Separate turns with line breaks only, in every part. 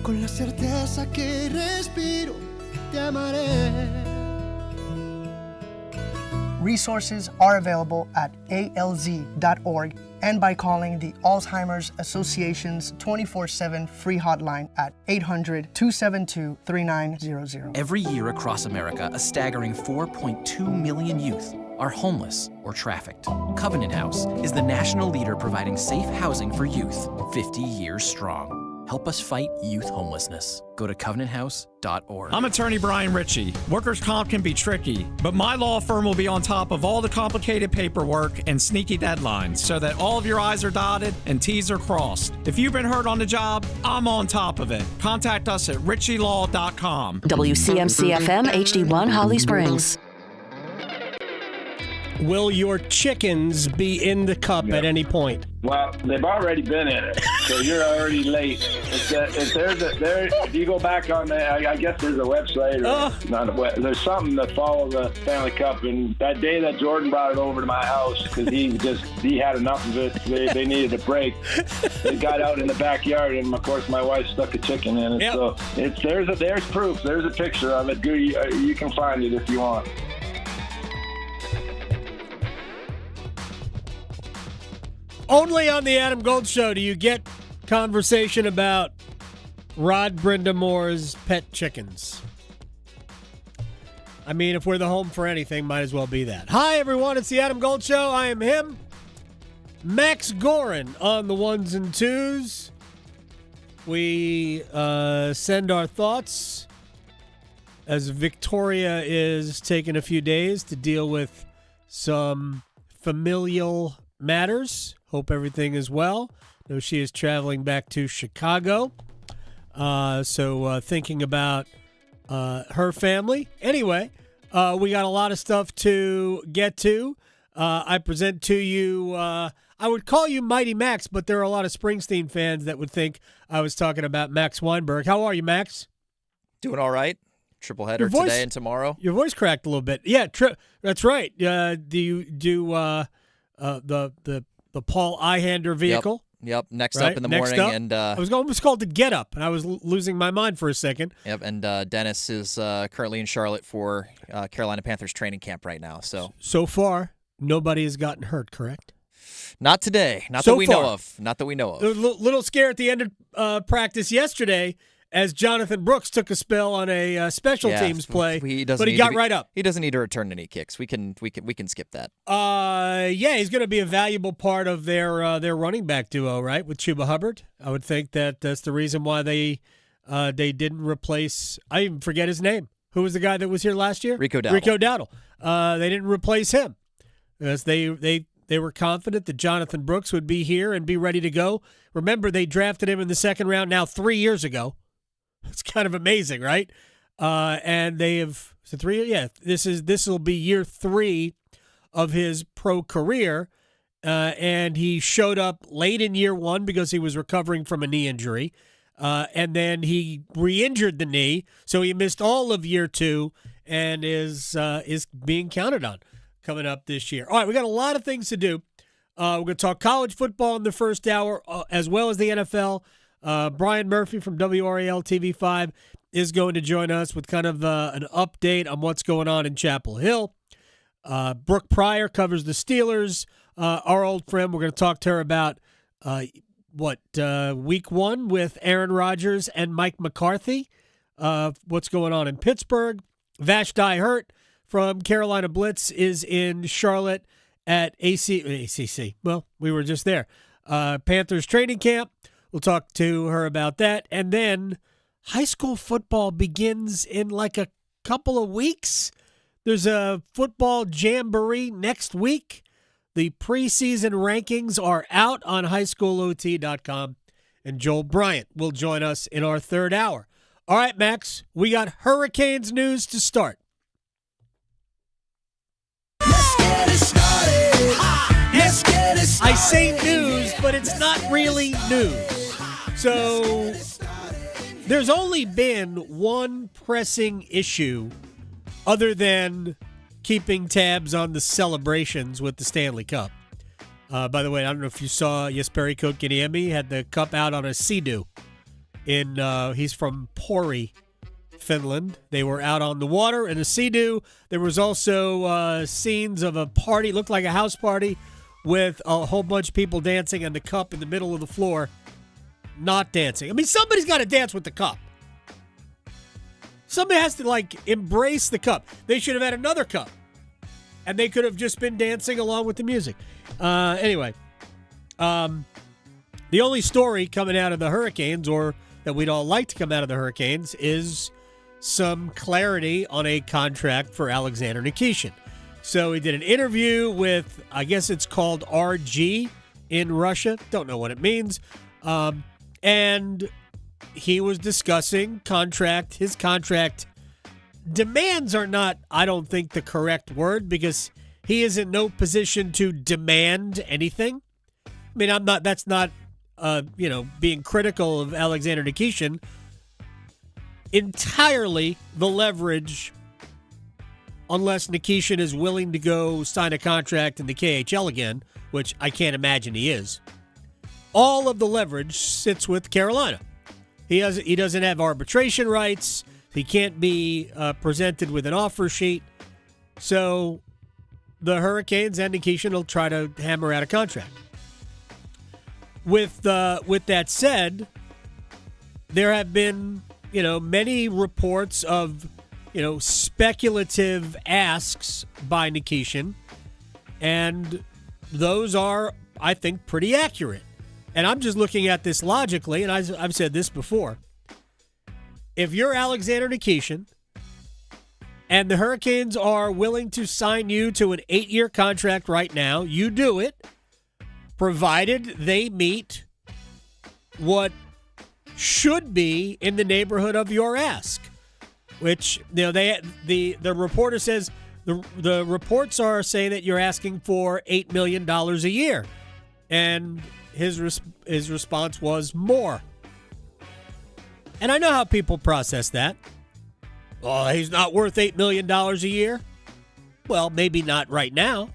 con la certeza que respiro, te amaré.
Resources are available at alz.org and by calling the Alzheimer's Association's 24/7 free hotline at 800-272-3900.
Every year across America, a staggering 4.2 million youth are homeless or trafficked. Covenant House is the national leader providing safe housing for youth, 50 years strong. Help us fight youth homelessness. Go to covenanthouse.org.
I'm attorney Brian Ritchie. Workers' comp can be tricky, but my law firm will be on top of all the complicated paperwork and sneaky deadlines so that all of your I's are dotted and T's are crossed. If you've been hurt on the job, I'm on top of it. Contact us at ritchielaw.com.
WCMC-FM HD1 Holly Springs.
Will your chickens be in the cup at any point?
Well, they've already been in it, so you're already late. If you go back on I guess there's a website, or not a web, there's something to follow the Stanley Cup. And that day that Jordan brought it over to my house because he had enough of it, they needed a break. They got out in the backyard, and of course my wife stuck a chicken in it. Yep. So there's proof. There's a picture of it. You can find it if you want.
Only on the Adam Gold Show do you get conversation about Rod Brindamore's pet chickens. I mean, if we're the home for anything, might as well be that. Hi, everyone. It's the Adam Gold Show. I am him. Max Gorin on the ones and twos. We send our thoughts as Victoria is taking a few days to deal with some familial matters. Hope everything is well. Know she is traveling back to Chicago. So thinking about her family. Anyway, we got a lot of stuff to get to. I present to you, I would call you Mighty Max, but there are a lot of Springsteen fans that would think I was talking about Max Weinberg. How are you, Max?
Doing all right. Triple header today and tomorrow.
Your voice cracked a little bit. Yeah, that's right. Do you do the Paul Ihander vehicle?
Yep. Next
right?
up in the
Next
morning.
Up.
And
I was almost called the Get Up, and I was losing my mind for a second.
Yep. And Dennis is currently in Charlotte for Carolina Panthers training camp right now.
So far, nobody has gotten hurt, correct?
Not today. Not that we know of. Not that we know of.
A little scare at the end of practice yesterday as Jonathan Brooks took a spell on a special teams play, but he got right up.
He doesn't need to return any kicks. We can skip that.
Yeah, he's going to be a valuable part of their running back duo, right, with Chuba Hubbard. I would think that's the reason why they didn't replace. I even forget his name. Who was the guy that was here last year?
Rico Dowdle.
Rico Dowdle. They didn't replace him because they were confident that Jonathan Brooks would be here and be ready to go. Remember, they drafted him in the second round now 3 years ago. It's kind of amazing, right? And they have this will be year 3 of his pro career, and he showed up late in year 1 because he was recovering from a knee injury, and then he re-injured the knee, so he missed all of year 2 and is being counted on coming up this year. All right, we got a lot of things to do. We're going to talk college football in the first hour, as well as the NFL. Brian Murphy from WRAL TV5 is going to join us with kind of an update on what's going on in Chapel Hill. Brooke Pryor covers the Steelers. Our old friend, we're going to talk to her about week 1 with Aaron Rodgers and Mike McCarthy. What's going on in Pittsburgh. Vashti Hurt from Carolina Blitz is in Charlotte at ACC. Well, we were just there. Panthers training camp. We'll talk to her about that. And then high school football begins in like a couple of weeks. There's a football jamboree next week. The preseason rankings are out on highschoolot.com. And Joel Bryant will join us in our third hour. All right, Max, we got Hurricanes news to start.
Let's get it started. Let's get it started.
I say news, but it's not really news. So there's only been one pressing issue other than keeping tabs on the celebrations with the Stanley Cup. By the way, I don't know if you saw Jesperi Kotkaniemi had the cup out on a Sea-Doo. He's from Pori, Finland. They were out on the water in a sea-doo. There was also scenes of a party, looked like a house party, with a whole bunch of people dancing and the cup in the middle of the floor not dancing. I mean, somebody's got to dance with the cup. Somebody has to, embrace the cup. They should have had another cup. And they could have just been dancing along with the music. Anyway, the only story coming out of the Hurricanes, or that we'd all like to come out of the Hurricanes, is some clarity on a contract for Alexander Nikishin. So he did an interview with, I guess it's called RG in Russia. Don't know what it means. And he was discussing his contract. Demands are not, I don't think, the correct word, because he is in no position to demand anything. I mean, that's not, being critical of Alexander Nikishin. Entirely the leverage, unless Nikishin is willing to go sign a contract in the KHL again, which I can't imagine he is. All of the leverage sits with Carolina. He doesn't have arbitration rights. He can't be presented with an offer sheet. So the Hurricanes and Nikishin will try to hammer out a contract. With that said, there have been, many reports of, speculative asks by Nikishin, and those are, I think, pretty accurate. And I'm just looking at this logically, and I've said this before. If you're Alexander Nikishin and the Hurricanes are willing to sign you to an 8-year contract right now, you do it, provided they meet what should be in the neighborhood of your ask, which, the reporter says the reports are saying that you're asking for $8 million a year. And his response was more. And I know how people process that. Oh, he's not worth $8 million a year. Well, maybe not right now.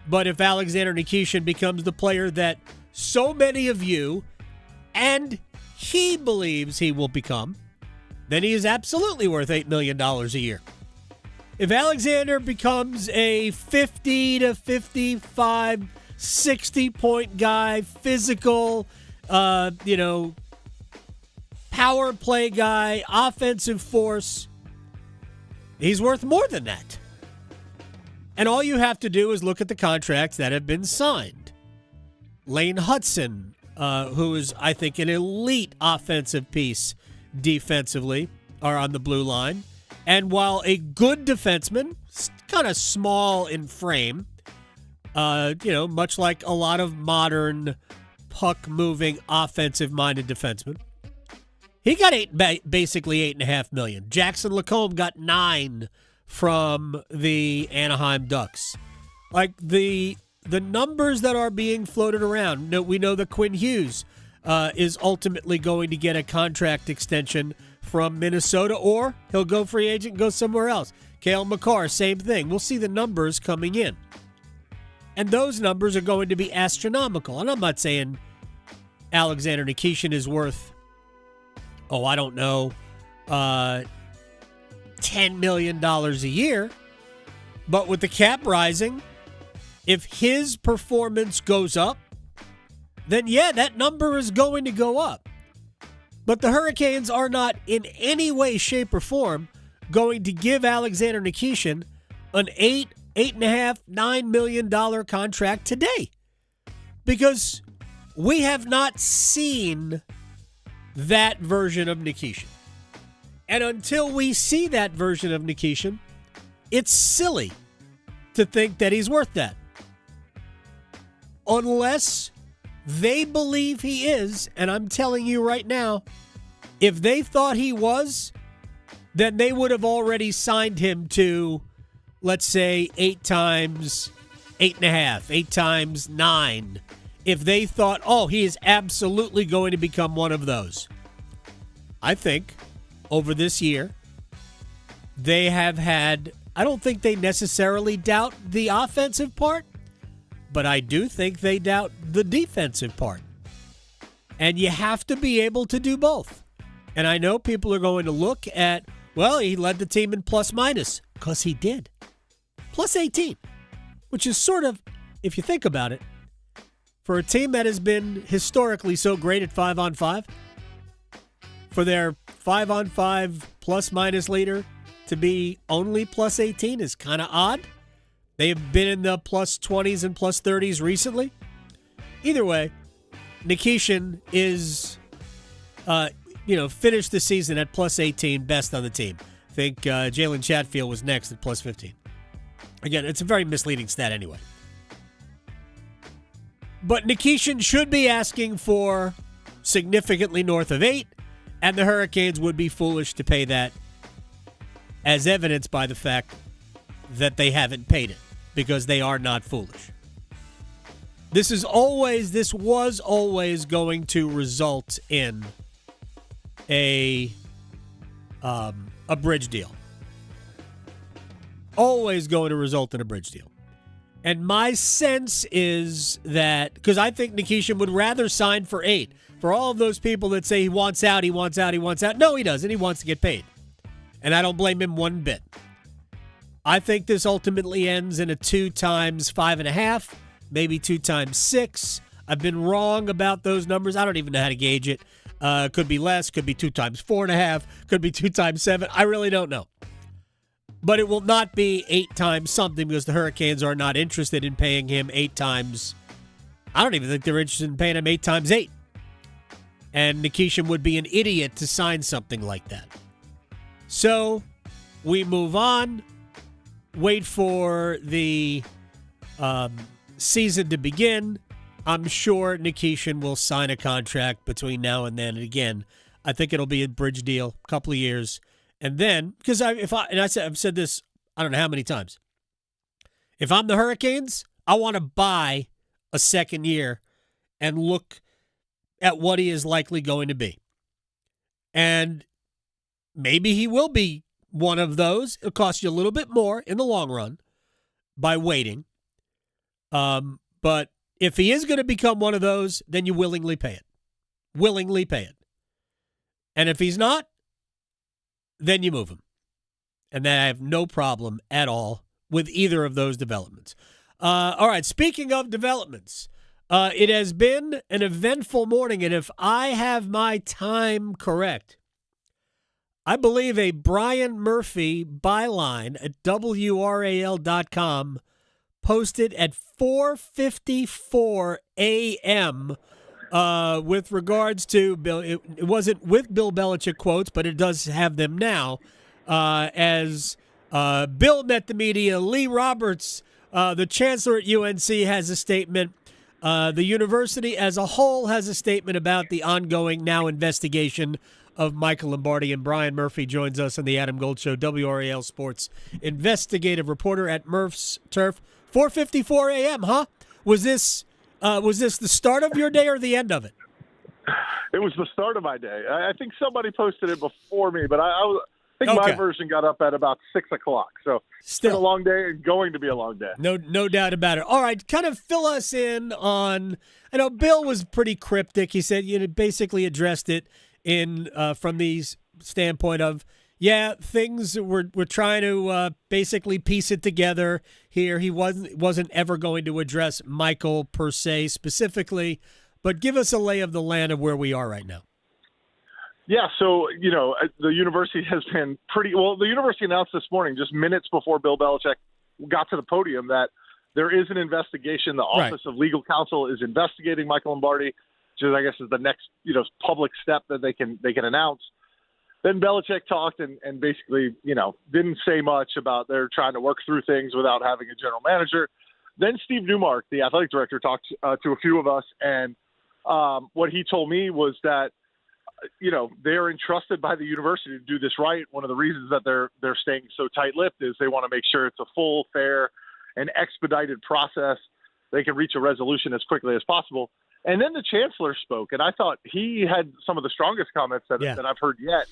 But if Alexander Nikishin becomes the player that so many of you and he believes he will become, then he is absolutely worth $8 million a year. If Alexander becomes a 50 to 55, 60-point guy, physical, power play guy, offensive force, he's worth more than that. And all you have to do is look at the contracts that have been signed. Lane Hudson, who is, I think, an elite offensive piece defensively, are on the blue line. And while a good defenseman, kind of small in frame, much like a lot of modern puck-moving, offensive-minded defensemen, he got basically $8.5 million. Jackson Lacombe got $9 million from the Anaheim Ducks. Like the numbers that are being floated around. We know that Quinn Hughes is ultimately going to get a contract extension from Minnesota, or he'll go free agent and go somewhere else. Cale Makar, same thing. We'll see the numbers coming in. And those numbers are going to be astronomical. And I'm not saying Alexander Nikishin is worth, $10 million a year. But with the cap rising, if his performance goes up, then that number is going to go up. But the Hurricanes are not in any way, shape, or form going to give Alexander Nikishin an $8.5, $9 million contract today. Because we have not seen that version of Nikishin. And until we see that version of Nikishin, it's silly to think that he's worth that. Unless they believe he is, and I'm telling you right now, if they thought he was, then they would have already signed him to, let's say, 8 times 8.5, 8 times 9. If they thought, he is absolutely going to become one of those. I think over this year, they have had, I don't think they necessarily doubt the offensive part, but I do think they doubt the defensive part. And you have to be able to do both. And I know people are going to look at, well, he led the team in plus-minus, because he did. Plus 18, which is sort of, if you think about it, for a team that has been historically so great at 5-on-5, for their 5-on-5 plus-minus leader to be only plus 18 is kind of odd. They've been in the plus 20s and plus 30s recently. Either way, Nikishin is, finished the season at plus 18, best on the team. I think Jalen Chatfield was next at plus 15. Again, it's a very misleading stat anyway. But Nikishin should be asking for significantly north of 8, and the Hurricanes would be foolish to pay that, as evidenced by the fact that they haven't paid it, because they are not foolish. This was always going to result in a bridge deal. Always going to result in a bridge deal. And my sense is that, because I think Nikishin would rather sign for 8. For all of those people that say he wants out. No, he doesn't. He wants to get paid. And I don't blame him one bit. I think this ultimately ends in a 2 times 5.5, maybe 2 times 6. I've been wrong about those numbers. I don't even know how to gauge it. Could be less, could be 2 times 4.5, could be 2 times 7. I really don't know. But it will not be 8 times something, because the Hurricanes are not interested in paying him 8 times. I don't even think they're interested in paying him 8 times 8. And Nikishin would be an idiot to sign something like that. So we move on. Wait for the season to begin. I'm sure Nikishin will sign a contract between now and then. And again, I think it'll be a bridge deal, a couple of years. And then, because I've said this, I don't know how many times. If I'm the Hurricanes, I want to buy a second year and look at what he is likely going to be. And maybe he will be one of those. It'll cost you a little bit more in the long run by waiting. But if he is going to become one of those, then you willingly pay it. Willingly pay it. And if he's not, then you move him. And then I have no problem at all with either of those developments. All right, speaking of developments, it has been an eventful morning, and if I have my time correct, I believe a Brian Murphy byline at WRAL.com posted at 4:54 a.m. With regards to Bill. It wasn't with Bill Belichick quotes, but it does have them now. As Bill met the media, Lee Roberts, the chancellor at UNC, has a statement. The university as a whole has a statement about the ongoing now investigation of Michael Lombardi, and Brian Murphy joins us on the Adam Gold Show, WRAL Sports investigative reporter at Murph's Turf. 4:54 a.m., huh? Was this the start of your day or the end of it?
It was the start of my day. I think somebody posted it before me, but I think my version got up at about 6 o'clock. So it's been a long day and going to be a long day.
No doubt about it. All right, kind of fill us in on, I know Bill was pretty cryptic. He said, basically addressed it in from the standpoint of, things we're trying to basically piece it together here. He wasn't ever going to address Michael per se specifically, but give us a lay of the land of where we are right now.
Yeah, so, the university has been the university announced this morning, just minutes before Bill Belichick got to the podium, that there is an investigation. The Office of Legal Counsel is investigating Michael Lombardi, which I guess is the next, public step that they can announce. Then Belichick talked and basically, didn't say much about they're trying to work through things without having a general manager. Then Steve Newmark, the athletic director, talked to a few of us, and what he told me was that, they're entrusted by the university to do this right. One of the reasons that they're staying so tight-lipped is they want to make sure it's a full, fair, and expedited process. They can reach a resolution as quickly as possible. And then the chancellor spoke, and I thought he had some of the strongest comments that I've heard yet.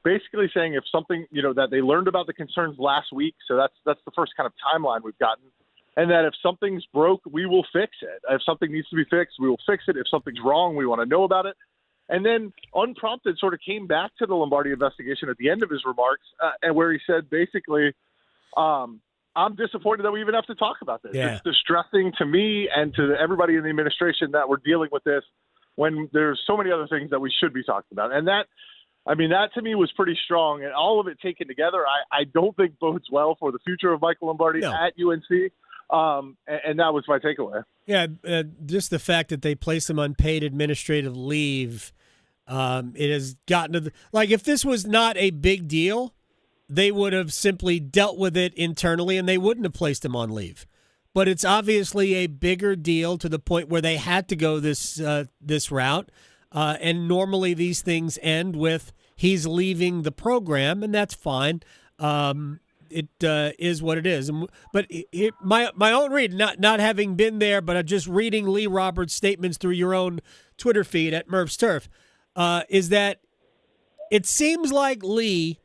Basically saying if something, that they learned about the concerns last week, so that's the first kind of timeline we've gotten. and that if something's broke, we will fix it. If something needs to be fixed, we will fix it. If something's wrong, we want to know about it. And then unprompted sort of came back to the Lombardi investigation at the end of his remarks, and where he said basically, I'm disappointed that we even have to talk about this.
Yeah.
It's distressing to me and to everybody in the administration that we're dealing with this when there's so many other things that we should be talking about. And that to me was pretty strong. And all of it taken together, I don't think bodes well for the future of Michael Lombardi at UNC. And that was my takeaway.
Yeah, just the fact that they place him on paid administrative leave, it has gotten to if this was not a big deal, they would have simply dealt with it internally and they wouldn't have placed him on leave. But it's obviously a bigger deal to the point where they had to go this route. And normally these things end with he's leaving the program, and that's fine. It is what it is. But my own read, not having been there, but just reading Lee Roberts' statements through your own Twitter feed at Murph's Turf, is that it seems like Lee,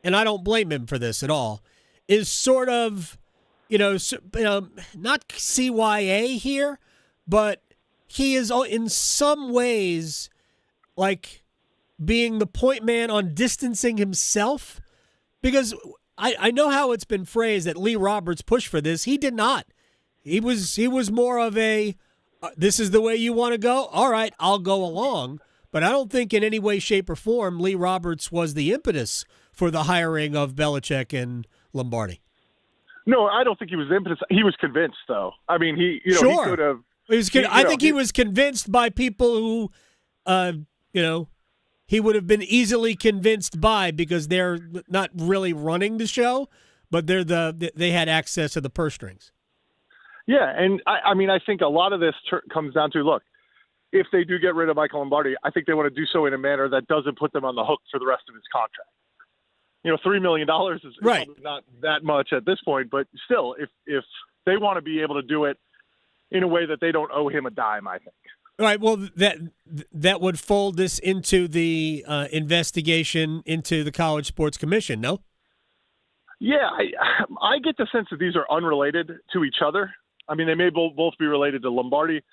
and I don't blame him for this at all, is sort of, not CYA here, but he is in some ways like being the point man on distancing himself, because I know how it's been phrased that Lee Roberts pushed for this. He did not. He was more of a, this is the way you want to go? All right, I'll go along. But I don't think in any way, shape, or form Lee Roberts was the impetus for the hiring of Belichick and Lombardi.
No, I don't think he was the impetus. He was convinced, though. I mean, he could have.
I think he was convinced by people who, he would have been easily convinced by, because they're not really running the show, but they had access to the purse strings.
Yeah, and I think a lot of this comes down to, look, if they do get rid of Michael Lombardi, I think they want to do so in a manner that doesn't put them on the hook for the rest of his contract. $3 million is
right.
Probably not that much at this point, but still, if they want to be able to do it in a way that they don't owe him a dime, I think.
All right, well, that would fold this into the investigation into the College Sports Commission, no?
Yeah, I get the sense that these are unrelated to each other. I mean, they may both be related to Lombardi,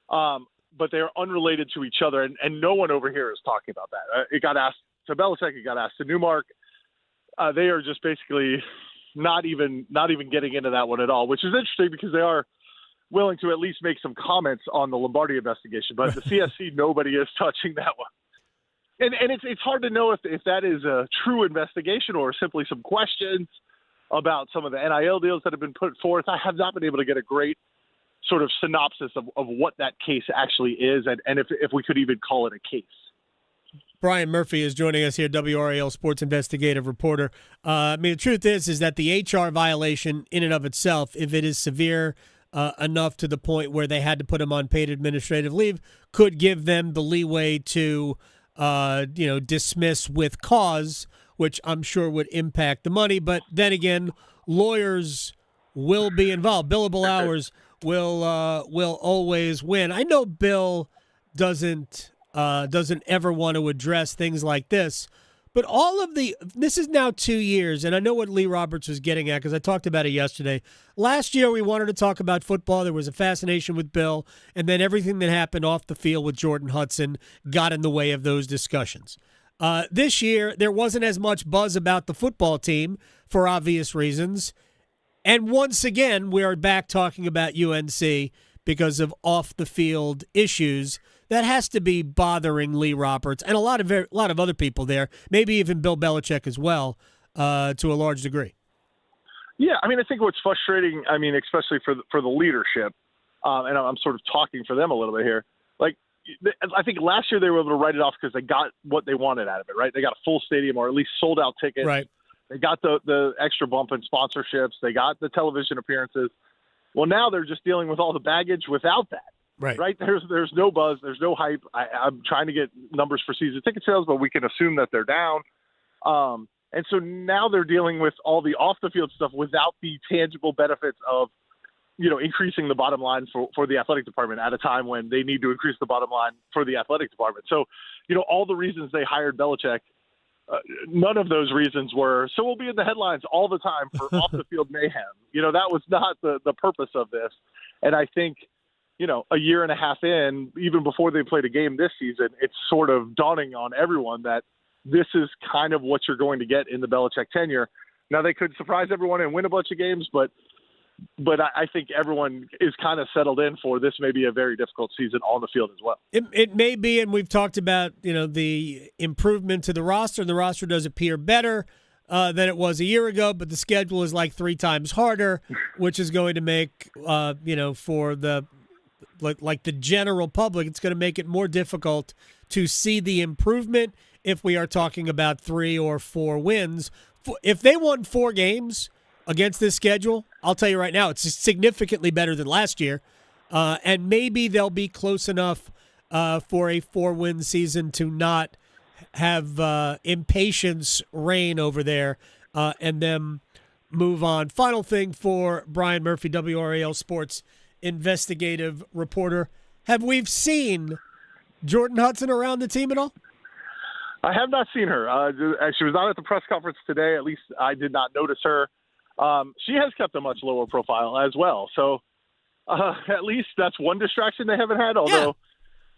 but they are unrelated to each other, and no one over here is talking about that. It got asked to Belichick, it got asked to Newmark. They are just basically not even getting into that one at all, which is interesting because they are willing to at least make some comments on the Lombardi investigation. But the CSC, nobody is touching that one. And it's hard to know if that is a true investigation or simply some questions about some of the NIL deals that have been put forth. I have not been able to get a great sort of synopsis of what that case actually is and if we could even call it a case.
Brian Murphy is joining us here, WRAL sports investigative reporter. The truth is that the HR violation in and of itself, if it is severe enough to the point where they had to put him on paid administrative leave, could give them the leeway to, dismiss with cause, which I'm sure would impact the money. But then again, lawyers will be involved. Billable hours will always win. I know Bill doesn't ever want to address things like this, but this is now 2 years, and I know what Lee Roberts was getting at because I talked about it yesterday. Last year we wanted to talk about football. There was a fascination with Bill, and then everything that happened off the field with Jordan Hudson got in the way of those discussions. This year there wasn't as much buzz about the football team for obvious reasons, and once again we are back talking about UNC because of off-the-field issues. That has to be bothering Lee Roberts and a lot of other people there, maybe even Bill Belichick as well, to a large degree.
Yeah, I think what's frustrating, especially for the leadership, and I'm sort of talking for them a little bit here. I think last year they were able to write it off because they got what they wanted out of it, right? They got a full stadium or at least sold out tickets.
Right.
They got the extra bump in sponsorships. They got the television appearances. Well, now they're just dealing with all the baggage without that. Right. There's no buzz. There's no hype. I'm trying to get numbers for season ticket sales, but we can assume that they're down. And so now they're dealing with all the off the field stuff without the tangible benefits of, increasing the bottom line for the athletic department at a time when they need to increase the bottom line for the athletic department. So, all the reasons they hired Belichick none of those reasons were, so we'll be in the headlines all the time for off-the-field mayhem. That was not the purpose of this. And I think, a year and a half in, even before they played a game this season, it's sort of dawning on everyone that this is kind of what you're going to get in the Belichick tenure. Now, they could surprise everyone and win a bunch of games, but I think everyone is kind of settled in for this may be a very difficult season on the field as well.
It may be, and we've talked about, the improvement to the roster, and the roster does appear better than it was a year ago, but the schedule is like 3 times harder, which is going to make, for the general public, it's going to make it more difficult to see the improvement if we are talking about 3 or 4 wins. If they won 4 games against this schedule, I'll tell you right now, it's significantly better than last year. And maybe they'll be close enough for a 4-win season to not have impatience reign over there and them move on. Final thing for Brian Murphy, WRAL Sports investigative reporter. Have we seen Jordan Hudson around the team at all?
I have not seen her. She was not at the press conference today. At least I did not notice her. She has kept a much lower profile as well. So at least that's one distraction they haven't had, although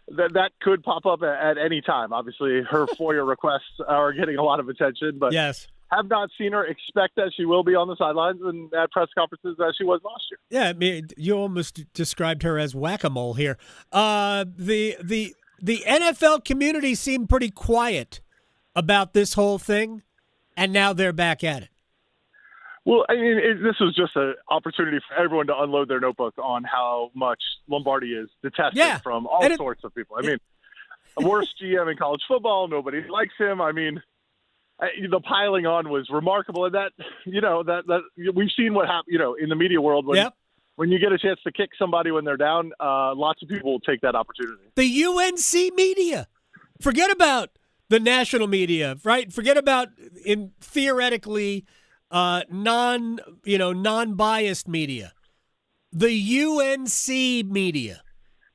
that could pop up at any time. Obviously, her FOIA requests are getting a lot of attention, but
yes.
Have not seen her. Expect that she will be on the sidelines and at press conferences as she was last year.
Yeah, I mean, you almost described her as whack-a-mole here. The NFL community seemed pretty quiet about this whole thing, and now they're back at it.
Well, I mean, this was just an opportunity for everyone to unload their notebook on how much Lombardi is detested from all sorts of people. I mean, worst GM in college football. Nobody likes him. I mean, the piling on was remarkable. And that we've seen what happened, in the media world when you get a chance to kick somebody when they're down, lots of people will take that opportunity.
The UNC media. Forget about the national media, right? Forget about theoretically non-biased media. The UNC media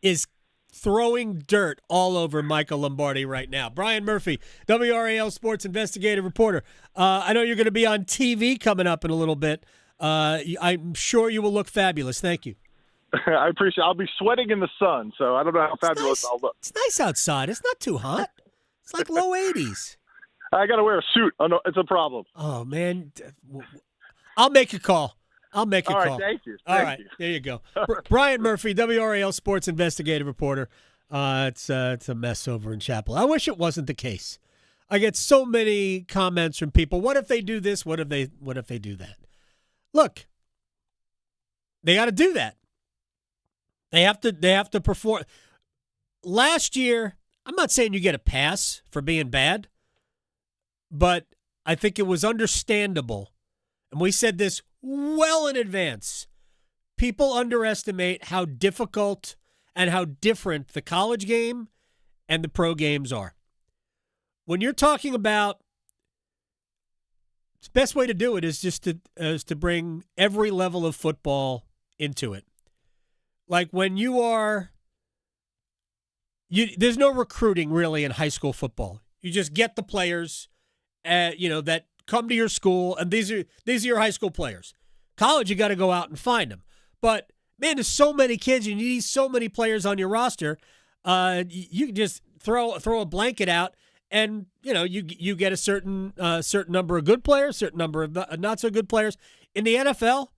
is throwing dirt all over Michael Lombardi right now. Brian Murphy, WRAL Sports investigative reporter. I know you're going to be on TV coming up in a little bit. I'm sure you will look fabulous. Thank you.
I appreciate it. I'll be sweating in the sun, so I don't know how fabulous I'll look.
It's nice outside. It's not too hot. It's like low 80s.
I got to wear a suit. Oh, no, it's a problem.
Oh, man. I'll make a call. All right,
thank you.
All right, there you go. Brian Murphy, WRAL Sports investigative reporter. It's a mess over in Chapel. I wish it wasn't the case. I get so many comments from people. What if they do this? What if they do that? Look, they got to do that. They have to perform. Last year, I'm not saying you get a pass for being bad, but I think it was understandable. And we said this well in advance. People underestimate how difficult and how different the college game and the pro games are. When you're talking about, the best way to do it is just to bring every level of football into it. Like when there's no recruiting really in high school football. You just get the players, that come to your school, and these are your high school players. College, you got to go out and find them. But man, there's so many kids. You need so many players on your roster. You can just throw a blanket out, and you get a certain number of good players, certain number of not so good players. In the NFL,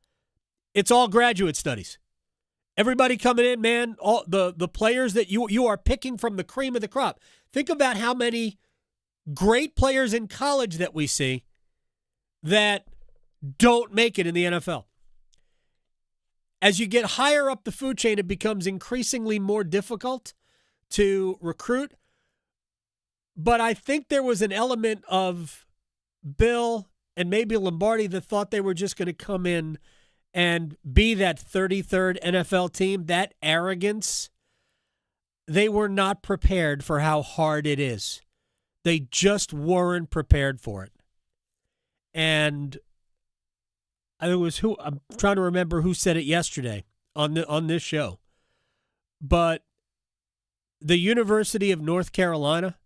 it's all graduate studies. Everybody coming in, man. All the players that you are picking from the cream of the crop. Think about how many great players in college that we see that don't make it in the NFL. As you get higher up the food chain, it becomes increasingly more difficult to recruit. But I think there was an element of Bill and maybe Lombardi that thought they were just going to come in and be that 33rd NFL team, that arrogance. They were not prepared for how hard it is. They just weren't prepared for it. And I'm trying to remember who said it yesterday on this show. But the University of North Carolina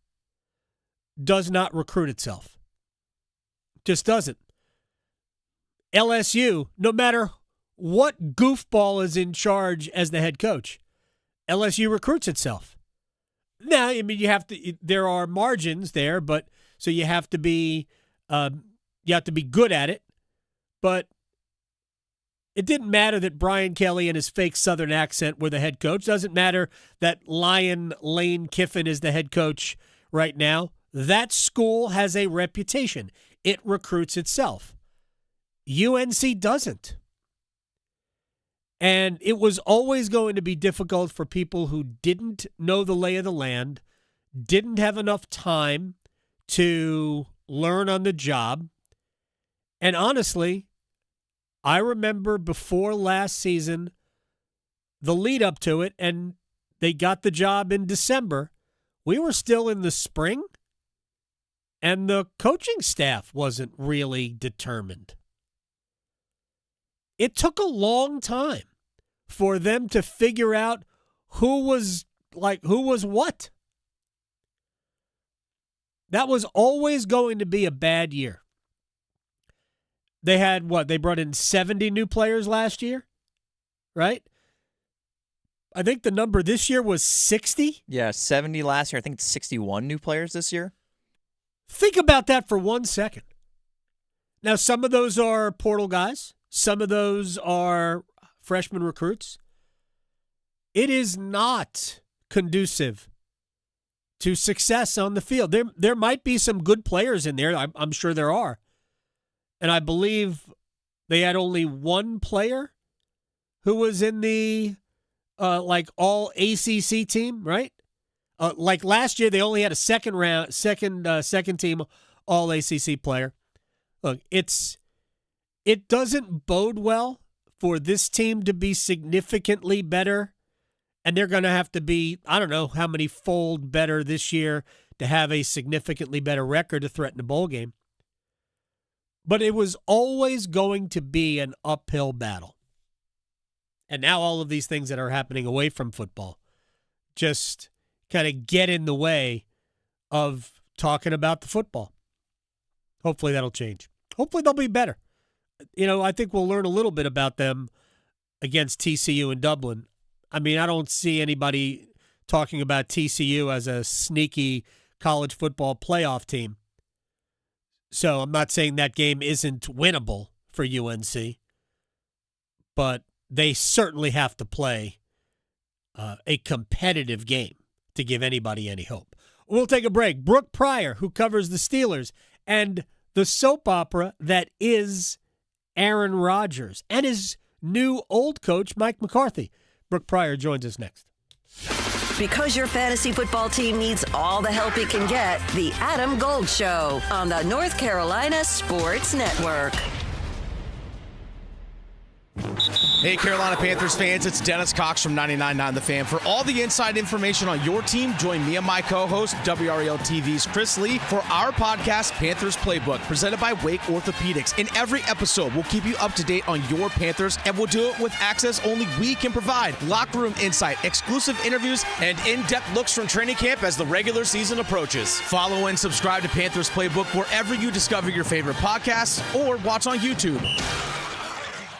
does not recruit itself. Just doesn't. LSU, no matter what goofball is in charge as the head coach, LSU recruits itself. Now, I mean, there are margins there, but so you have to be good at it. But it didn't matter that Brian Kelly and his fake Southern accent were the head coach. Doesn't matter that Lane Kiffin is the head coach right now. That school has a reputation. It recruits itself. UNC doesn't. And it was always going to be difficult for people who didn't know the lay of the land, didn't have enough time to learn on the job. And honestly, I remember before last season, the lead up to it, and they got the job in December. We were still in the spring, and the coaching staff wasn't really determined. It took a long time for them to figure out who was what. That was always going to be a bad year. They had they brought in 70 new players last year, right? I think the number this year was 60.
Yeah, 70 last year. I think it's 61 new players this year.
Think about that for 1 second. Now, some of those are portal guys. Some of those are freshman recruits. It is not conducive to success on the field. There might be some good players in there. I'm sure there are. And I believe they had only one player who was in the all ACC team, right? Like last year, they only had a second team all ACC player. Look, it doesn't bode well for this team to be significantly better, and they're going to have to be, I don't know how many fold better this year to have a significantly better record to threaten a bowl game. But it was always going to be an uphill battle. And now all of these things that are happening away from football just kind of get in the way of talking about the football. Hopefully that'll change. Hopefully they'll be better. I think we'll learn a little bit about them against TCU in Dublin. I mean, I don't see anybody talking about TCU as a sneaky college football playoff team. So I'm not saying that game isn't winnable for UNC, but they certainly have to play a competitive game to give anybody any hope. We'll take a break. Brooke Pryor, who covers the Steelers, and the soap opera that is Aaron Rodgers, and his new old coach, Mike McCarthy. Brooke Pryor joins us next.
Because your fantasy football team needs all the help it can get, the Adam Gold Show on the North Carolina Sports Network.
Hey, Carolina Panthers fans, it's Dennis Cox from 99.9 The Fan. For all the inside information on your team, join me and my co-host, WRAL TV's Chris Lee, for our podcast, Panthers Playbook, presented by Wake Orthopedics. In every episode, we'll keep you up to date on your Panthers, and we'll do it with access only we can provide. Locker room insight, exclusive interviews, and in-depth looks from training camp as the regular season approaches. Follow and subscribe to Panthers Playbook wherever you discover your favorite podcasts or watch on YouTube.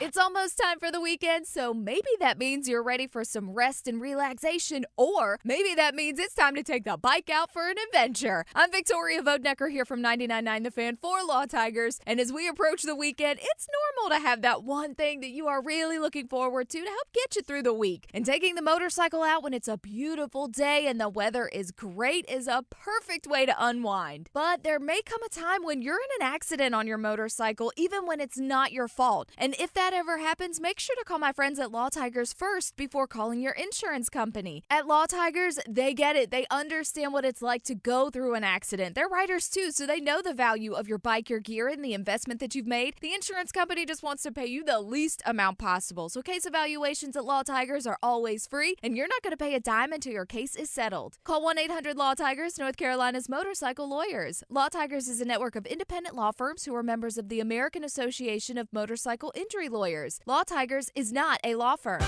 It's almost time for the weekend, so maybe that means you're ready for some rest and relaxation, or maybe that means it's time to take the bike out for an adventure. I'm Victoria Vodnecker here from 99.9 The Fan for Law Tigers, and as we approach the weekend, it's normal to have that one thing that you are really looking forward to help get you through the week. And taking the motorcycle out when it's a beautiful day and the weather is great is a perfect way to unwind. But there may come a time when you're in an accident on your motorcycle, even when it's not your fault. And if that ever happens, make sure to call my friends at Law Tigers first before calling your insurance company. At Law Tigers, they get it. They understand what it's like to go through an accident. They're riders too, so they know the value of your bike, your gear, and the investment that you've made. The insurance company just wants to pay you the least amount possible. So case evaluations at Law Tigers are always free, and you're not going to pay a dime until your case is settled. Call 1-800-LAW-TIGERS, North Carolina's motorcycle lawyers. Law Tigers is a network of independent law firms who are members of the American Association of Motorcycle Injury Lawyers. Law Tigers is not a law firm.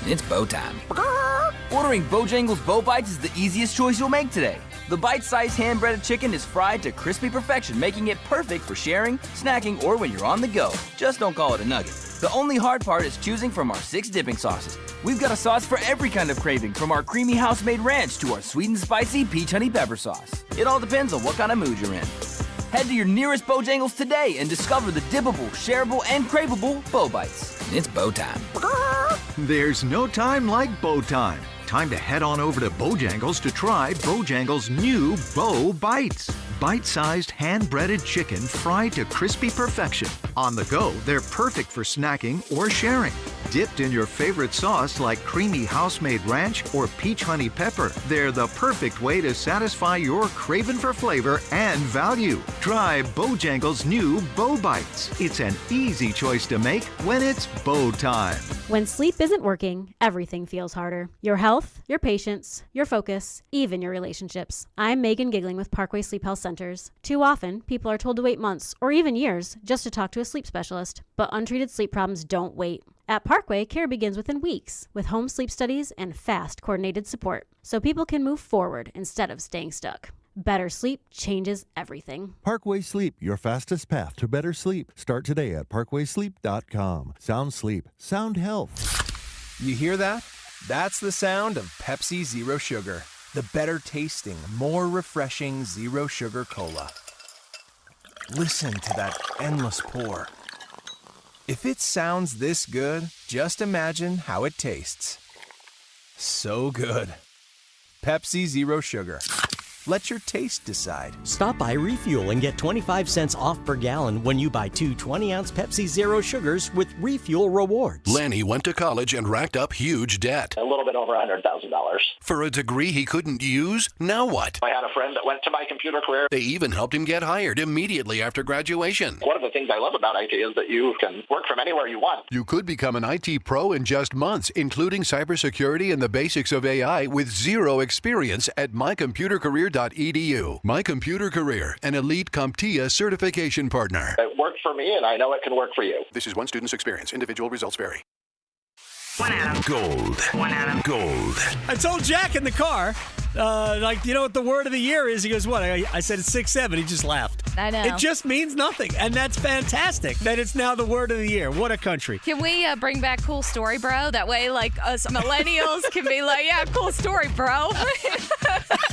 It's bow time. Ordering Bojangles Bow Bites is the easiest choice you'll make today. The bite-sized hand-breaded chicken is fried to crispy perfection, making it perfect for sharing, snacking, or when you're on the go. Just don't call it a nugget. The only hard part is choosing from our 6 dipping sauces. We've got a sauce for every kind of craving, from our creamy house-made ranch to our sweet and spicy peach honey pepper sauce. It all depends on what kind of mood you're in. Head to your nearest Bojangles today and discover the dippable, shareable, and craveable Bo Bites. It's Bo time.
There's no time like Bo time. Time to head on over to Bojangles to try Bojangles' new Bo Bites. Bite-sized, hand-breaded chicken fried to crispy perfection. On the go, they're perfect for snacking or sharing. Dipped in your favorite sauce like creamy house-made ranch or peach honey pepper, they're the perfect way to satisfy your craving for flavor and value. Try Bojangles' new Bo Bites. It's an easy choice to make when it's Bo time.
When sleep isn't working, everything feels harder. Your health, your patience, your focus, even your relationships. I'm Megan Giggling with Parkway Sleep Health Centers. Too often, people are told to wait months or even years just to talk to a sleep specialist. But untreated sleep problems don't wait. At Parkway, care begins within weeks with home sleep studies and fast, coordinated support so people can move forward instead of staying stuck. Better sleep changes everything.
Parkway Sleep, your fastest path to better sleep. Start today at parkwaysleep.com. Sound sleep, sound health.
You hear that? That's the sound of Pepsi Zero Sugar, the better tasting, more refreshing zero sugar cola. Listen to that endless pour. If it sounds this good, just imagine how it tastes. So good. Pepsi Zero Sugar. Let your taste decide.
Stop by Refuel and get 25 cents off per gallon when you buy 2 20-ounce Pepsi Zero Sugars with Refuel rewards.
Lanny went to college and racked up huge debt.
A little bit over $100,000.
For a degree he couldn't use? Now what?
I had a friend that went to my computer career.
They even helped him get hired immediately after graduation.
One of the things I love about IT is that you can work from anywhere you want.
You could become an IT pro in just months, including cybersecurity and the basics of AI with zero experience at mycomputercareer.edu. My Computer Career, an elite CompTIA certification partner.
It worked for me, and I know it can work for you.
This is one student's experience. Individual results vary.
One Adam.
Gold.
One Adam.
Gold.
I told Jack in the car, you know what the word of the year is? He goes, what? I said it's 6'7". He just laughed.
I know.
It just means nothing, and that's fantastic that it's now the word of the year. What a country.
Can we bring back cool story, bro? That way, like, us millennials can be like, yeah, cool story, bro.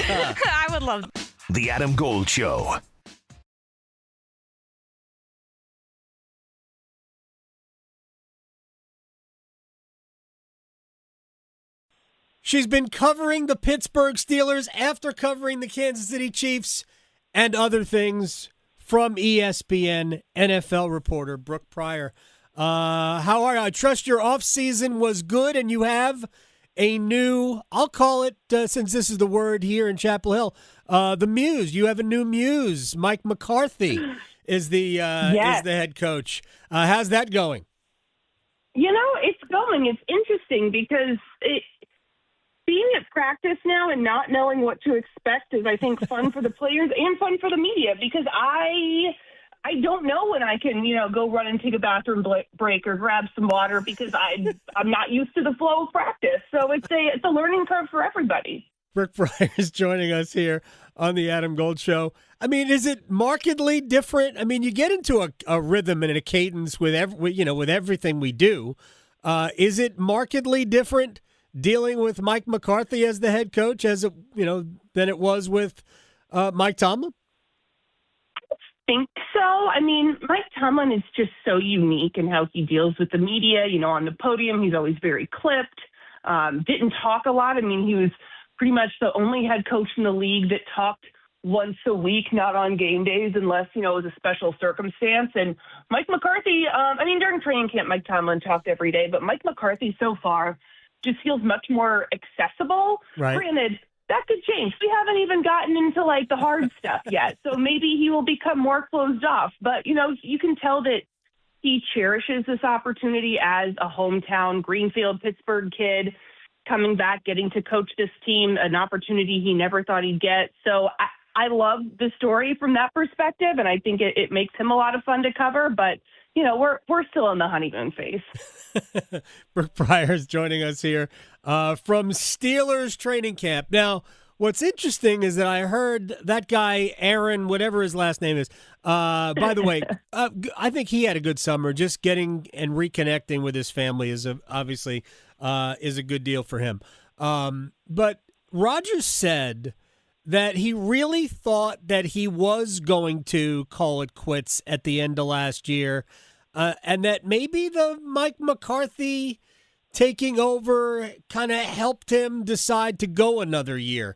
I would love that.
The Adam Gold Show.
She's been covering the Pittsburgh Steelers after covering the Kansas City Chiefs and other things from ESPN NFL reporter Brooke Pryor. How are you? I trust your offseason was good and you have a new, I'll call it, since this is the word here in Chapel Hill, the muse. You have a new muse. Mike McCarthy is the head coach. How's that going?
You know, it's going. It's interesting because being at practice now and not knowing what to expect is, I think, fun for the players and fun for the media because I don't know when I can, go run and take a bathroom break or grab some water because I'm not used to the flow of practice. So it's a learning curve for everybody.
Brooke Pryor is joining us here on the Adam Gold Show. I mean, is it markedly different? I mean, you get into a rhythm and a cadence with everything we do. Is it markedly different dealing with Mike McCarthy as the head coach than it was with Mike Tomlin?
I think so. I mean, Mike Tomlin is just so unique in how he deals with the media. On the podium, he's always very clipped, didn't talk a lot. I mean, he was pretty much the only head coach in the league that talked once a week, not on game days, unless, it was a special circumstance. And Mike McCarthy, during training camp, Mike Tomlin talked every day, but Mike McCarthy so far just feels much more accessible.
Right.
Granted, that could change. We haven't even gotten into the hard stuff yet. So maybe he will become more closed off. But, you can tell that he cherishes this opportunity as a hometown Greenfield, Pittsburgh kid coming back, getting to coach this team, an opportunity he never thought he'd get. So I love the story from that perspective. And I think it makes him a lot of fun to cover. But, we're still in the honeymoon phase.
Brooke Pryor is joining us here from Steelers training camp. Now, What's interesting is that I heard that guy, Aaron, whatever his last name is, by the way, I think he had a good summer. Just getting and reconnecting with his family is obviously is a good deal for him. But Rodgers said that he really thought that he was going to call it quits at the end of last year, and that maybe the Mike McCarthy taking over kind of helped him decide to go another year.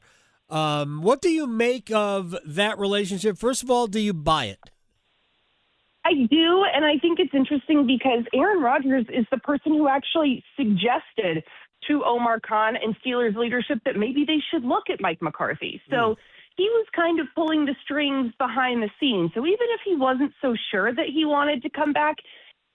What do you make of that relationship? First of all, do you buy it?
I do, and I think it's interesting because Aaron Rodgers is the person who actually suggested to Omar Khan and Steelers leadership that maybe they should look at Mike McCarthy. So he was kind of pulling the strings behind the scenes. So even if he wasn't so sure that he wanted to come back,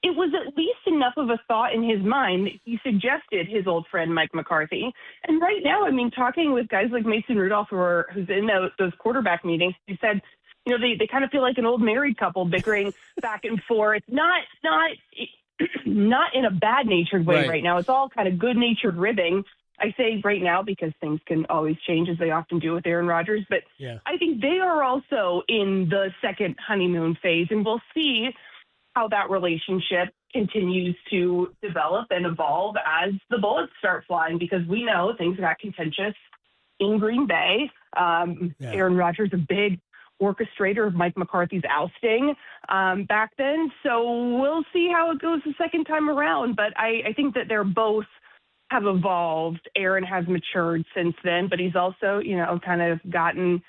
it was at least enough of a thought in his mind that he suggested his old friend Mike McCarthy. And right now, I mean, talking with guys like Mason Rudolph, who's in those quarterback meetings, he said, you know, they kind of feel like an old married couple bickering back and forth. Not in a bad-natured way right now. It's all kind of good-natured ribbing. I say right now because things can always change, as they often do with Aaron Rodgers. But I think they are also in the second honeymoon phase, and we'll see how that relationship continues to develop and evolve as the bullets start flying, because we know things got contentious in Green Bay. Aaron Rodgers, a big orchestrator of Mike McCarthy's ousting back then. So we'll see how it goes the second time around. But I think that they're both have evolved. Aaron has matured since then, but he's also, you know, kind of gotten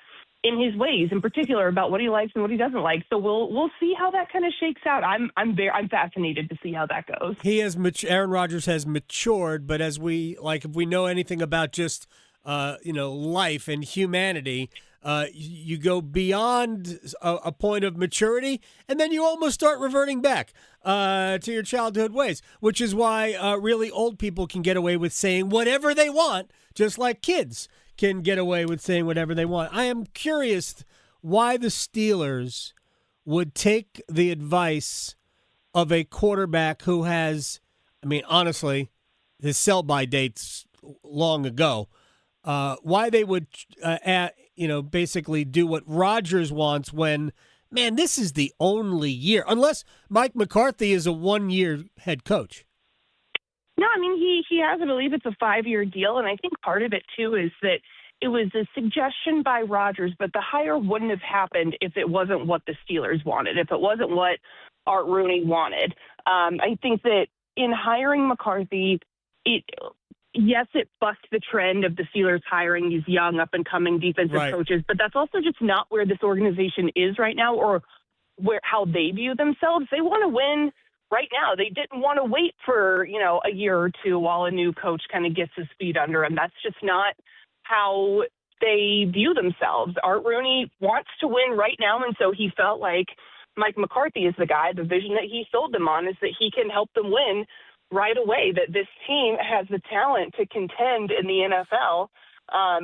in his ways, in particular about what he likes and what he doesn't like. So we'll see how that kind of shakes out. I'm fascinated to see how that goes.
Aaron Rodgers has matured, but if we know anything about just life and humanity, you go beyond a point of maturity, and then you almost start reverting back to your childhood ways, which is why really old people can get away with saying whatever they want, just like kids can get away with saying whatever they want. I am curious why the Steelers would take the advice of a quarterback who has, I mean, honestly, his sell-by date's long ago. Why they would, basically do what Rodgers wants when, man, this is the only year, unless Mike McCarthy is a one-year head coach.
No, I mean, he has, I believe it's a 5-year deal, and I think part of it, too, is that it was a suggestion by Rodgers, but the hire wouldn't have happened if it wasn't what the Steelers wanted, if it wasn't what Art Rooney wanted. I think that in hiring McCarthy, it bucked the trend of the Steelers hiring these young, up-and-coming defensive coaches, but that's also just not where this organization is right now, or how they view themselves. They want to win right now. They didn't want to wait for, a year or two while a new coach kind of gets his feet under him. That's just not how they view themselves. Art Rooney wants to win right now, and so he felt like Mike McCarthy is the guy. The vision that he sold them on is that he can help them win right away, that this team has the talent to contend in the NFL,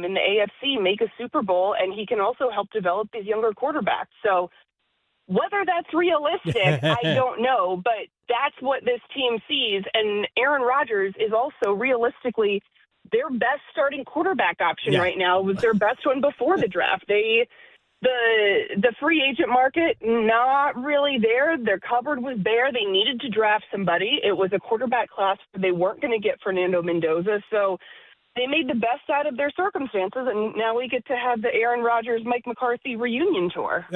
in the AFC, make a Super Bowl, and he can also help develop these younger quarterbacks. So whether that's realistic, I don't know, but that's what this team sees. And Aaron Rodgers is also realistically their best starting quarterback option right now. Was their best one before the draft. The free agent market, not really there. Their cupboard was bare. They needed to draft somebody. It was a quarterback class. They weren't going to get Fernando Mendoza. So they made the best out of their circumstances, and now we get to have the Aaron Rodgers, Mike McCarthy reunion tour.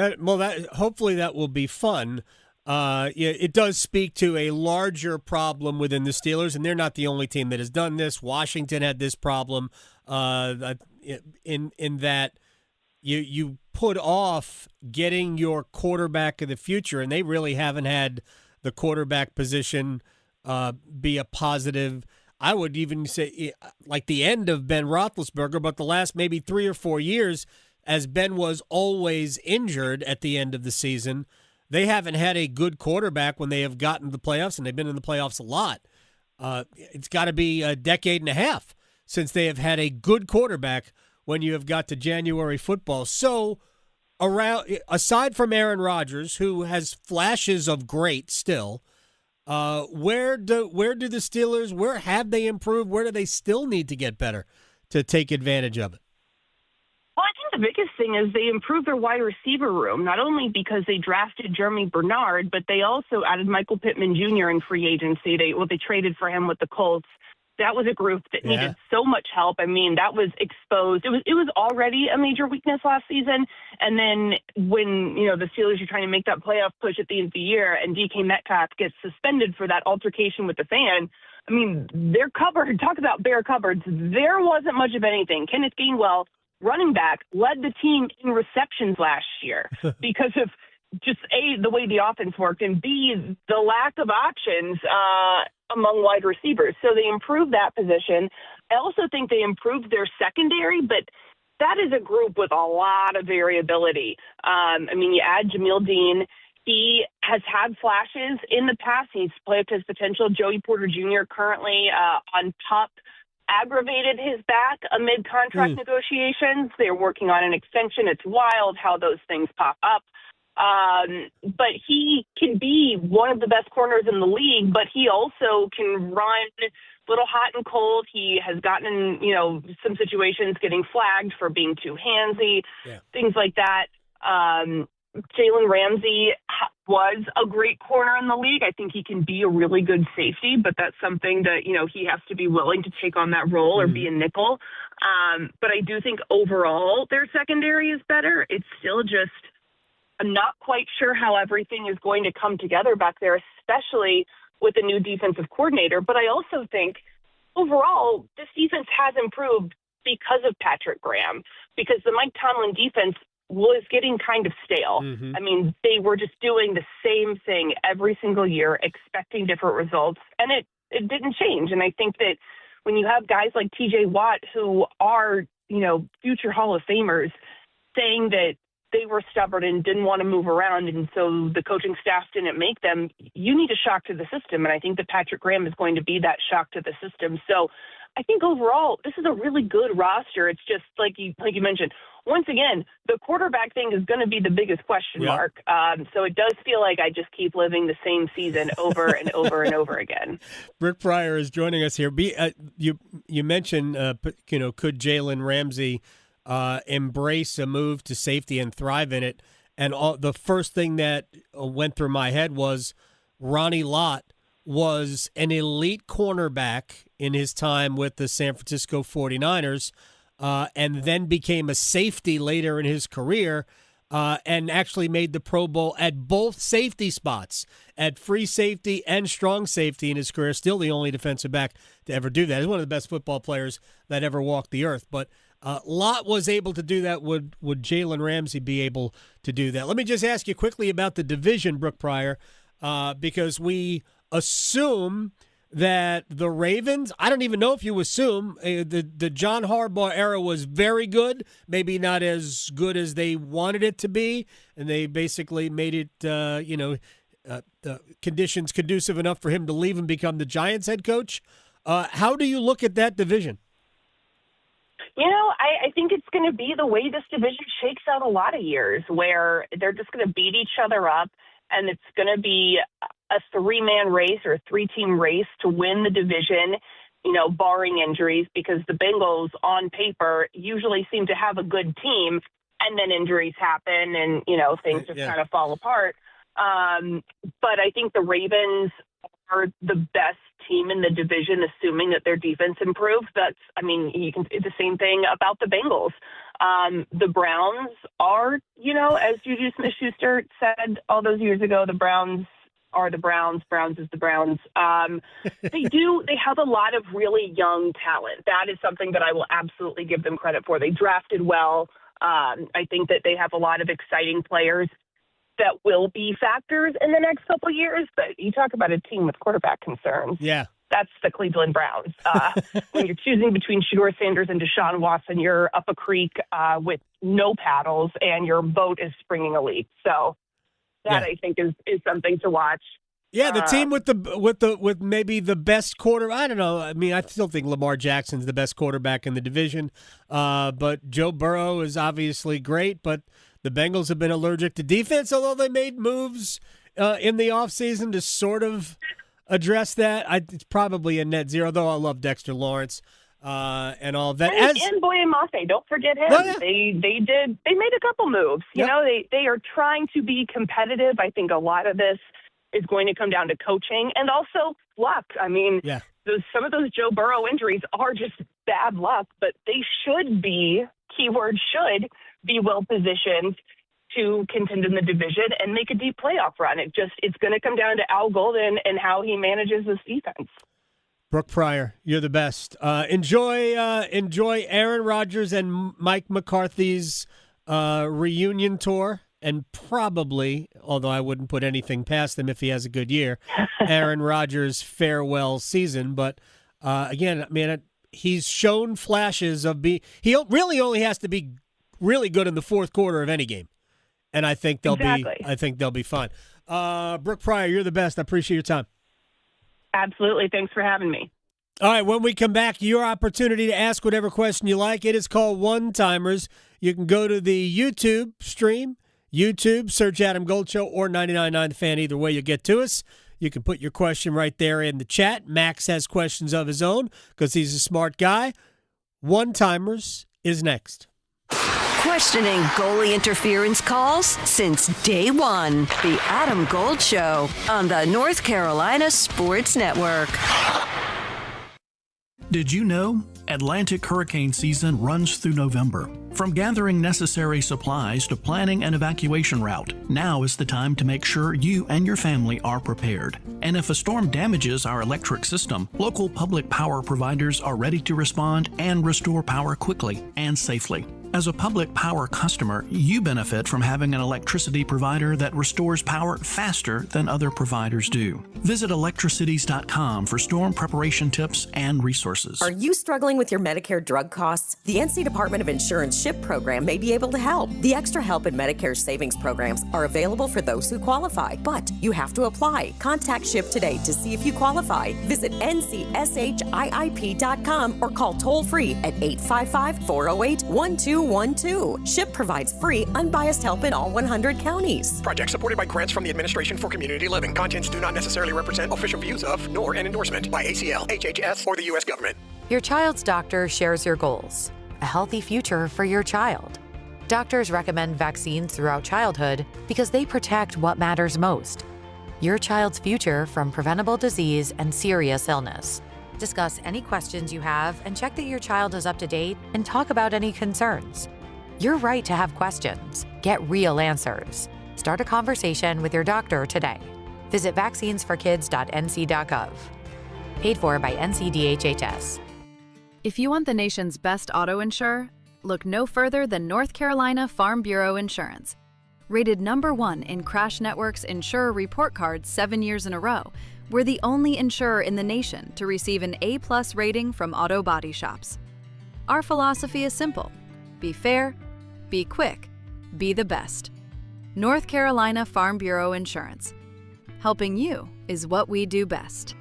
Hopefully that will be fun. It does speak to a larger problem within the Steelers, and they're not the only team that has done this. Washington had this problem in that you put off getting your quarterback of the future, and they really haven't had the quarterback position be a positive. I would even say like the end of Ben Roethlisberger, but the last maybe 3 or 4 years, as Ben was always injured at the end of the season, they haven't had a good quarterback when they have gotten the playoffs, and they've been in the playoffs a lot. It's got to be a decade and a half since they have had a good quarterback when you have got to January football. So aside from Aaron Rodgers, who has flashes of great still, where do the Steelers, where have they improved? Where do they still need to get better to take advantage of it?
the biggest thing is they improved their wide receiver room, not only because they drafted Jeremy Bernard, but they also added Michael Pittman Jr. in free agency. They traded for him with the Colts. That was a group that needed so much help. I mean, that was exposed. It was already a major weakness last season. And then when, the Steelers are trying to make that playoff push at the end of the year and DK Metcalf gets suspended for that altercation with the fan, I mean, their cupboard, talk about bare cupboards, there wasn't much of anything. Kenneth Gainwell, running back, led the team in receptions last year because of just A, the way the offense worked, and B, the lack of options among wide receivers. So they improved that position. I also think they improved their secondary, but that is a group with a lot of variability. You add Jamil Dean. He has had flashes in the past. He's played up to his potential. Joey Porter Jr. currently on PUP aggravated his back amid contract negotiations. They're working on an extension. It's wild how those things pop up. But he can be one of the best corners in the league, but he also can run a little hot and cold. He has gotten in, some situations getting flagged for being too handsy, things like that. Jalen Ramsey was a great corner in the league. I think he can be a really good safety, but that's something that, he has to be willing to take on that role or be a nickel. But I do think overall their secondary is better. It's still just, I'm not quite sure how everything is going to come together back there, especially with the new defensive coordinator. But I also think overall this defense has improved because of Patrick Graham, because the Mike Tomlin defense was getting kind of stale. I mean, they were just doing the same thing every single year, expecting different results, and it didn't change. And I think that when you have guys like TJ Watt, who are, future Hall of Famers, saying that they were stubborn and didn't want to move around, and so the coaching staff didn't make them, you need a shock to the system. And I think that Patrick Graham is going to be that shock to the system. So I think overall, this is a really good roster. It's just like you mentioned, once again, the quarterback thing is going to be the biggest question mark. So it does feel like I just keep living the same season over and over and over again.
Brooke Pryor is joining us here. You mentioned, could Jalen Ramsey embrace a move to safety and thrive in it? And the first thing that went through my head was Ronnie Lott was an elite cornerback in his time with the San Francisco 49ers, and then became a safety later in his career, and actually made the Pro Bowl at both safety spots, at free safety and strong safety in his career. Still the only defensive back to ever do that. He's one of the best football players that ever walked the earth. But Lott was able to do that. Would Jalen Ramsey be able to do that? Let me just ask you quickly about the division, Brooke Pryor, because we assume that the Ravens, I don't even know if you assume, the John Harbaugh era was very good, maybe not as good as they wanted it to be, and they basically made it, conditions conducive enough for him to leave and become the Giants head coach. How do you look at that division?
I think it's going to be the way this division shakes out a lot of years, where they're just going to beat each other up, and it's going to be a three-man race or a three-team race to win the division, barring injuries, because the Bengals on paper usually seem to have a good team, and then injuries happen and, things just kind of fall apart. But I think the Ravens are the best team in the division, assuming that their defense improves. You can say the same thing about the Bengals. The Browns are, as Juju Smith-Schuster said all those years ago, the Browns are the Browns. Browns is the Browns. They have a lot of really young talent. That is something that I will absolutely give them credit for. They drafted well. I think that they have a lot of exciting players that will be factors in the next couple of years. But you talk about a team with quarterback concerns.
Yeah.
That's the Cleveland Browns. When you're choosing between Shedeur Sanders and Deshaun Watson, you're up a creek with no paddles, and your boat is springing a leak. So that, I think, is something to watch.
Yeah, the team with maybe the best quarter. I don't know. I mean, I still think Lamar Jackson's the best quarterback in the division. But Joe Burrow is obviously great. But the Bengals have been allergic to defense, although they made moves in the offseason to sort of address that. It's probably a net zero, though I love Dexter Lawrence. and all of that.
And Boye Mafe, don't forget him.
Oh, yeah.
They made a couple moves. You know, they are trying to be competitive. I think a lot of this is going to come down to coaching and also luck. I mean, some of those Joe Burrow injuries are just bad luck, but they should be, keyword should be well positioned to contend in the division and make a deep playoff run. It's going to come down to Al Golden and how he manages this defense.
Brooke Pryor, you're the best. Enjoy Aaron Rodgers and Mike McCarthy's reunion tour, and probably, although I wouldn't put anything past him if he has a good year, Aaron Rodgers' farewell season. But again, man, he's shown flashes of he really only has to be really good in the fourth quarter of any game, and I think they'll be fine. Brooke Pryor, you're the best. I appreciate your time.
Absolutely. Thanks for having me.
All right, when we come back, your opportunity to ask whatever question you like. It is called One Timers. You can go to the YouTube stream, search Adam Gold Show or 99.9 The Fan. Either way, you'll get to us. You can put your question right there in the chat. Max has questions of his own because he's a smart guy. One Timers is next.
Questioning goalie interference calls since day one. The Adam Gold Show on the North Carolina Sports Network.
Did you know? Atlantic hurricane season runs through November. From gathering necessary supplies to planning an evacuation route, now is the time to make sure you and your family are prepared. And if a storm damages our electric system, local public power providers are ready to respond and restore power quickly and safely. As a public power customer, you benefit from having an electricity provider that restores power faster than other providers do. Visit electricities.com for storm preparation tips and resources.
Are you struggling with your Medicare drug costs? The NC Department of Insurance SHIP program may be able to help. The extra help in Medicare savings programs are available for those who qualify, but you have to apply. Contact SHIP today to see if you qualify. Visit ncshiip.com or call toll-free at 855-408-1212. SHIP provides free, unbiased help in all 100 counties.
Project supported by grants from the Administration for Community Living. Contents do not necessarily represent official views of, nor an endorsement by ACL, HHS, or the U.S. government.
Your child's doctor shares your goals. A healthy future for your child. Doctors recommend vaccines throughout childhood because they protect what matters most. Your child's future from preventable disease and serious illness. Discuss any questions you have and check that your child is up to date and talk about any concerns. You're right to have questions. Get real answers. Start a conversation with your doctor today. Visit vaccinesforkids.nc.gov. Paid for by NCDHHS.
If you want the nation's best auto insurer, look no further than North Carolina Farm Bureau Insurance. Rated #1 in Crash Network's Insurer Report Card 7 years in a row, we're the only insurer in the nation to receive an A+ rating from auto body shops. Our philosophy is simple. Be fair, be quick, be the best. North Carolina Farm Bureau Insurance. Helping you is what we do best.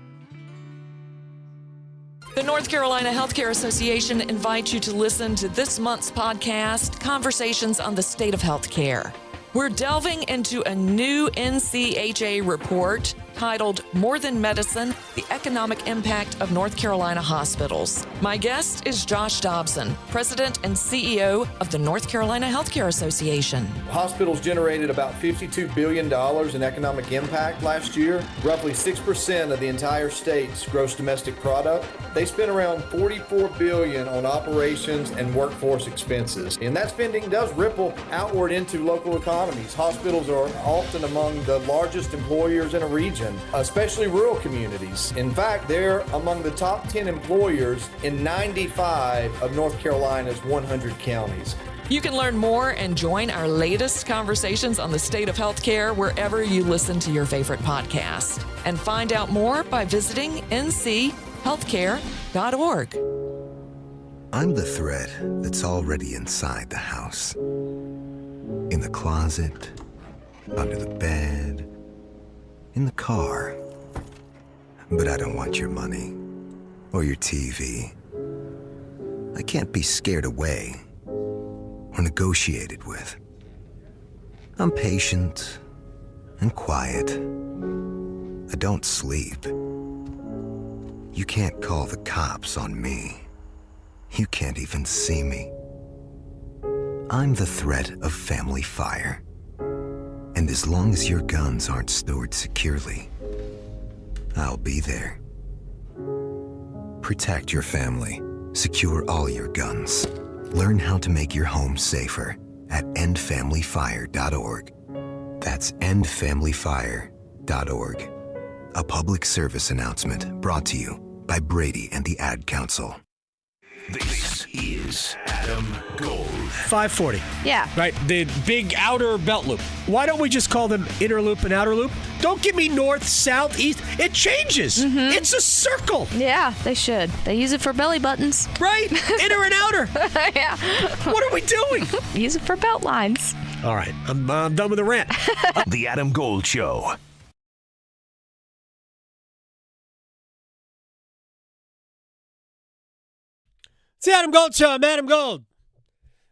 The North Carolina Healthcare Association invites you to listen to this month's podcast, Conversations on the State of Healthcare. We're delving into a new NCHA report titled More Than Medicine, the Economic Impact of North Carolina Hospitals. My guest is Josh Dobson, President and CEO of the North Carolina Healthcare Association.
Hospitals generated about $52 billion in economic impact last year, roughly 6% of the entire state's gross domestic product. They spent around $44 billion on operations and workforce expenses. And that spending does ripple outward into local economies. Hospitals are often among the largest employers in a region, especially rural communities. In fact, they're among the top 10 employers in 95 of North Carolina's 100 counties.
You can learn more and join our latest conversations on the state of healthcare wherever you listen to your favorite podcast. And find out more by visiting nchealthcare.org.
I'm the thread that's already inside the house. In the closet, under the bed, in the car. But I don't want your money or your TV. I can't be scared away or negotiated with. I'm patient and quiet. I don't sleep. You can't call the cops on me. You can't even see me. I'm the threat of family fire. And as long as your guns aren't stored securely, I'll be there. Protect your family. Secure all your guns. Learn how to make your home safer at endfamilyfire.org. That's endfamilyfire.org. A public service announcement brought to you by Brady and the Ad Council.
This is Adam Gold.
540.
Yeah.
Right, the big outer belt loop. Why don't we just call them inner loop and outer loop? Don't give me north, south, east. It changes.
Mm-hmm.
It's a circle.
Yeah, they should. They use it for belly buttons.
Right, inner and outer.
Yeah.
What are we doing?
Use it for belt lines.
All right, I'm done with the rant.
The Adam Gold Show.
It's the Adam Gold Show. I'm Adam Gold.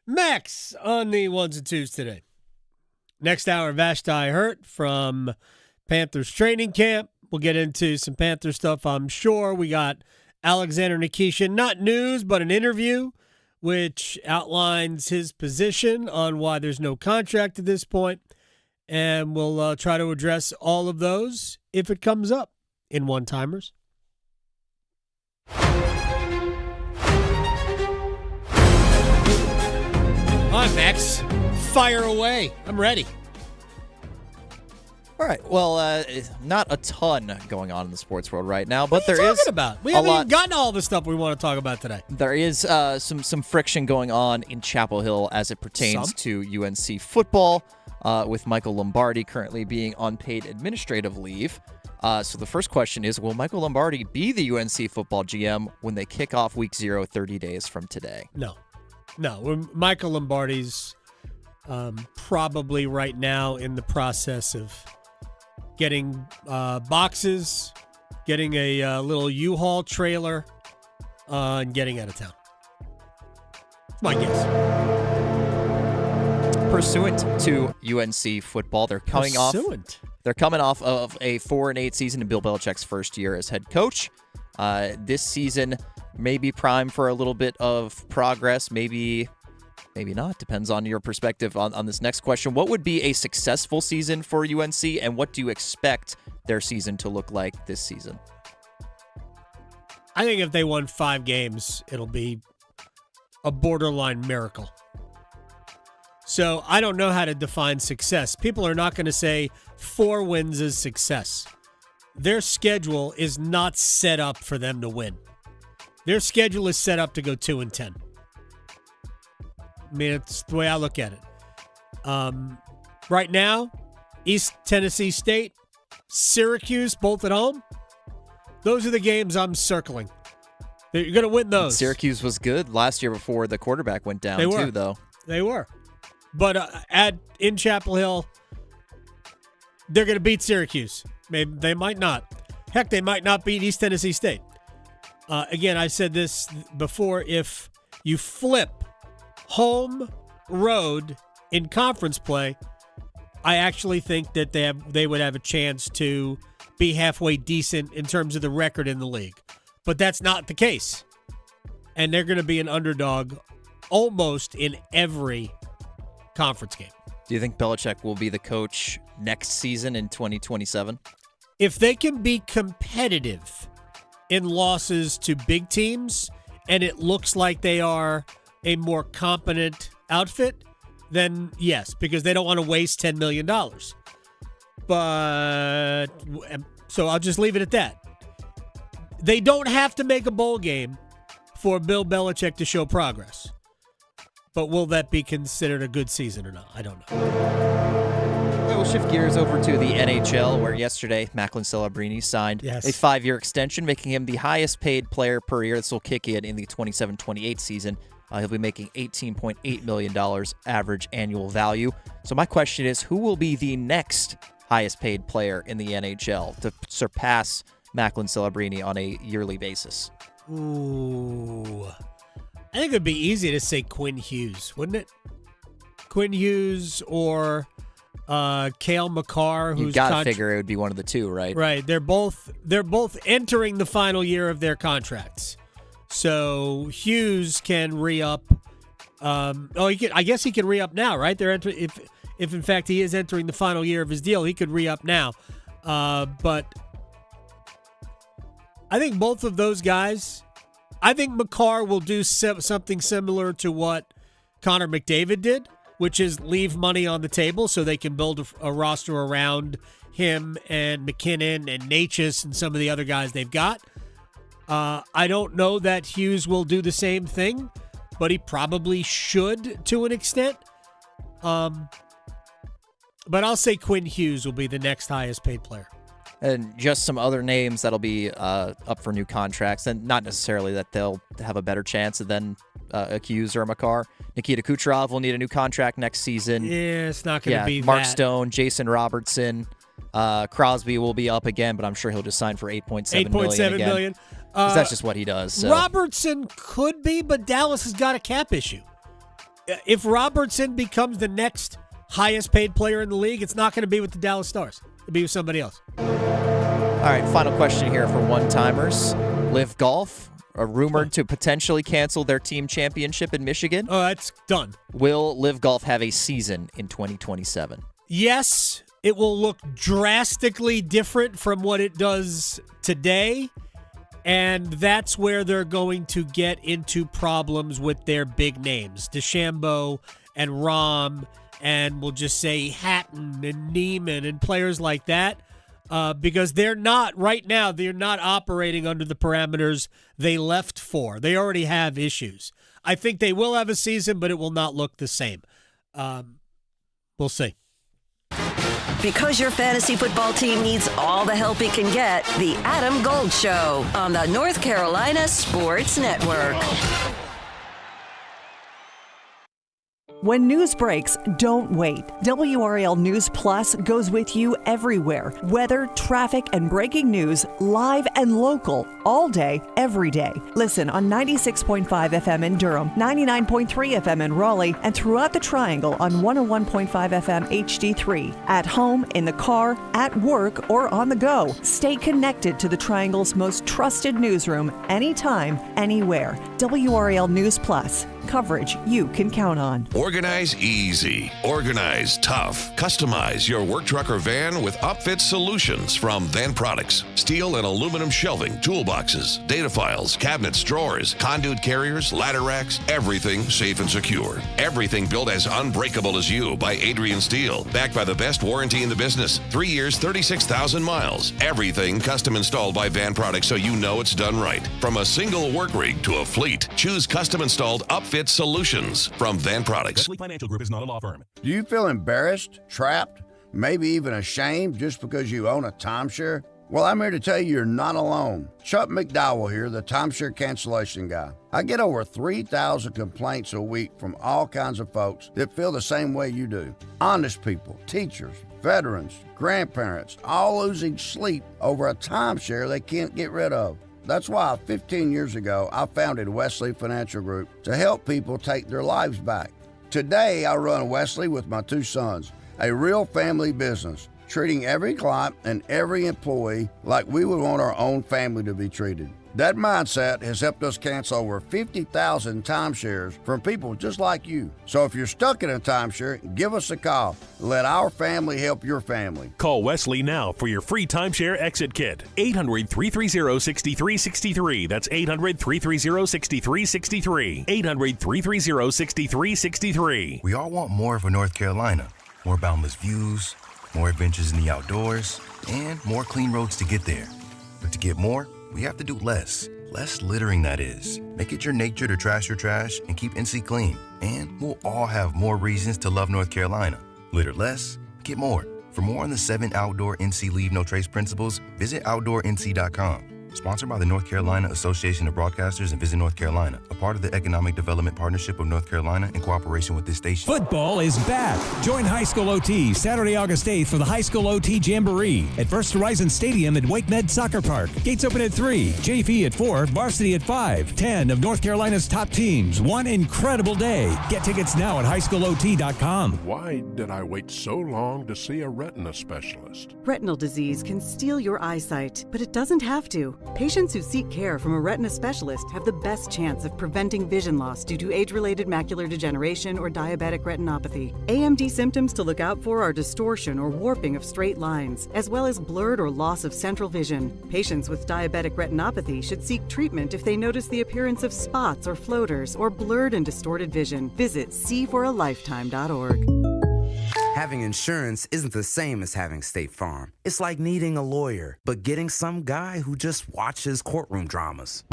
Max on the ones and twos today. Next hour, Vashti Hurt from Panthers training camp. We'll get into some Panthers stuff, I'm sure. We got Alexander Nikishin, not news, but an interview, which outlines his position on why there's no contract at this point. And we'll try to address all of those if it comes up in one-timers. All right, Max, fire away. I'm ready.
All right. Well, not a ton going on in the sports world right now, but
What are
there
you
is
talking about? We haven't even gotten all the stuff we want to talk about today.
There is some friction going on in Chapel Hill as it pertains to UNC football, with Michael Lombardi currently being on paid administrative leave. So the first question is, will Michael Lombardi be the UNC football GM when they kick off Week 0 30 days from today?
No. Michael Lombardi's probably right now in the process of getting boxes, getting a little U-Haul trailer, and getting out of town. That's my guess.
Pursuant to UNC football, they're coming off of a 4-8 season in Bill Belichick's first year as head coach. This season may be prime for a little bit of progress, maybe not. Depends on your perspective on this next question. What would be a successful season for UNC, and what do you expect their season to look like this season?
I think if they won 5 games, it'll be a borderline miracle. So I don't know how to define success. People are not going to say 4 wins is success. Their schedule is not set up for them to win. Their schedule is set up to go 2-10. I mean, it's the way I look at it. Right now, East Tennessee State, Syracuse, both at home. Those are the games I'm circling. You're going to win those.
Syracuse was good last year before the quarterback went down, too, though.
They were. But in Chapel Hill, they're going to beat Syracuse. Maybe they might not. Heck, they might not beat East Tennessee State. Again, I've said this before. If you flip home, road in conference play, I actually think that they would have a chance to be halfway decent in terms of the record in the league. But that's not the case. And they're going to be an underdog almost in every conference game.
Do you think Belichick will be the coach next season in 2027?
If they can be competitive in losses to big teams, and it looks like they are a more competent outfit, then yes, because they don't want to waste $10 million. But so I'll just leave it at that. They don't have to make a bowl game for Bill Belichick to show progress. But will that be considered a good season or not? I don't know.
We'll shift gears over to the NHL, where yesterday Macklin Celebrini signed a 5-year extension, making him the highest paid player per year. This will kick in the 27-28 season. He'll be making $18.8 million average annual value. So my question is, who will be the next highest paid player in the NHL to surpass Macklin Celebrini on a yearly basis?
Ooh. I think it would be easy to say Quinn Hughes, wouldn't it? Quinn Hughes or Cale Makar.
You got to figure it would be one of the two, right?
Right. They're both entering the final year of their contracts. So Hughes can re-up. I guess he can re-up now, right? They're if in fact he is entering the final year of his deal, he could re-up now. But I think both of those guys, I think McCarr will do something similar to what Connor McDavid did, which is leave money on the table so they can build a roster around him and McKinnon and Natchez and some of the other guys they've got. I don't know that Hughes will do the same thing, but he probably should to an extent. But I'll say Quinn Hughes will be the next highest paid player.
And just some other names that'll be up for new contracts, and not necessarily that they'll have a better chance than a Hughes or a McCarr. Nikita Kucherov will need a new contract next season.
Yeah, it's not going to be
Mark
that.
Stone, Jason Robertson, Crosby will be up again, but I'm sure he'll just sign for $8.7 million. That's just what he does. So.
Robertson could be, but Dallas has got a cap issue. If Robertson becomes the next highest paid player in the league, it's not going to be with the Dallas Stars. It'll be with somebody else.
All right, final question here for one-timers. Live Golf are rumored to potentially cancel their team championship in Michigan.
Oh, that's done.
Will Live Golf have a season in 2027?
Yes, it will look drastically different from what it does today, and that's where they're going to get into problems with their big names, DeChambeau and Rahm, and we'll just say Hatton and Neiman and players like that, because they're not operating under the parameters they left for. They already have issues. I think they will have a season, but it will not look the same. We'll see.
Because your fantasy football team needs all the help it can get, the Adam Gold Show on the North Carolina Sports Network.
When news breaks, don't wait. WRAL News Plus goes with you everywhere. Weather, traffic, and breaking news, live and local, all day, every day. Listen on 96.5 FM in Durham, 99.3 FM in Raleigh, and throughout the Triangle on 101.5 FM HD3. At home, in the car, at work, or on the go. Stay connected to the Triangle's most trusted newsroom anytime, anywhere. WRAL News Plus. Coverage you can count on.
Organize easy. Organize tough. Customize your work truck or van with upfit solutions from Van Products. Steel and aluminum shelving, toolboxes, data files, cabinets, drawers, conduit carriers, ladder racks, everything safe and secure. Everything built as unbreakable as you by Adrian Steel. Backed by the best warranty in the business. 3 years, 36,000 miles. Everything custom installed by Van Products so you know it's done right. From a single work rig to a fleet. Choose custom installed upfit solutions from Van Products.
Wesley Financial Group is not a law firm.
Do you feel embarrassed, trapped, maybe even ashamed just because you own a timeshare? Well, I'm here to tell you you're not alone. Chuck McDowell here, the timeshare cancellation guy. I get over 3,000 complaints a week from all kinds of folks that feel the same way you do. Honest people, teachers, veterans, grandparents, all losing sleep over a timeshare they can't get rid of. That's why 15 years ago, I founded Wesley Financial Group to help people take their lives back. Today, I run Wesley with my two sons, a real family business, treating every client and every employee like we would want our own family to be treated. That mindset has helped us cancel over 50,000 timeshares from people just like you. So if you're stuck in a timeshare, give us a call. Let our family help your family.
Call Wesley now for your free timeshare exit kit. 800-330-6363. That's 800-330-6363. 800-330-6363.
We all want more for North Carolina. More boundless views, more adventures in the outdoors, and more clean roads to get there. But to get more, we have to do less. Less littering, that is. Make it your nature to trash your trash and keep NC clean. And we'll all have more reasons to love North Carolina. Litter less, get more. For more on the 7 outdoor NC Leave No Trace principles, visit OutdoorNC.com. Sponsored by the North Carolina Association of Broadcasters and Visit North Carolina, a part of the Economic Development Partnership of North Carolina in cooperation with this station.
Football is back. Join High School OT Saturday, August 8th for the High School OT Jamboree at First Horizon Stadium at WakeMed Soccer Park. Gates open at 3, JV at 4, varsity at 5. 10 of North Carolina's top teams. One incredible day. Get tickets now at highschoolot.com.
Why did I wait so long to see a retina specialist?
Retinal disease can steal your eyesight, but it doesn't have to.
Patients who seek care from a retina specialist have the best chance of preventing vision loss due to age-related macular degeneration or diabetic retinopathy. AMD symptoms to look out for are distortion or warping of straight lines, as well as blurred or loss of central vision. Patients with diabetic retinopathy should seek treatment if they notice the appearance of spots or floaters or blurred and distorted vision. Visit seeforalifetime.org.
Having insurance isn't the same as having State Farm. It's like needing a lawyer, but getting some guy who just watches courtroom dramas.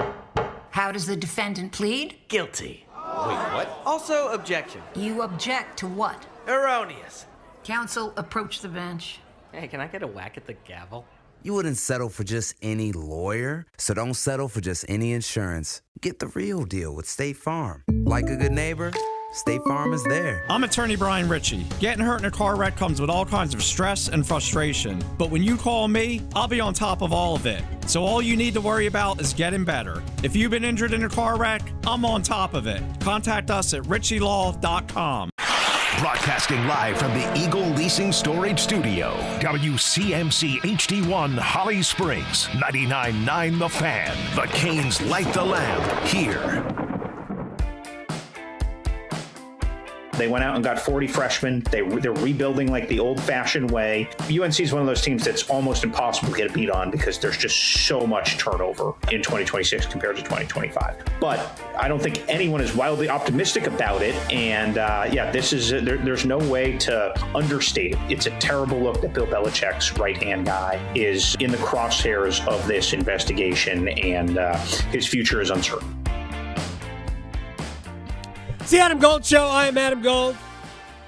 How does the defendant plead?
Guilty. Wait, what? Also, objection.
You object to what?
Erroneous.
Counsel, approach the bench.
Hey, can I get a whack at the gavel?
You wouldn't settle for just any lawyer, so don't settle for just any insurance. Get the real deal with State Farm. Like a good neighbor, State Farm is there.
I'm attorney Brian Ritchie. Getting hurt in a car wreck comes with all kinds of stress and frustration. But when you call me, I'll be on top of all of it. So all you need to worry about is getting better. If you've been injured in a car wreck, I'm on top of it. Contact us at ritchielaw.com.
Broadcasting live from the Eagle Leasing Storage Studio. WCMC HD1 Holly Springs. 99.9 The Fan. The Canes light the lamp here.
They went out and got 40 freshmen. They're rebuilding like the old-fashioned way. UNC is one of those teams that's almost impossible to get a beat on because there's just so much turnover in 2026 compared to 2025. But I don't think anyone is wildly optimistic about it. And this is there's no way to understate it. It's a terrible look that Bill Belichick's right-hand guy is in the crosshairs of this investigation, and his future is uncertain.
It's the Adam Gold Show. I am Adam Gold.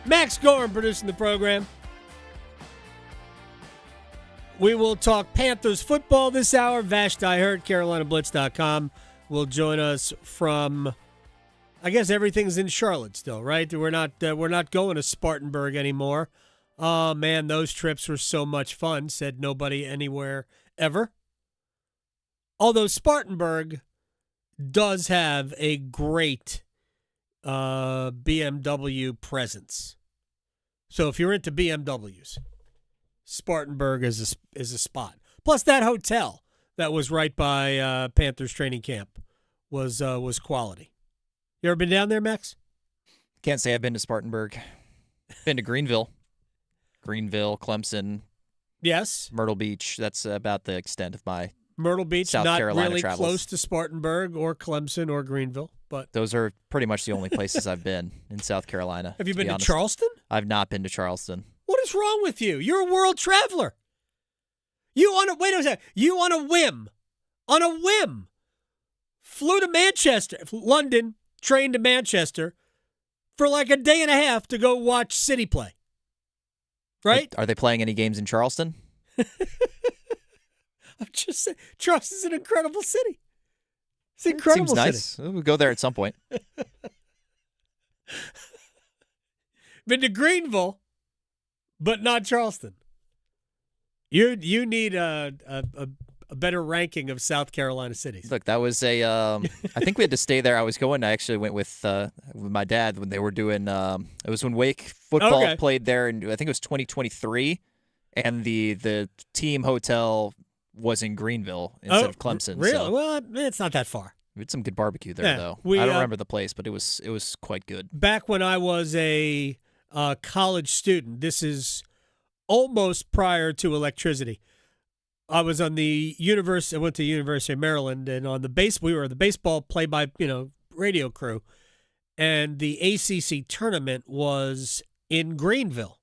Max Gorham producing the program. We will talk Panthers football this hour. Vashti, CarolinaBlitz.com will join us from, I guess everything's in Charlotte still, right? We're not going to Spartanburg anymore. Oh, man, those trips were so much fun, said nobody anywhere ever. Although Spartanburg does have a great BMW presence. So if you're into BMWs, Spartanburg is a spot. Plus that hotel that was right by Panthers training camp was quality. You ever been down there, Max?
Can't say I've been to Spartanburg. Been to Greenville, Clemson.
Yes.
Myrtle Beach. That's about the extent of my
Myrtle Beach,
South
not
Carolina
really
travels.
close to Spartanburg or Clemson or Greenville, but
those are pretty much the only places I've been in South Carolina.
Have you been to
honest.
Charleston?
I've not been to Charleston.
What is wrong with you? You're a world traveler. You on a whim, flew to Manchester, London, trained to Manchester for like a day and a half to go watch City play. Right?
Are they playing any games in Charleston?
I'm just saying, Charleston's an incredible city. It's an incredible
Seems nice.
city.
We'll go there at some point.
Been to Greenville, but not Charleston. You need a better ranking of South Carolina cities.
Look, that was I think we had to stay there. I actually went with my dad when they were doing, it was when Wake football played there, and I think it was 2023, and the team hotel was in Greenville instead of Clemson.
Really?
So
Well, it's not that far.
we had some good barbecue there, though.
we,
I don't remember the place, but it was quite good.
Back when I was a college student, this is almost prior to electricity. I was on the university. I went to the University of Maryland, and on we were the baseball play-by radio crew, and the ACC tournament was in Greenville.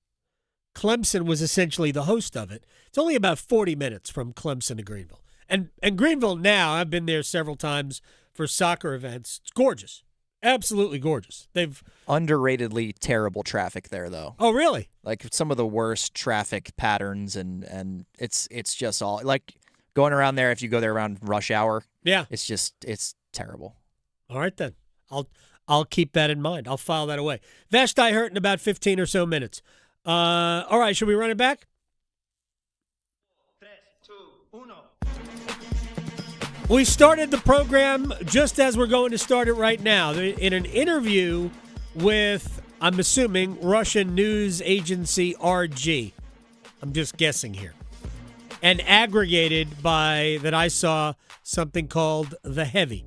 Clemson was essentially the host of it. It's only about 40 minutes from Clemson to Greenville. And Greenville now, I've been there several times for soccer events. It's gorgeous. Absolutely gorgeous. They've
underratedly terrible traffic there, though.
Oh, really?
Like some of the worst traffic patterns, and it's just all like going around there. If you go there around rush hour,
yeah,
it's terrible.
All right then, I'll keep that in mind. I'll file that away. Vashti hurt in about 15 or so minutes. All right, should we run it back?
3, 2, 1.
We started the program just as we're going to start it right now. In an interview with, I'm assuming, Russian news agency RG. I'm just guessing here. and aggregated by, that I saw, something called the Heavy.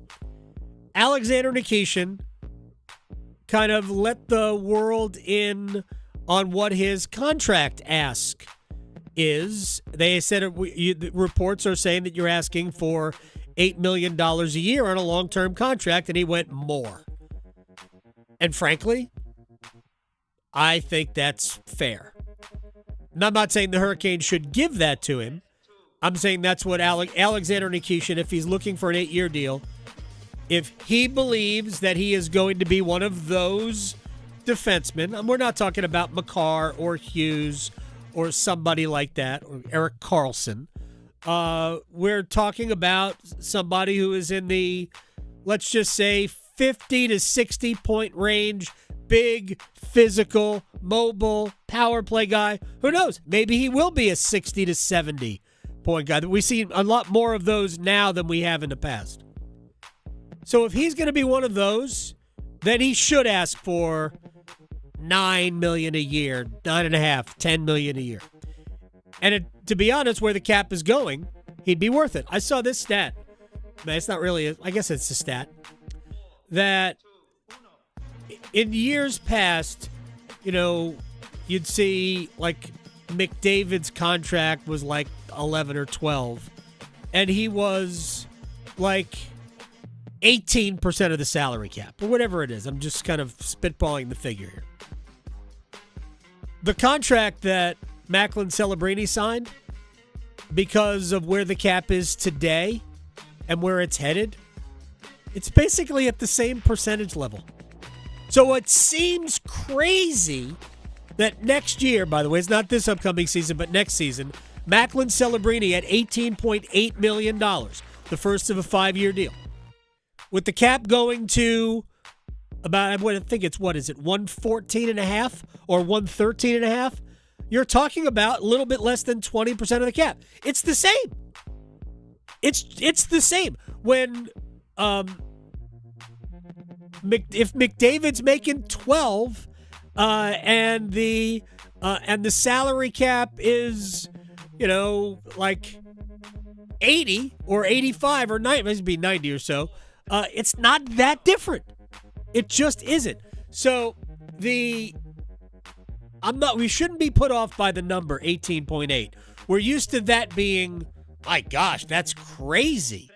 Alexander Nikishin kind of let the world in on what his contract ask is. They said the reports are saying that you're asking for $8 million a year on a long-term contract, and he went more. And frankly, I think that's fair. And I'm not saying the Hurricanes should give that to him. I'm saying that's what Alexander Nikishin, if he's looking for an 8-year deal, if he believes that he is going to be one of those defensemen, and we're not talking about McCarr or Hughes or somebody like that, or Erik Karlsson. We're talking about somebody who is in the, let's just say, 50 to 60 point range, big, physical, mobile, power play guy. Who knows? Maybe he will be a 60 to 70 point guy. We see a lot more of those now than we have in the past. So if he's going to be one of those, then he should ask for $9 million a year, $9.5, $10 million a year. And to be honest, where the cap is going, he'd be worth it. I saw this stat. Man, it's not really, I guess it's a stat, that in years past, you'd see like McDavid's contract was like 11 or 12, and he was like 18% of the salary cap, or whatever it is. I'm just kind of spitballing the figure here. The contract that Macklin Celebrini signed, because of where the cap is today and where it's headed, it's basically at the same percentage level. So it seems crazy that next year, by the way, it's not this upcoming season, but next season, Macklin Celebrini at $18.8 million, the first of a 5-year deal. With the cap going to about, I think it's, 114.5 or 113.5? You're talking about a little bit less than 20% of the cap. It's the same. It's the same. When if McDavid's making 12 and the salary cap is, like 80 or 85 or 90, it must be 90 or so, it's not that different. It just isn't. So we shouldn't be put off by the number 18.8. We're used to that being, my gosh, that's crazy.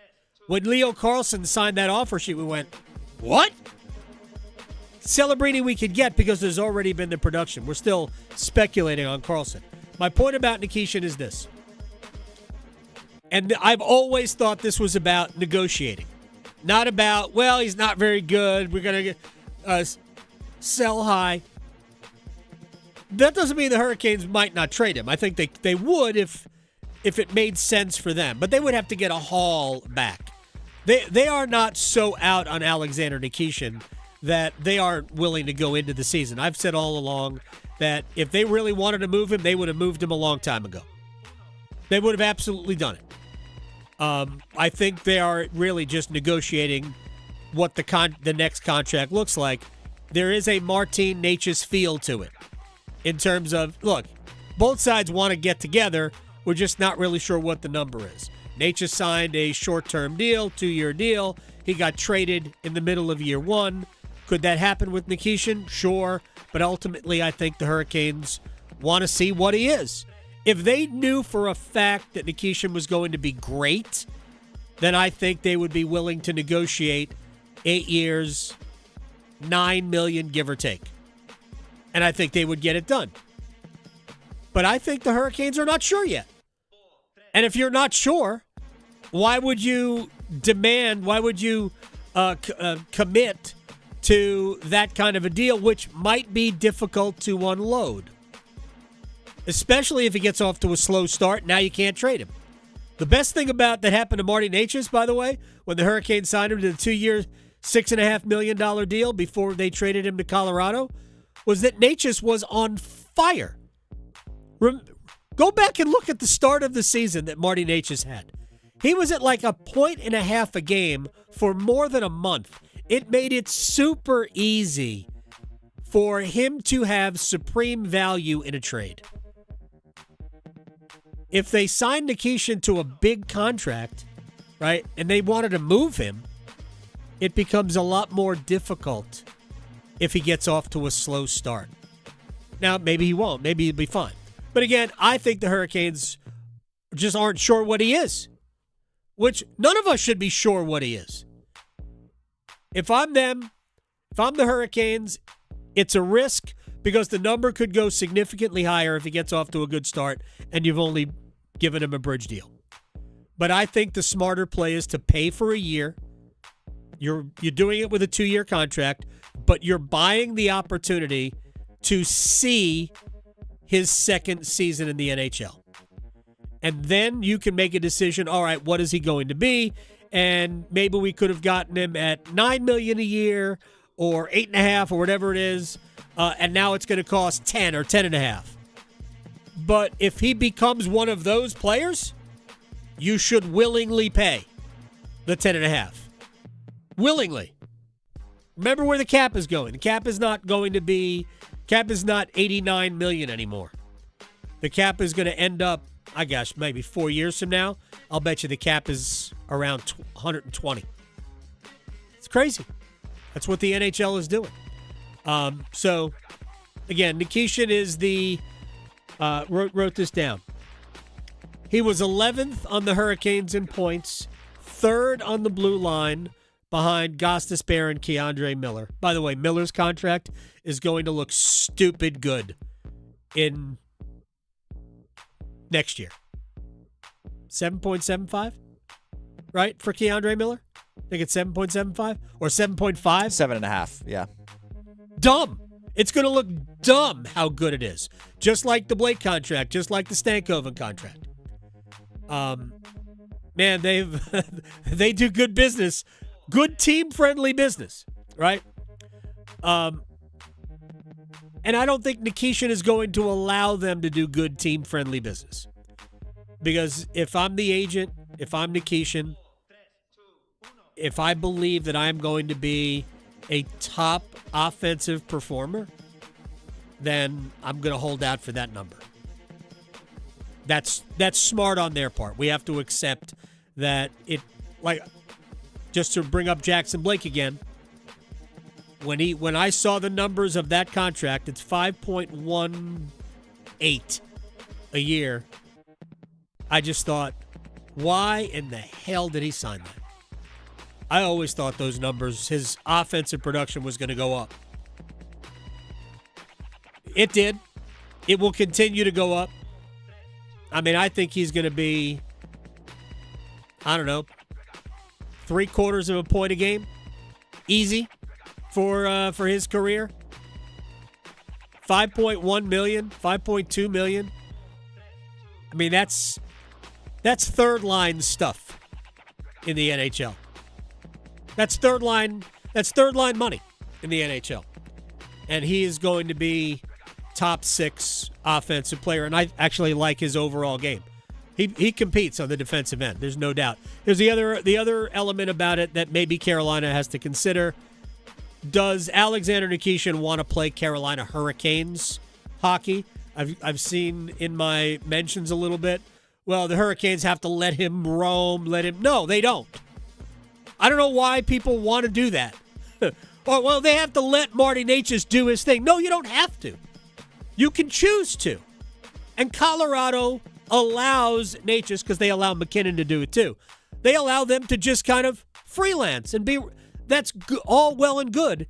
When Leo Carlsson signed that offer sheet, we went, what? Celebrini we could get because there's already been the production. We're still speculating on Carlsson. My point about Nikishin is this. And I've always thought this was about negotiating. Not about, well, he's not very good, we're going to sell high. That doesn't mean the Hurricanes might not trade him. I think they would if it made sense for them. But they would have to get a haul back. They are not so out on Alexander Nikishin that they aren't willing to go into the season. I've said all along that if they really wanted to move him, they would have moved him a long time ago. They would have absolutely done it. I think they are really just negotiating what the next contract looks like. There is a Martin Necas feel to it in terms of, look, both sides want to get together. We're just not really sure what the number is. Necas signed a short-term deal, 2-year deal. He got traded in the middle of year one. Could that happen with Nikishin? Sure. But ultimately, I think the Hurricanes want to see what he is. If they knew for a fact that Nikishin was going to be great, then I think they would be willing to negotiate 8 years, $9 million, give or take. And I think they would get it done. But I think the Hurricanes are not sure yet. And if you're not sure, why would you commit to that kind of a deal, which might be difficult to unload? Especially if he gets off to a slow start. Now you can't trade him. The best thing about that happened to Marty Necas, by the way, when the Hurricanes signed him to the 2-year, $6.5 million deal before they traded him to Colorado, was that Necas was on fire. Go back and look at the start of the season that Marty Necas had. He was at like 1.5 points a game for more than a month. It made it super easy for him to have supreme value in a trade. If they signed Nikishin to a big contract, right, and they wanted to move him, it becomes a lot more difficult if he gets off to a slow start. Now, maybe he won't. Maybe he'll be fine. But again, I think the Hurricanes just aren't sure what he is, which none of us should be sure what he is. If I'm them, if I'm the Hurricanes, it's a risk because the number could go significantly higher if he gets off to a good start and you've only given him a bridge deal. But I think the smarter play is to pay for a year. You're doing it with a 2-year contract, but you're buying the opportunity to see his second season in the NHL. And then you can make a decision, all right, what is he going to be? And maybe we could have gotten him at $9 million a year or $8.5 million or whatever it is, and now it's going to cost 10 or 10.5. But if he becomes one of those players, you should willingly pay the 10.5. Willingly. Remember where the cap is going. The cap is not $89 million anymore. The cap is going to end up, I guess, maybe 4 years from now. I'll bet you the cap is around 120. It's crazy. That's what the NHL is doing. So, again, Nikishin is wrote this down. He was 11th on the Hurricanes in points, 3rd on the blue line behind Gostisbehere and Keandre Miller. By the way, Miller's contract is going to look stupid good in next year. 7.75, right, for Keandre Miller? I think it's 7.75 or 7.5?
7.5, yeah.
Dumb. It's going to look dumb how good it is. Just like the Blake contract, just like the Stankoven contract. Man, they do good business. Good team-friendly business, right? And I don't think Nikishin is going to allow them to do good team-friendly business. Because if I'm the agent, if I'm Nikishin, if I believe that I'm going to be a top offensive performer, then I'm going to hold out for that number. That's smart on their part. We have to accept that it, like, just to bring up Jackson Blake again, when I saw the numbers of that contract, it's 5.18 a year. I just thought, why in the hell did he sign that? I always thought those numbers, his offensive production was going to go up. It did. It will continue to go up. I mean, I think he's going to be, I don't know, 3/4 of a point a game. Easy for his career. 5.1 million, 5.2 million. I mean, that's third line stuff in the NHL. That's third line money in the NHL. And he is going to be top 6 offensive player, and I actually like his overall game. He competes on the defensive end. There's no doubt. Here's the other element about it that maybe Carolina has to consider. Does Alexander Nikishin want to play Carolina Hurricanes hockey? I've seen in my mentions a little bit. Well, the Hurricanes have to let him roam, No, they don't. I don't know why people want to do that. Well, they have to let Marty Necas do his thing. No, you don't have to. You can choose to. And Colorado allows Necas, because they allow McKinnon to do it too. They allow them to just kind of freelance and be. That's all well and good,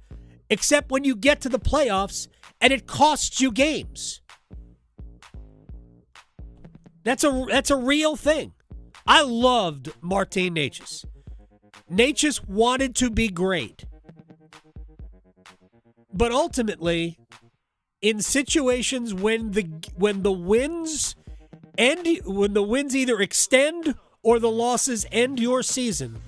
except when you get to the playoffs and it costs you games. That's a real thing. I loved Martin Necas. Necas wanted to be great. But ultimately, in situations when the wins either extend or the losses end your season,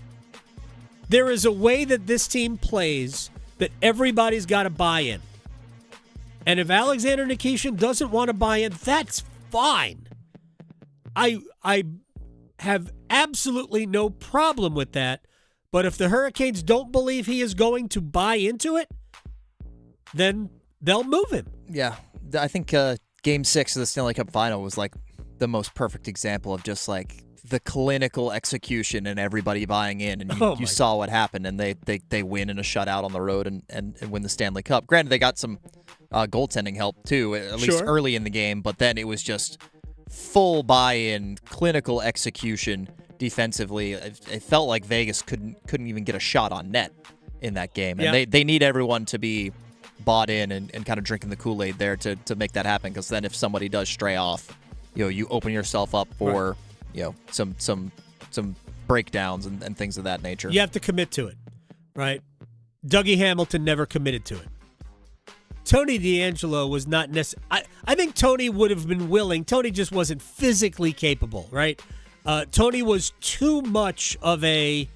there is a way that this team plays that everybody's got to buy in. And if Alexander Nikishin doesn't want to buy in, that's fine. I have absolutely no problem with that. But if the Hurricanes don't believe he is going to buy into it, then they'll move him.
Yeah. I think Game 6 of the Stanley Cup Final was like the most perfect example of just like the clinical execution and everybody buying in, and you saw what happened, and they win in a shutout on the road and win the Stanley Cup. Granted, they got some goaltending help too, at least early in the game, but then it was just full buy-in, clinical execution defensively. It felt like Vegas couldn't even get a shot on net in that game, and they need everyone to be bought in and kind of drinking the Kool-Aid there to make that happen, because then if somebody does stray off, you open yourself up for some breakdowns and things of that nature.
You have to commit to it, right? Dougie Hamilton never committed to it. Tony DeAngelo was not necessarily. I think Tony would have been willing. Tony just wasn't physically capable, right? Tony was too much of a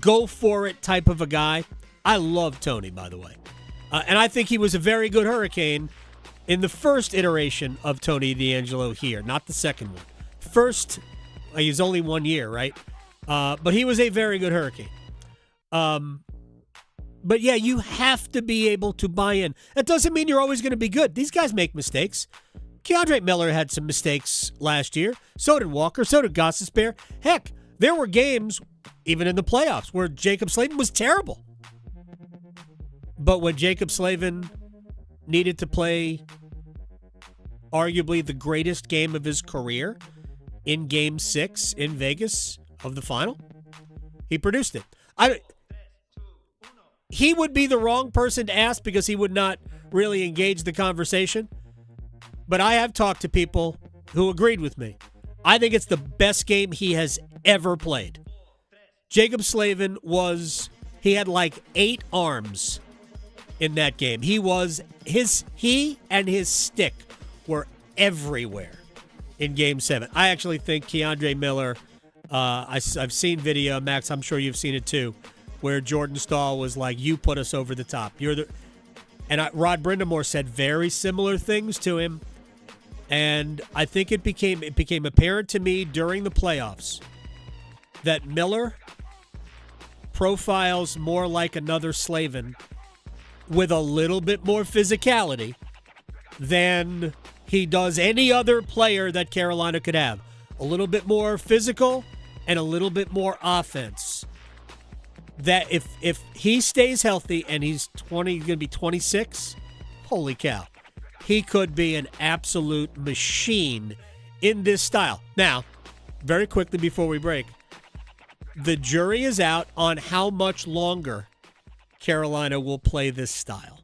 go for it type of a guy. I love Tony, by the way. And I think he was a very good Hurricane in the first iteration of Tony DeAngelo here, not the second one. First, he was only 1 year, right? But he was a very good Hurricane. But yeah, you have to be able to buy in. That doesn't mean you're always going to be good. These guys make mistakes. Keandre Miller had some mistakes last year. So did Walker. So did Gostisbehere. Heck, there were games, even in the playoffs, where Jacob Slavin was terrible. But when Jacob Slavin needed to play arguably the greatest game of his career in Game 6 in Vegas of the final, he produced it. He would be the wrong person to ask because he would not really engage the conversation. But I have talked to people who agreed with me. I think it's the best game he has ever played. Jacob Slavin he had like 8 arms in that game. He and his stick were everywhere in Game 7. I actually think Keandre Miller, I've seen video, Max, I'm sure you've seen it too, where Jordan Stahl was like, you put us over the top. Rod Brindamore said very similar things to him. And I think it became apparent to me during the playoffs that Miller profiles more like another Slavin with a little bit more physicality than he does any other player that Carolina could have. A little bit more physical and a little bit more offense. That if he stays healthy and he's going to be 26, holy cow, he could be an absolute machine in this style. Now, very quickly before we break, the jury is out on how much longer Carolina will play this style.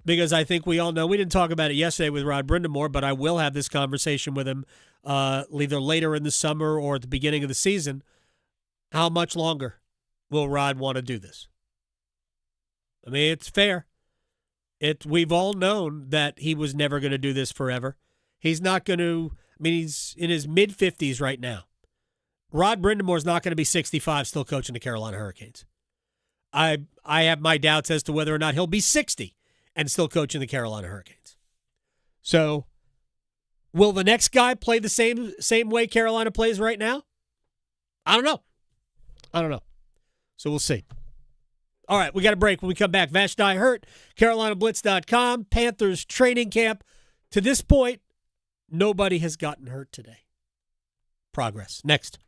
Because I think we all know, we didn't talk about it yesterday with Rod Brindamore, but I will have this conversation with him either later in the summer or at the beginning of the season. How much longer will Rod want to do this? I mean, it's fair. We've all known that he was never going to do this forever. He's not going to, he's in his mid-50s right now. Rod Brindamore's not going to be 65 still coaching the Carolina Hurricanes. I have my doubts as to whether or not he'll be 60 and still coaching the Carolina Hurricanes. So, will the next guy play the same way Carolina plays right now? I don't know. So we'll see. All right, we got a break. When we come back, Vashti hurt, CarolinaBlitz.com, Panthers training camp. To this point, nobody has gotten hurt today. Progress. Next.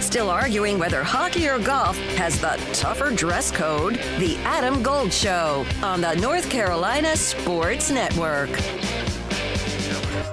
Still arguing whether hockey or golf has the tougher dress code? The Adam Gold Show on the North Carolina Sports Network.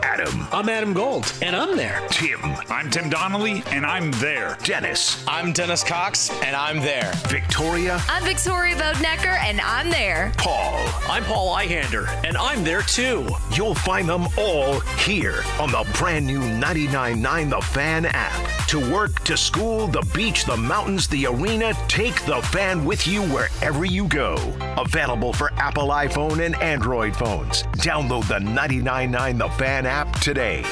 Adam.
I'm Adam Gold, and I'm there.
Tim.
I'm Tim Donnelly, and I'm there.
Dennis.
I'm Dennis Cox, and I'm there.
Victoria.
I'm Victoria Vodnecker, and I'm there.
Paul.
I'm Paul Eihander, and I'm there too.
You'll find them all here on the brand new 99.9 The Fan app. To work, to school, the beach, the mountains, the arena, take The Fan with you wherever you go. Available for Apple iPhone and Android phones. Download the 99.9 The Fan app today.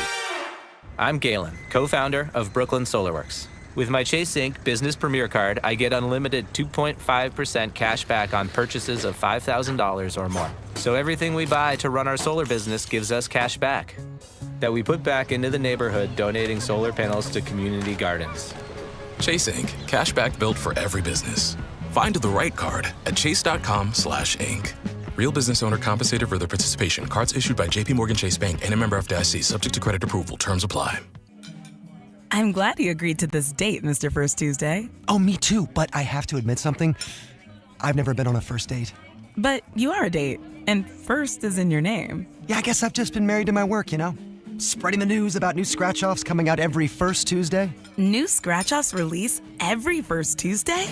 I'm Galen, co-founder of Brooklyn SolarWorks. With my Chase Inc. Business Premier Card, I get unlimited 2.5% cash back on purchases of $5,000 or more. So everything we buy to run our solar business gives us cash back that we put back into the neighborhood, donating solar panels to community gardens.
Chase Inc. Cash back built for every business. Find the right card at chase.com/inc.
Real business owner compensated for their participation. Cards issued by JPMorgan Chase Bank and a member FDIC. Subject to credit approval. Terms apply.
I'm glad you agreed to this date, Mr. First Tuesday.
Oh, me too, but I have to admit something. I've never been on a first date.
But you are a date, and first is in your name.
Yeah, I guess I've just been married to my work, you know? Spreading the news about new scratch-offs coming out every first Tuesday.
New scratch-offs release every first Tuesday?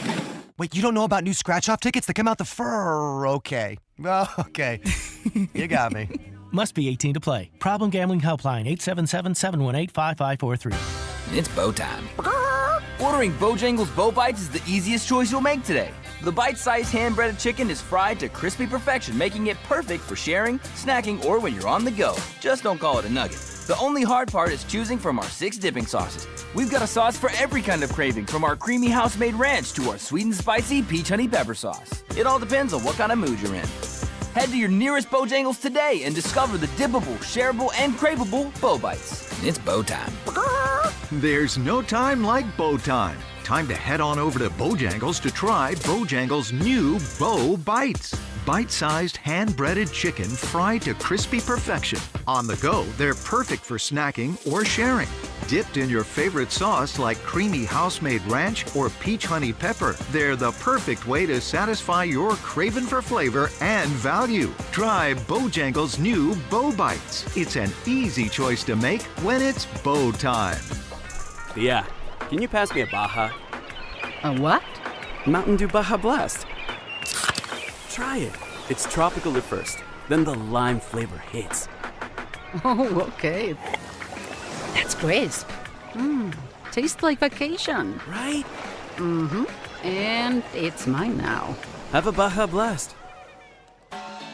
Wait, you don't know about new scratch-off tickets that come out the Okay. Well, okay. You got me.
Must be 18 to play. Problem Gambling Helpline, 877-718-5543.
It's bow time. Ordering Bojangles Bow Bites is the easiest choice you'll make today. The bite-sized hand-breaded chicken is fried to crispy perfection, making it perfect for sharing, snacking, or when you're on the go. Just don't call it a nugget. The only hard part is choosing from our 6 dipping sauces. We've got a sauce for every kind of craving, from our creamy house-made ranch to our sweet and spicy peach honey pepper sauce. It all depends on what kind of mood you're in. Head to your nearest Bojangles today and discover the dippable, shareable, and craveable Bow Bites. It's bow time.
There's no time like bow time. Time to head on over to Bojangles to try Bojangles' new Bow Bites. Bite-sized, hand-breaded chicken fried to crispy perfection. On the go, they're perfect for snacking or sharing. Dipped in your favorite sauce like creamy house-made ranch or peach honey pepper, they're the perfect way to satisfy your craving for flavor and value. Try Bojangles' new Bow Bites. It's an easy choice to make when it's bow time.
Yeah, can you pass me a Baja?
A what?
Mountain Dew Baja Blast. Try it. It's tropical at first, then the lime flavor hits.
Oh, okay. That's crisp. Tastes like vacation.
Right?
Mm-hmm. And it's mine now.
Have a Baja Blast.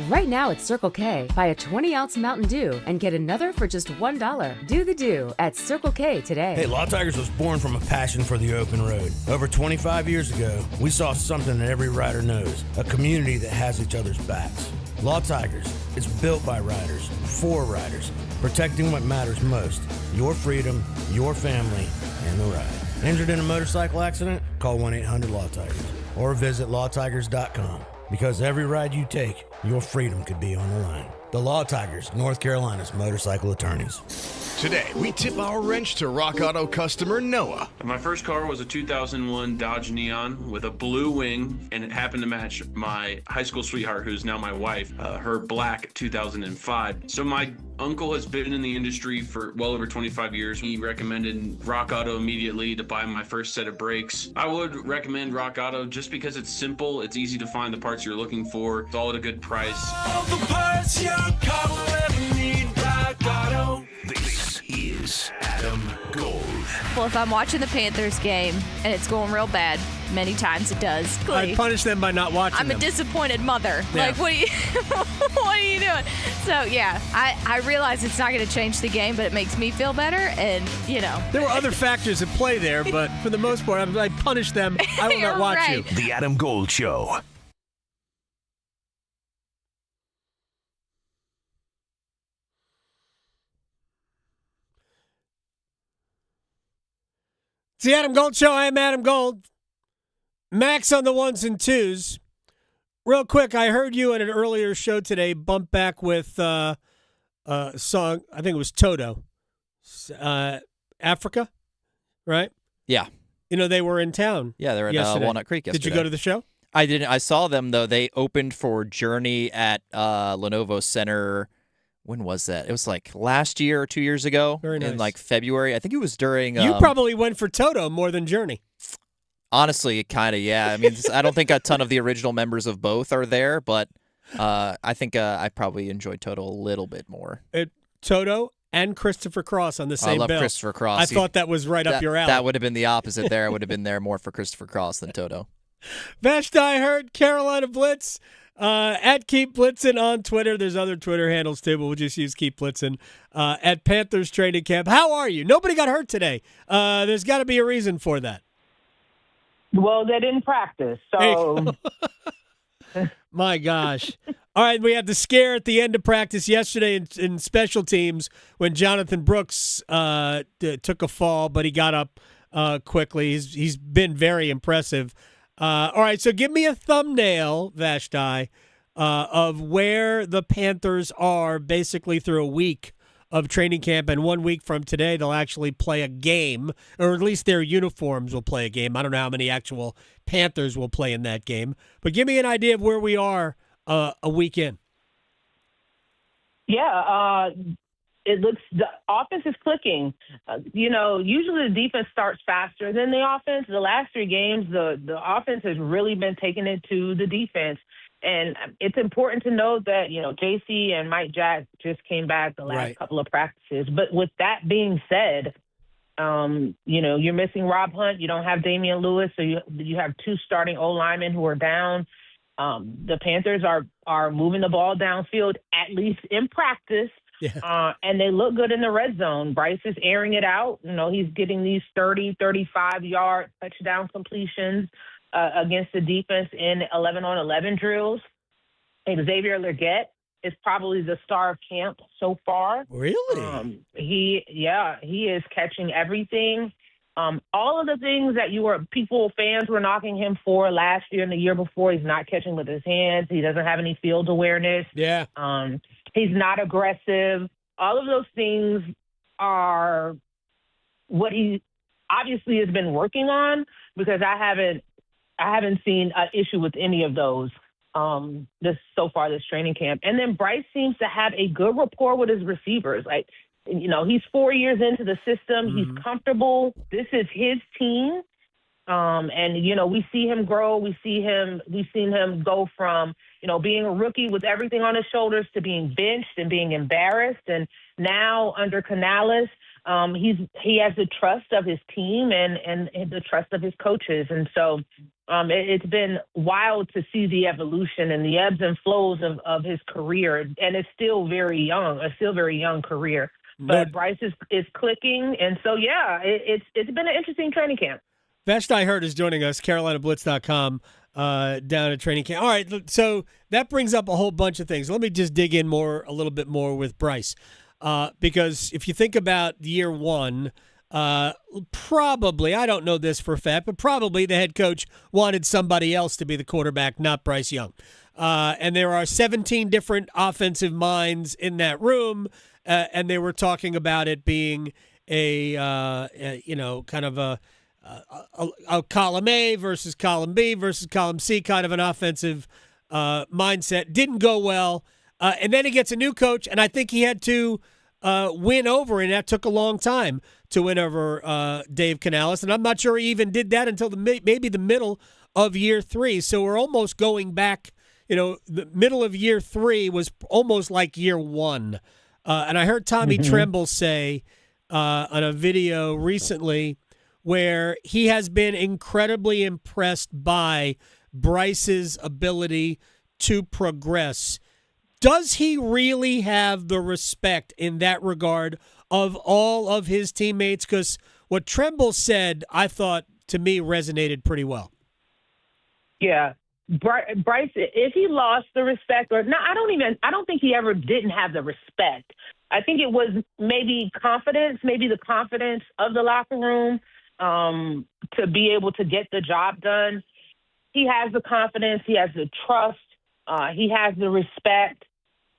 Right now at Circle K, buy a 20-ounce Mountain Dew and get another for just $1. Do the Dew at Circle K today.
Hey, Law Tigers was born from a passion for the open road. Over 25 years ago, we saw something that every rider knows, a community that has each other's backs. Law Tigers is built by riders, for riders, protecting what matters most, your freedom, your family, and the ride. Injured in a motorcycle accident? Call 1-800-LAW-TIGERS or visit lawtigers.com. Because every ride you take, your freedom could be on the line. The Law Tigers, North Carolina's motorcycle attorneys.
Today, we tip our wrench to Rock Auto customer Noah.
My first car was a 2001 Dodge Neon with a blue wing, and it happened to match my high school sweetheart, who's now my wife, her black 2005. So my uncle has been in the industry for well over 25 years. He recommended Rock Auto immediately to buy my first set of brakes. I would recommend Rock Auto just because it's simple, it's easy to find the parts you're looking for, it's all at a good price.
All the parts your car will ever need, Rock Auto. This is Adam Gold.
Well, if I'm watching the Panthers game and it's going real bad, many times it does.
I punish them by not watching
I'm
them.
a disappointed mother.
Yeah.
Like, what are you what are you doing? So, yeah, I realize it's not going to change the game, but it makes me feel better, and, you know.
There were other factors at play there, but for the most part, I punish them. I will not watch
Right.
you.
The Adam Gold Show.
It's the Adam Gold Show. I am Adam Gold. Max on the ones and twos. Real quick, I heard you in an earlier show today bump back with a song. I think it was Toto. Africa, right?
Yeah.
You know, they were in town.
Yeah, they were at
yesterday.
Walnut Creek yesterday.
Did you go to the show?
I didn't. I saw them, though. They opened for Journey at Lenovo Center. When was that? It was like last year or 2 years ago.
Very nice.
In like February. I think it was during...
You probably went for Toto more than Journey.
Honestly, kind of, yeah. I mean, I don't think a ton of the original members of both are there, but I think I probably enjoyed Toto a little bit more.
Toto and Christopher Cross on the same bill.
I love Christopher Cross.
I thought that was right up your alley.
That would have been the opposite there. I would have been there more for Christopher Cross than Toto.
Vashti, I heard Carolina Blitz. At Keep Blitzing on Twitter. There's other Twitter handles too, but we'll just use Keep Blitzing. At Panthers training camp. How are you? Nobody got hurt today. There's got to be a reason for that.
Well, they didn't practice, so.
My gosh. All right, we had the scare at the end of practice yesterday in special teams when Jonathan Brooks took a fall, but he got up quickly. He's been very impressive. All right, so give me a thumbnail, Vashti, of where the Panthers are basically through a week of training camp, and 1 week from today they'll actually play a game, or at least their uniforms will play a game. I don't know how many actual Panthers will play in that game, but give me an idea of where we are a week in.
Yeah, it looks the offense is clicking. Usually the defense starts faster than the offense. The last 3 games, the offense has really been taking it to the defense. And it's important to note that, JC and Mike Jack just came back the last couple of practices. But with that being said, you're missing Rob Hunt. You don't have Damian Lewis. So you have 2 starting O-linemen who are down. The Panthers are moving the ball downfield, at least in practice. Yeah. And they look good in the red zone. Bryce is airing it out. He's getting these 30, 35-yard touchdown completions against the defense in 11-on-11 drills. Xavier Legette is probably the star of camp so far.
Really?
He is catching everything. All of the things that fans were knocking him for last year and the year before, he's not catching with his hands. He doesn't have any field awareness.
Yeah.
He's not aggressive. All of those things are what he obviously has been working on, because I haven't seen an issue with any of those this training camp. And then Bryce seems to have a good rapport with his receivers. He's 4 years into the system. Mm-hmm. He's comfortable. This is his team. And we see him grow. We've seen him go from, being a rookie with everything on his shoulders to being benched and being embarrassed. And now under Canales, he has the trust of his team and the trust of his coaches. And so it's been wild to see the evolution and the ebbs and flows of his career. And it's still very young career. But Bryce is clicking. And so, it's been an interesting training camp.
Vashti is joining us, CarolinaBlitz.com, down at training camp. All right, so that brings up a whole bunch of things. Let me just dig in a little bit more with Bryce. Because if you think about year one, probably, I don't know this for a fact, but probably the head coach wanted somebody else to be the quarterback, not Bryce Young. And there are 17 different offensive minds in that room, and they were talking about it being kind of a column A versus column B versus column C, kind of an offensive mindset. Didn't go well. And then he gets a new coach, and I think he had to win over, and that took a long time to win over Dave Canales. And I'm not sure he even did that until maybe the middle of year 3. So we're almost going back, the middle of year 3 was almost like year 1. And I heard Tommy Tremble say on a video recently where he has been incredibly impressed by Bryce's ability to progress. Does he really have the respect in that regard of all of his teammates? Because what Tremble said, I thought, to me, resonated pretty well.
Yeah. Bryce, if he lost the respect, I don't think he ever didn't have the respect. I think it was maybe the confidence of the locker room to be able to get the job done. He has the confidence. He has the trust. He has the respect.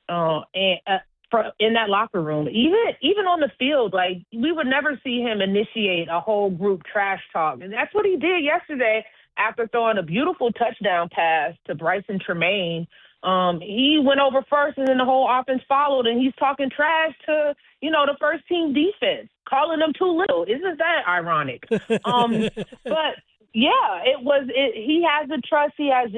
In that locker room, even on the field, we would never see him initiate a whole group trash talk. And that's what he did yesterday after throwing a beautiful touchdown pass to Bryson Tremaine. He went over first, and then the whole offense followed, and he's talking trash to, the first team defense, calling them too little. Isn't that ironic? But yeah, he has the trust. He has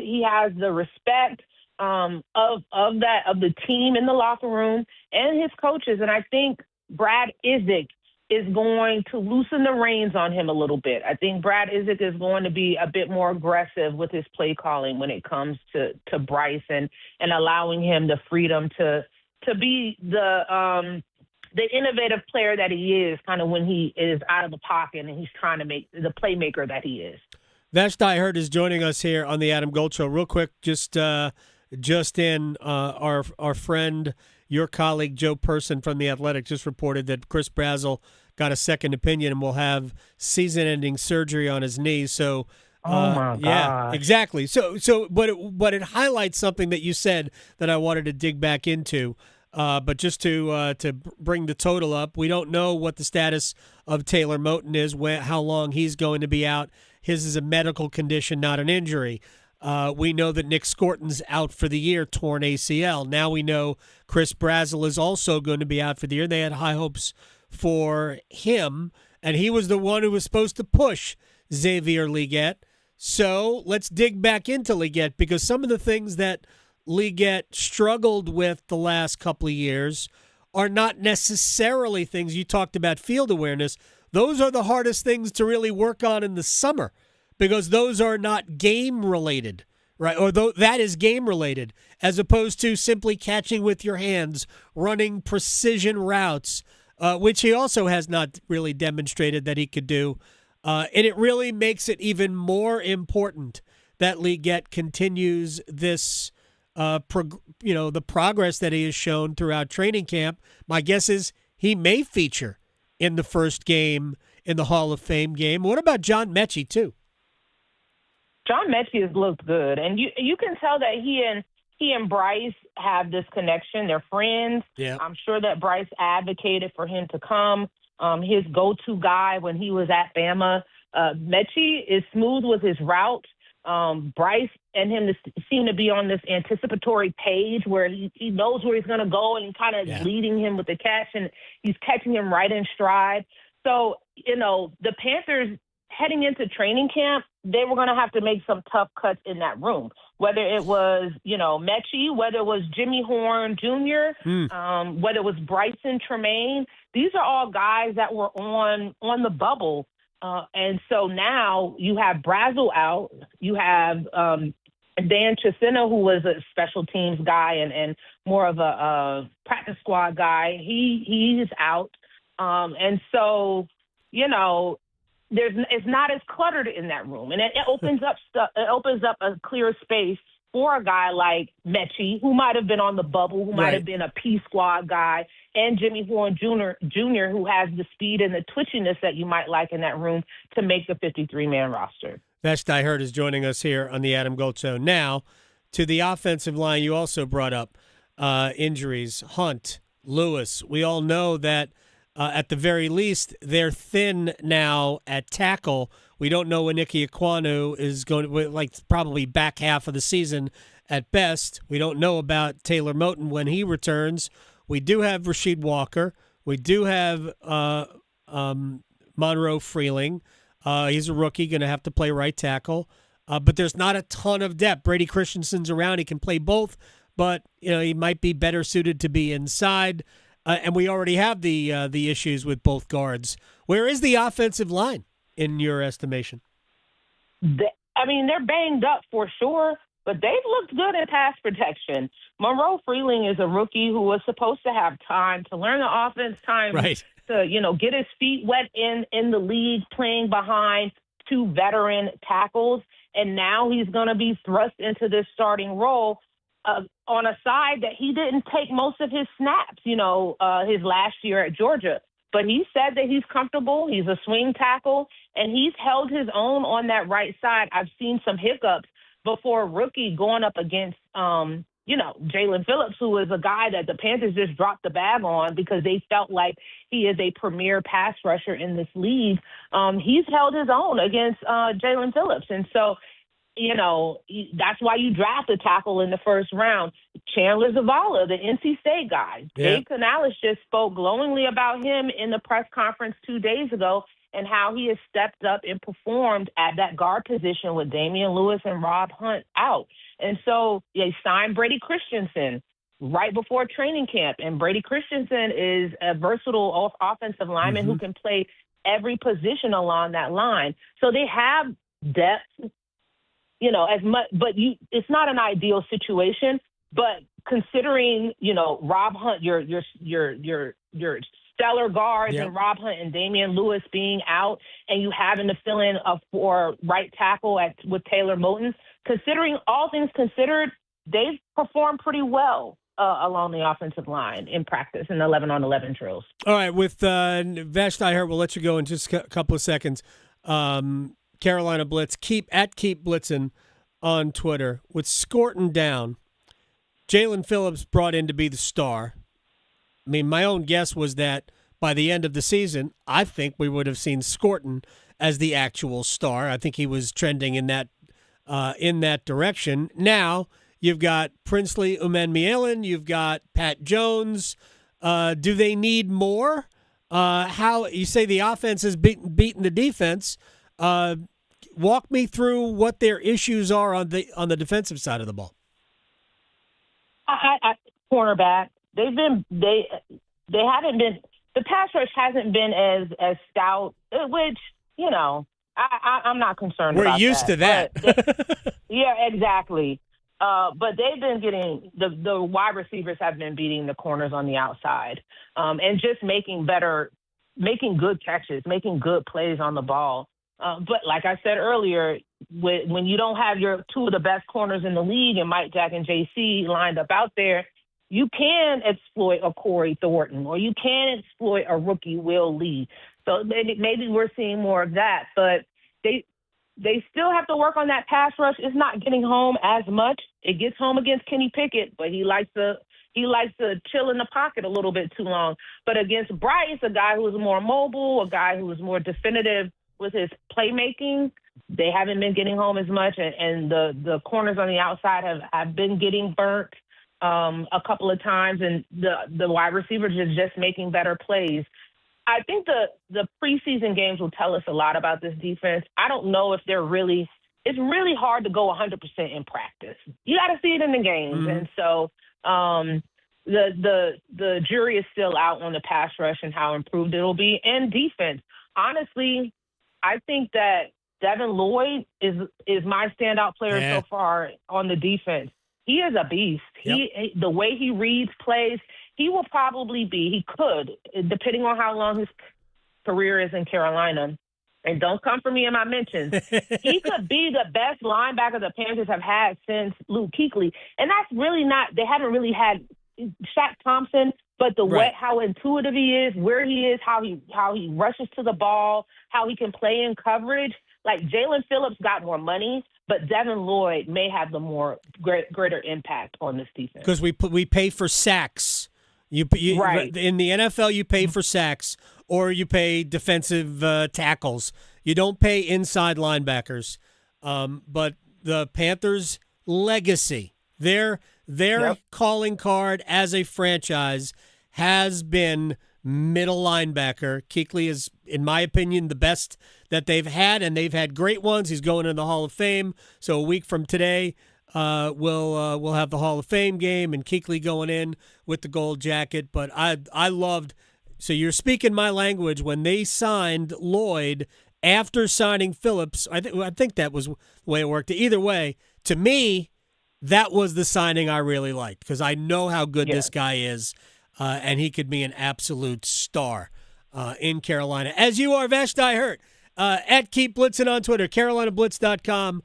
the respect of the team in the locker room and his coaches. And I think Brad Isaac is going to loosen the reins on him a little bit. I think Brad Isaac is going to be a bit more aggressive with his play calling when it comes to Bryce and allowing him the freedom to be the innovative player that he is, kind of when he is out of the pocket and he's trying to make the playmaker that he is.
Vashti is joining us here on the Adam Gold Show. Real quick, just in, our friend, your colleague Joe Person from The Athletic just reported that Chris Brazzell got a second opinion and will have season-ending surgery on his knee. So
Oh my God!
Yeah, exactly. But it highlights something that you said that I wanted to dig back into. But just to bring the total up, we don't know what the status of Taylor Moton is, how long he's going to be out. His is a medical condition, not an injury. We know that Nick Scorton's out for the year, torn ACL. Now we know Chris Brazel is also going to be out for the year. They had high hopes for him, and he was the one who was supposed to push Xavier Legette. So let's dig back into Legette, because some of the things that Legette struggled with the last couple of years are not necessarily things. You talked about field awareness. Those are the hardest things to really work on in the summer, because those are not game-related, right? Or that is game-related, as opposed to simply catching with your hands, running precision routes, which he also has not really demonstrated that he could do. And it really makes it even more important that Legette continues this, the progress that he has shown throughout training camp. My guess is he may feature in the first game in the Hall of Fame game. What about John Mechie, too?
John Mechie has looked good, and you can tell that he and Bryce have this connection. They're friends.
Yeah.
I'm sure that Bryce advocated for him to come. His go-to guy when he was at Bama. Mechie is smooth with his route. Bryce and him seem to be on this anticipatory page where he knows where he's going to go and kind of leading him with the catch, and he's catching him right in stride. So, the Panthers heading into training camp, they were going to have to make some tough cuts in that room, whether it was, Mechie, whether it was Jimmy Horn Jr., whether it was Bryson Tremaine. These are all guys that were on the bubble. And so now you have Brazel out. You have Dan Chisena, who was a special teams guy and more of a practice squad guy. He's out. And so, it's not as cluttered in that room, and it opens up stuff. It opens up a clear space for a guy like Mechie, who might have been on the bubble, who might have been a P squad guy, and Jimmy Horn Jr., who has the speed and the twitchiness that you might like in that room to make the 53-man roster.
Vashti Hurt is joining us here on the Adam Gold Show. Now, to the offensive line, you also brought up injuries. Hunt, Lewis. We all know that. At the very least, they're thin now at tackle. We don't know when Nicky Ekwonu is going to, probably back half of the season at best. We don't know about Taylor Moton when he returns. We do have Rasheed Walker. We do have Monroe Freeling. He's a rookie, going to have to play right tackle. But there's not a ton of depth. Brady Christensen's around. He can play both, but he might be better suited to be inside. And we already have the issues with both guards. Where is the offensive line in your estimation?
They're banged up for sure, but they've looked good at pass protection. Monroe Freeling is a rookie who was supposed to have time to learn the offense, time to get his feet wet in the league, playing behind two veteran tackles, and now he's going to be thrust into this starting role. On a side that he didn't take most of his snaps, his last year at Georgia. But he said that he's comfortable. He's a swing tackle, and he's held his own on that right side. I've seen some hiccups before a rookie going up against, Jalen Phillips, who is a guy that the Panthers just dropped the bag on because they felt like he is a premier pass rusher in this league. He's held his own against Jalen Phillips. And so, that's why you draft a tackle in the first round. Chandler Zavala, the NC State guy.
Yeah.
Dave Canales just spoke glowingly about him in the press conference 2 days ago and how he has stepped up and performed at that guard position with Damian Lewis and Rob Hunt out. And so they signed Brady Christensen right before training camp. And Brady Christensen is a versatile offensive lineman who can play every position along that line. So they have depth. As much, but it's not an ideal situation. But considering, Rob Hunt, your stellar guards, and Rob Hunt and Damian Lewis being out, and you having to fill in for right tackle with Taylor Moton, considering all things considered, they've performed pretty well along the offensive line in practice in 11-on-11 drills.
All right, with Vashti Hurt, we'll let you go in just a couple of seconds. Carolina Blitz, keep Blitzin on Twitter. With Scorton down, Jalen Phillips brought in to be the star. I mean, my own guess was that by the end of the season, I think we would have seen Scorton as the actual star. I think he was trending in that direction. Now you've got Princely Umenmielen, you've got Pat Jones. Do they need more? How you say the offense has beaten the defense? Walk me through what their issues are on the defensive side of the ball.
Cornerback. They haven't been. The pass rush hasn't been as stout, which I'm not concerned about.
We're used to that.
Yeah, exactly. But they've been getting the wide receivers have been beating the corners on the outside, and just making good catches, making good plays on the ball. But like I said earlier, when you don't have your two of the best corners in the league and Mike Jack and JC lined up out there, you can exploit a Corey Thornton or you can exploit a rookie Will Lee. So maybe we're seeing more of that, but they still have to work on that pass rush. It's not getting home as much. It gets home against Kenny Pickett, but he likes to chill in the pocket a little bit too long. But against Bryce, a guy who is more mobile, a guy who is more definitive with his playmaking, they haven't been getting home as much, and the corners on the outside have been getting burnt a couple of times, and the wide receivers are just making better plays. I think the preseason games will tell us a lot about this defense. I don't know if it's really hard to go 100% in practice. You got to see it in the games. Mm-hmm. And so the jury is still out on the pass rush and how improved it'll be. And defense, honestly, I think that Devin Lloyd is my standout player so far on the defense. He is a beast. Yep. The way he reads plays, he will probably be, he could, depending on how long his career is in Carolina, and don't come for me in my mentions, he could be the best linebacker the Panthers have had since Luke Kuechly. And that's really not, they haven't really had Shaq Thompson, but how intuitive he is, where he is, how he rushes to the ball, how he can play in coverage. Like Jalen Phillips got more money, but Devin Lloyd may have the more greater impact on this defense.
Because we pay for sacks. Right. In the NFL, you pay for sacks or you pay defensive tackles. You don't pay inside linebackers. But the Panthers' legacy, their calling card as a franchise has been middle linebacker. Kuechly is, in my opinion, the best that they've had, and they've had great ones. He's going in the Hall of Fame. So a week from today, we'll have the Hall of Fame game and Kuechly going in with the gold jacket. But I loved. So you're speaking my language when they signed Lloyd after signing Phillips. I think that was the way it worked. Either way, to me, that was the signing I really liked because I know how good this guy is, and he could be an absolute star in Carolina. As you are, Vashti Hurt, at Keep Blitzing on Twitter, CarolinaBlitz.com.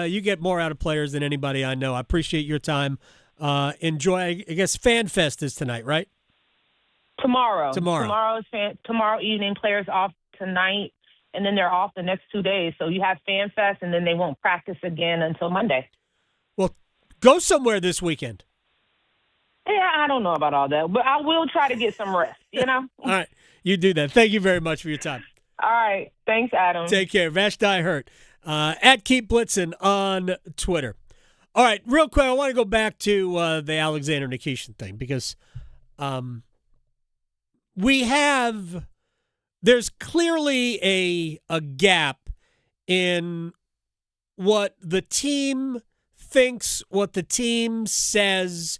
You get more out of players than anybody I know. I appreciate your time. Enjoy. I guess Fan Fest is tonight, right?
Tomorrow evening. Players off tonight, and then they're off the next 2 days. So you have Fan Fest, and then they won't practice again until Monday.
Well, go somewhere this weekend.
Yeah, I don't know about all that, but I will try to get some rest, All
right, you do that. Thank you very much for your time.
All right. Thanks, Adam.
Take care. Vashti Hurt, at Keep Blitzing on Twitter. All right, real quick, I want to go back to the Alexander Nikishin thing because there's clearly a gap in what the team thinks, what the team says,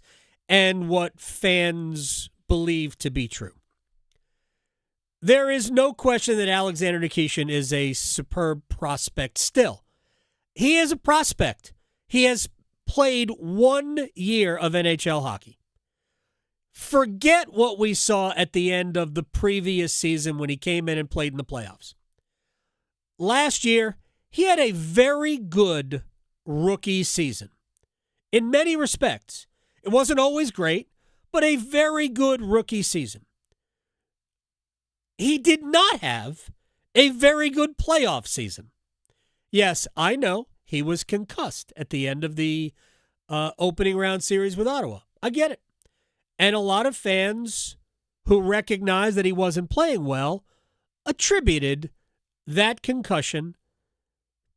and what fans believe to be true. There is no question that Alexander Nikishin is a superb prospect still. He is a prospect. He has played 1 year of NHL hockey. Forget what we saw at the end of the previous season when he came in and played in the playoffs. Last year, he had a very good rookie season. In many respects, it wasn't always great, but a very good rookie season. He did not have a very good playoff season. Yes, I know he was concussed at the end of the opening round series with Ottawa. I get it. And a lot of fans who recognize that he wasn't playing well attributed that concussion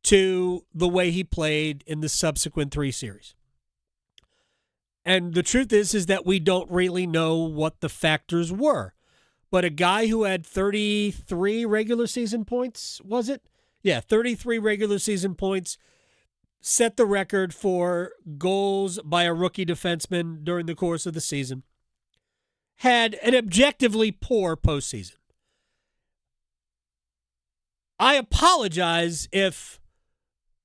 to the way he played in the subsequent 3 series. And the truth is that we don't really know what the factors were. But a guy who had 33 regular season points, was it? Yeah, 33 regular season points, set the record for goals by a rookie defenseman during the course of the season, had an objectively poor postseason. I apologize if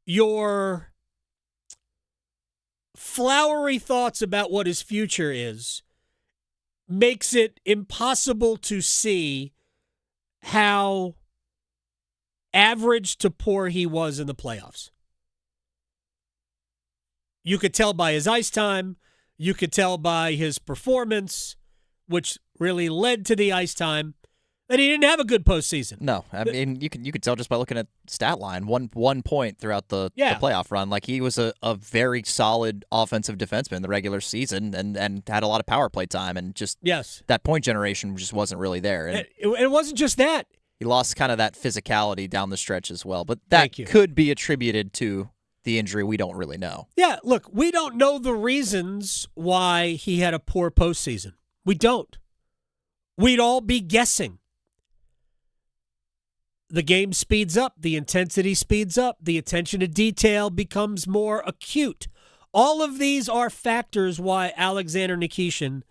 your flowery thoughts about what his future is makes it impossible to see how average to poor he was in the playoffs. You could tell by his ice time. You could tell by his performance, which really led to the ice time, that he didn't have a good postseason.
No, I mean you could tell just by looking at stat line. One point throughout the playoff run. Like he was a very solid offensive defenseman in the regular season and had a lot of power play time and just that point generation just wasn't really there. And
it wasn't just that.
He lost kind of that physicality down the stretch as well. But that could be attributed to the injury. We don't really know.
Yeah, look, we don't know the reasons why he had a poor postseason. We don't. We'd all be guessing. The game speeds up. The intensity speeds up. The attention to detail becomes more acute. All of these are factors why Alexander Nikishin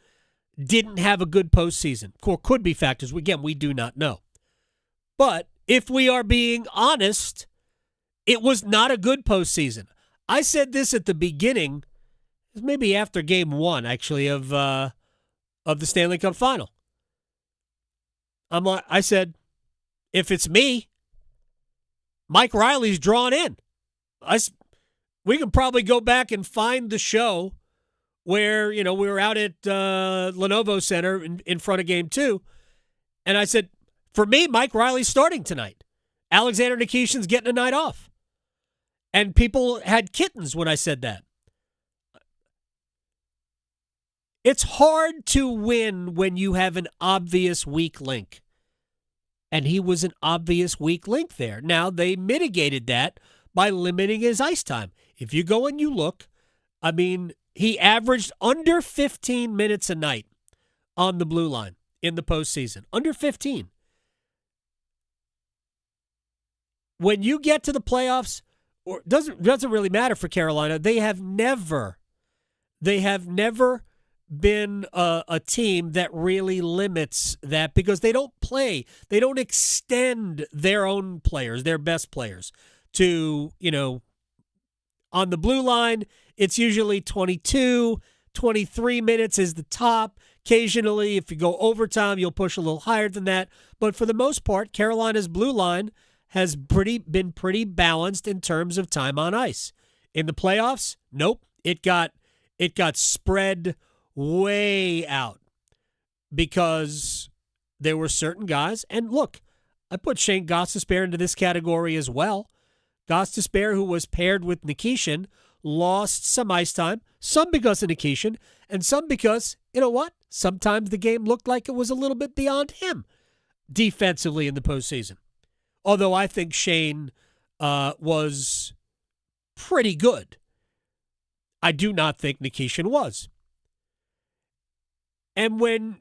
didn't have a good postseason. Or could be factors. Again, we do not know. But if we are being honest, it was not a good postseason. I said this at the beginning, maybe after game 1, actually, of the Stanley Cup Final. I said, if it's me, Mike Riley's drawn in. We can probably go back and find the show where, we were out at Lenovo Center in front of game 2. And I said, for me, Mike Riley's starting tonight. Alexander Nikishin's getting a night off. And people had kittens when I said that. It's hard to win when you have an obvious weak link. And he was an obvious weak link there. Now, they mitigated that by limiting his ice time. If you go and you look, he averaged under 15 minutes a night on the blue line in the postseason. Under 15. When you get to the playoffs, or doesn't really matter for Carolina, they have never been a team that really limits that because they don't extend their own players, their best players to, on the blue line, it's usually 22, 23 minutes is the top. Occasionally, if you go overtime, you'll push a little higher than that. But for the most part, Carolina's blue line has been pretty balanced in terms of time on ice. In the playoffs, nope. It got spread way out because there were certain guys. And look, I put Shane Gostisbehere into this category as well. Gostisbehere, who was paired with Nikishin, lost some ice time, some because of Nikishin, and some because, you know what? Sometimes the game looked like it was a little bit beyond him defensively in the postseason. Although I think Shane was pretty good. I do not think Nikishin was. And when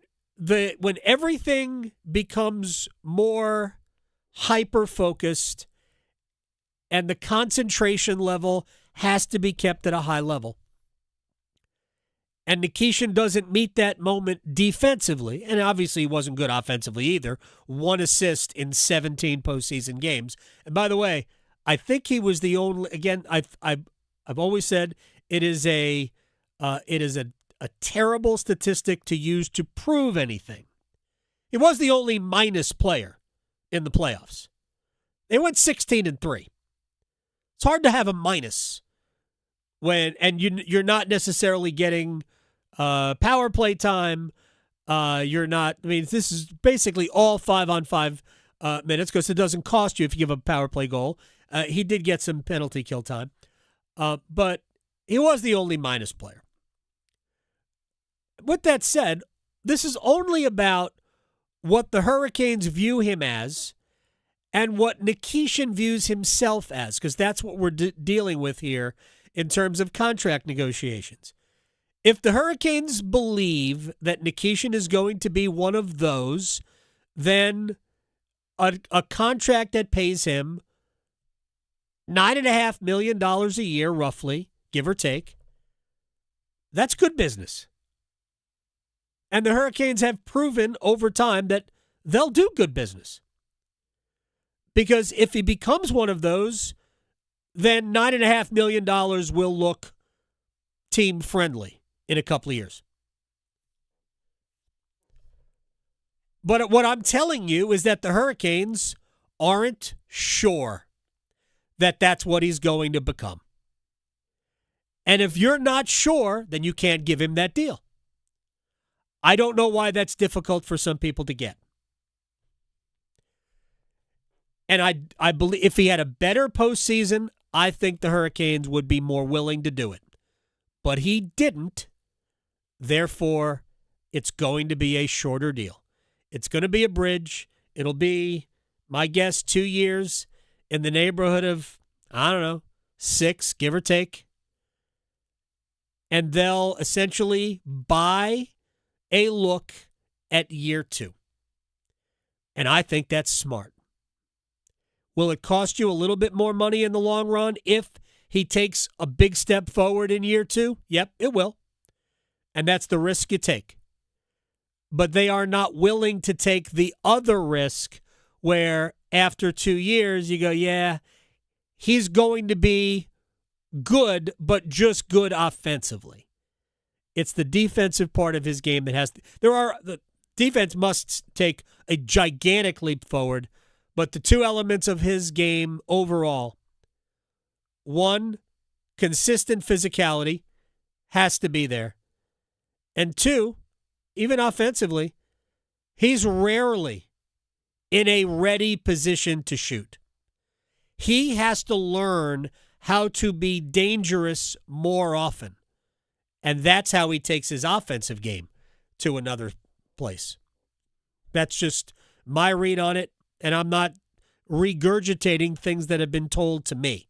everything becomes more hyper-focused and the concentration level has to be kept at a high level, and Nikishin doesn't meet that moment defensively, and obviously he wasn't good offensively either. 1 assist in 17 postseason games. And by the way, I think he was the only. Again, I've always said it is a terrible statistic to use to prove anything. He was the only minus player in the playoffs. They went 16-3. It's hard to have a minus and you're not necessarily getting power play time. You're not. This is basically all 5-on-5 minutes because it doesn't cost you if you give a power play goal. He did get some penalty kill time, but he was the only minus player. With that said, this is only about what the Hurricanes view him as and what Nikishin views himself as, because that's what we're dealing with here in terms of contract negotiations. If the Hurricanes believe that Nikishin is going to be one of those, then a contract that pays him $9.5 million a year, roughly, give or take, that's good business. And the Hurricanes have proven over time that they'll do good business. Because if he becomes one of those, then $9.5 million will look team-friendly in a couple of years. But what I'm telling you is that the Hurricanes aren't sure that that's what he's going to become. And if you're not sure, then you can't give him that deal. I don't know why that's difficult for some people to get. And I believe if he had a better postseason, I think the Hurricanes would be more willing to do it. But he didn't. Therefore, it's going to be a shorter deal. It's going to be a bridge. It'll be, my guess, 2 years in the neighborhood of, 6, give or take. And they'll essentially buy a look at year 2. And I think that's smart. Will it cost you a little bit more money in the long run if he takes a big step forward in year 2? Yep, it will. And that's the risk you take. But they are not willing to take the other risk where after 2 years you go, yeah, he's going to be good, but just good offensively. It's the defensive part of his game that the defense must take a gigantic leap forward. But the two elements of his game overall, one, consistent physicality has to be there. And two, even offensively, he's rarely in a ready position to shoot. He has to learn how to be dangerous more often. And that's how he takes his offensive game to another place. That's just my read on it. And I'm not regurgitating things that have been told to me.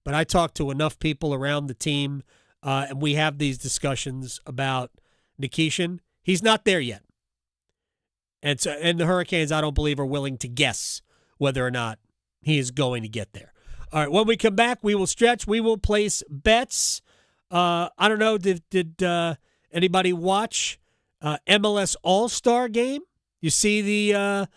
But I talk to enough people around the team, and we have these discussions about Nikishin. He's not there yet. And the Hurricanes, I don't believe, are willing to guess whether or not he is going to get there. All right, when we come back, we will stretch. We will place bets. I don't know, did anybody watch MLS All-Star Game? You see the...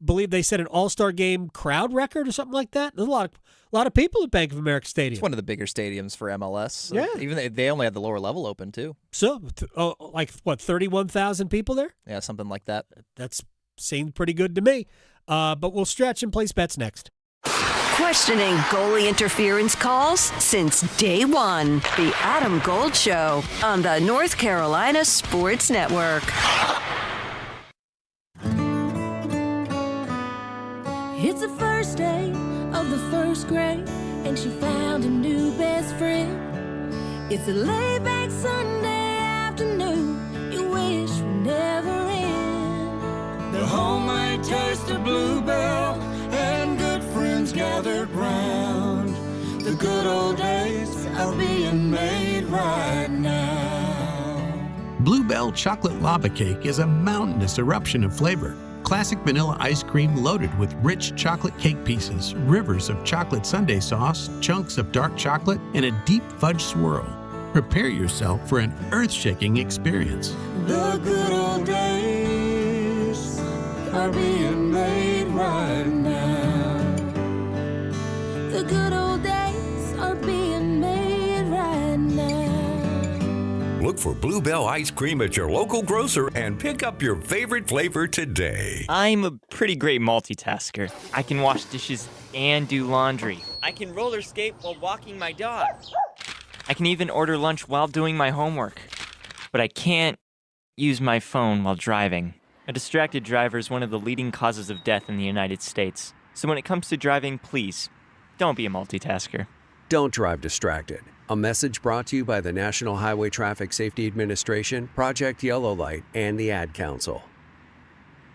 believe they set an All-Star Game crowd record or something like that. There's a lot of people at Bank of America Stadium.
It's one of the bigger stadiums for MLS.
Yeah.
Even they only had the lower level open, too.
So, 31,000 people there?
Yeah, something like that.
That's seemed pretty good to me. But we'll stretch and place bets next.
Questioning goalie interference calls since day one. The Adam Gold Show on the North Carolina Sports Network.
It's the first day of the first grade, and she found a new best friend. It's a laid-back Sunday afternoon you wish would never end.
The homemade taste of Bluebell and good friends gathered round. The good old days are being made right now.
Bluebell Chocolate Lava Cake is a mountainous eruption of flavor. Classic vanilla ice cream loaded with rich chocolate cake pieces, rivers of chocolate sundae sauce, chunks of dark chocolate, and a deep fudge swirl. Prepare yourself for an earth-shaking experience.
The good old days are being made right now.
The good old days are being made right now.
Look for Bluebell ice cream at your local grocer and pick up your favorite flavor today.
I'm a pretty great multitasker. I can wash dishes and do laundry. I can roller skate while walking my dog. I can even order lunch while doing my homework. But I can't use my phone while driving. A distracted driver is one of the leading causes of death in the United States. So when it comes to driving, please, Don't be a multitasker.
Don't drive distracted. A message brought to you by the National Highway Traffic Safety Administration, Project Yellow Light, and the Ad Council.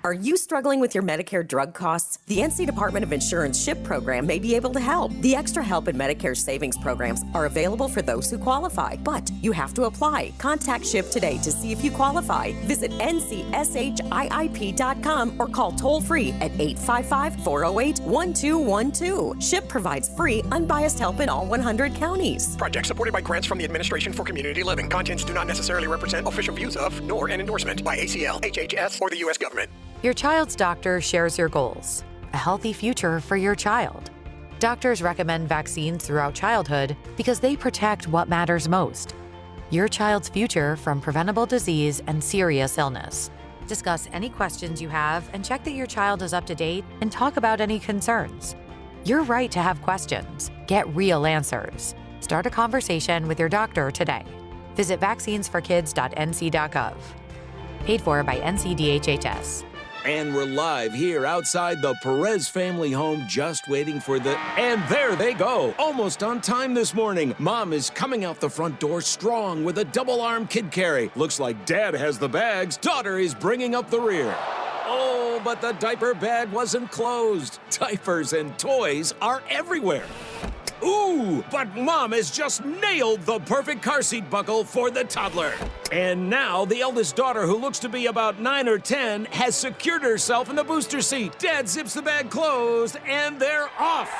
Are you struggling with your Medicare drug costs? The NC Department of Insurance SHIP program may be able to help. The Extra Help and Medicare savings programs are available for those who qualify, but you have to apply. Contact SHIP today to see if you qualify. Visit ncshiip.com or call toll-free at 855-408-1212. SHIP provides free, unbiased help in all 100 counties.
Project supported by grants from the Administration for Community Living. Contents do not necessarily represent official views of, nor an endorsement by ACL, HHS, or the U.S. government.
Your child's doctor shares your goals, a healthy future for your child. Doctors recommend vaccines throughout childhood because they protect what matters most, your child's future from preventable disease and serious illness. Discuss any questions you have and check that your child is up to date and talk about any concerns. You're right to have questions. Get real answers. Start a conversation with your doctor today. Visit vaccinesforkids.nc.gov. Paid for by NCDHHS.
And we're live here outside the Perez family home, just waiting for the... And there they go, almost on time this morning. Mom is coming out the front door strong with a double-arm kid carry. Looks like Dad has the bags. Daughter is bringing up the rear. Oh, but the diaper bag wasn't closed. Diapers and toys are everywhere. Ooh, but Mom has just nailed the perfect car seat buckle for the toddler. And now the eldest daughter, who looks to be about 9 or 10, has secured herself in the booster seat. Dad zips the bag closed, and they're off.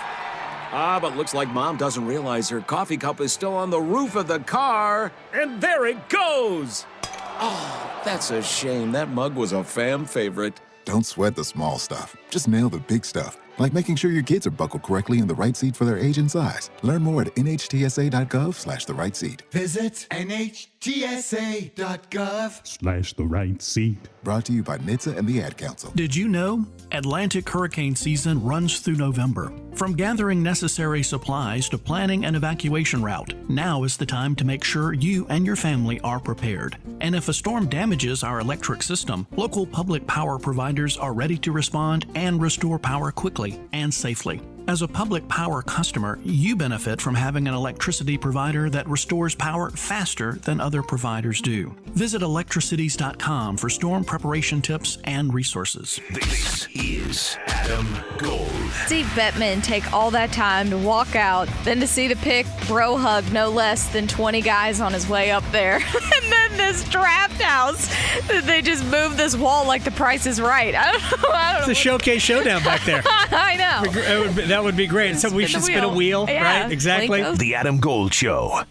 But looks like Mom doesn't realize her coffee cup is still on the roof of the car. And there it goes. Oh, that's a shame. That mug was a fam favorite.
Don't sweat the small stuff. Just nail the big stuff, like making sure your kids are buckled correctly in the right seat for their age and size. Learn more at nhtsa.gov/the right seat.
Visit nhtsa.gov/the
right seat. Brought to you by NHTSA and the Ad Council.
Did you know Atlantic hurricane season runs through November? From gathering necessary supplies to planning an evacuation route, now is the time to make sure you and your family are prepared. And if a storm damages our electric system, local public power providers are ready to respond and restore power quickly and safely. As a public power customer, you benefit from having an electricity provider that restores power faster than other providers do. Visit electricities.com for storm preparation tips and resources.
This is Adam Gold.
Steve Bettman take all that time to walk out, then to see the pick, bro hug no less than 20 guys on his way up there. And then this draft house, they just move this wall like the Price is Right. I don't know.
It's a showcase showdown back there.
I know.
That would be great. So we should spin a wheel,
yeah,
right? Exactly.
The Adam Gold Show.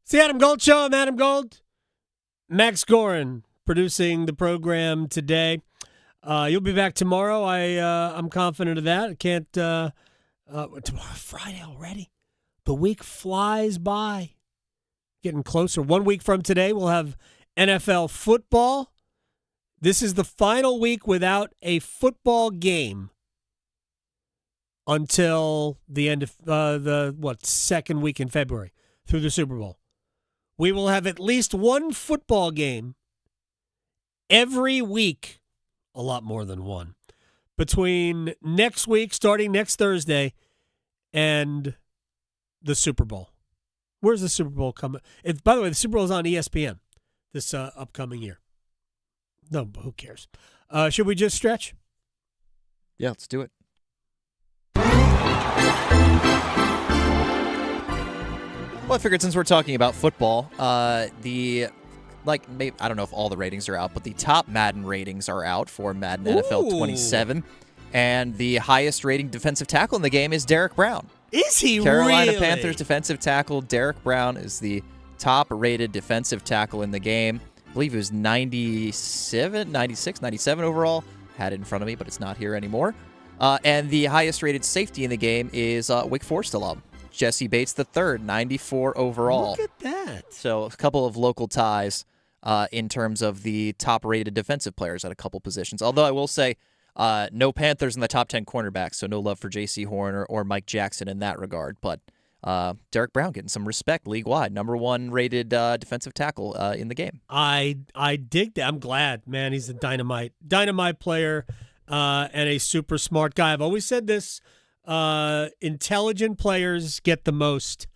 It's the Adam Gold Show. I'm Adam Gold. Max Gorin producing the program today. You'll be back tomorrow. I'm confident of that. I can't. Tomorrow, Friday already. The week flies by. Getting closer. 1 week from today, we'll have NFL football. This is the final week without a football game until the end of the second week in February through the Super Bowl. We will have at least one football game every week, a lot more than one, between next week, starting next Thursday, and the Super Bowl. Where's the Super Bowl coming? By the way, the Super Bowl is on ESPN this upcoming year. No, but who cares? Should we just stretch?
Yeah, let's do it. Well, I figured since we're talking about football, I don't know if all the ratings are out, but the top Madden ratings are out for Madden NFL 27. And the highest rating defensive tackle in the game is Derek Brown.
Is he
Carolina
really?
Panthers defensive tackle Derek Brown is the top-rated defensive tackle in the game. I believe it was 97 overall. Had it in front of me, but it's not here anymore. And the highest-rated safety in the game is Wake Forest alum, Jesse Bates III, 94 overall.
Look at that.
So a couple of local ties in terms of the top-rated defensive players at a couple positions. Although I will say, no Panthers in the top 10 cornerbacks, so no love for J.C. Horn or Mike Jackson in that regard. But Derek Brown getting some respect league-wide. Number 1 rated defensive tackle in the game.
I dig that. I'm glad, man. He's a dynamite player and a super smart guy. I've always said this. Intelligent players get the most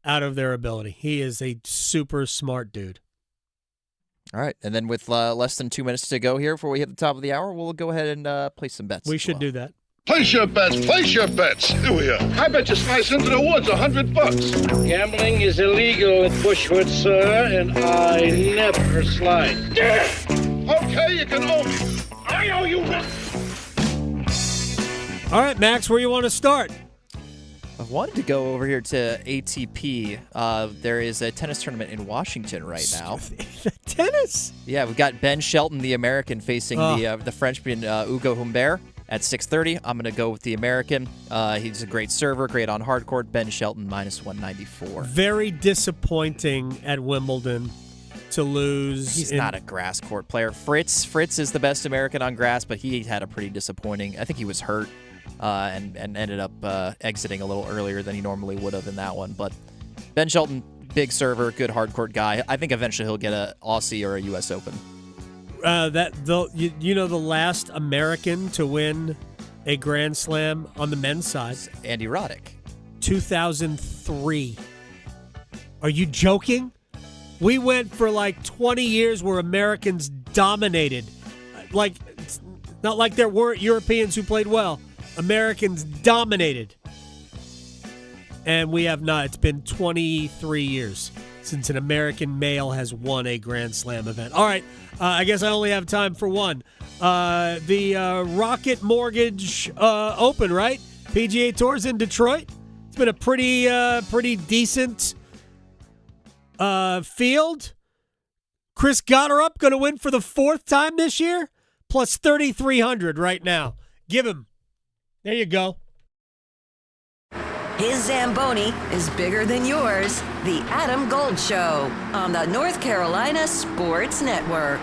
out of their ability. He is a super smart dude.
All right, and then with less than 2 minutes to go here before we hit the top of the hour, we'll go ahead and place some bets.
We should do that.
Place your bets. Place your bets. Here we are. I bet you slice into the woods $100.
Gambling is illegal at Bushwood, sir, and I never slice.
Okay, you can owe me. I owe you.
All right, Max, where you want to start?
I wanted to go over here to ATP. There is a tennis tournament in Washington right now.
Tennis?
Yeah, we've got Ben Shelton, the American, facing the Frenchman Hugo Humbert at 6:30. I'm going to go with the American. He's a great server, great on hard court. Ben Shelton, -194.
Very disappointing at Wimbledon to lose.
He's not a grass court player. Fritz is the best American on grass, but he had a pretty disappointing. I think he was hurt and ended up exiting a little earlier than he normally would have in that one. But Ben Shelton, big server, good hard court guy. I think eventually he'll get a Aussie or a U.S. Open.
The last American to win a Grand Slam on the men's side,
Andy Roddick,
2003. Are you joking? We went for like 20 years where Americans dominated. Like, it's not like there weren't Europeans who played well. Americans dominated. And we have not. It's been 23 years since an American male has won a Grand Slam event. All right, I guess I only have time for one. The Rocket Mortgage Open, right? PGA Tour's in Detroit. It's been a pretty decent field. Chris Gotterup going to win for the 4th time this year, plus 3,300 right now. Give him. There you go.
His Zamboni is bigger than yours. The Adam Gold Show on the North Carolina Sports Network.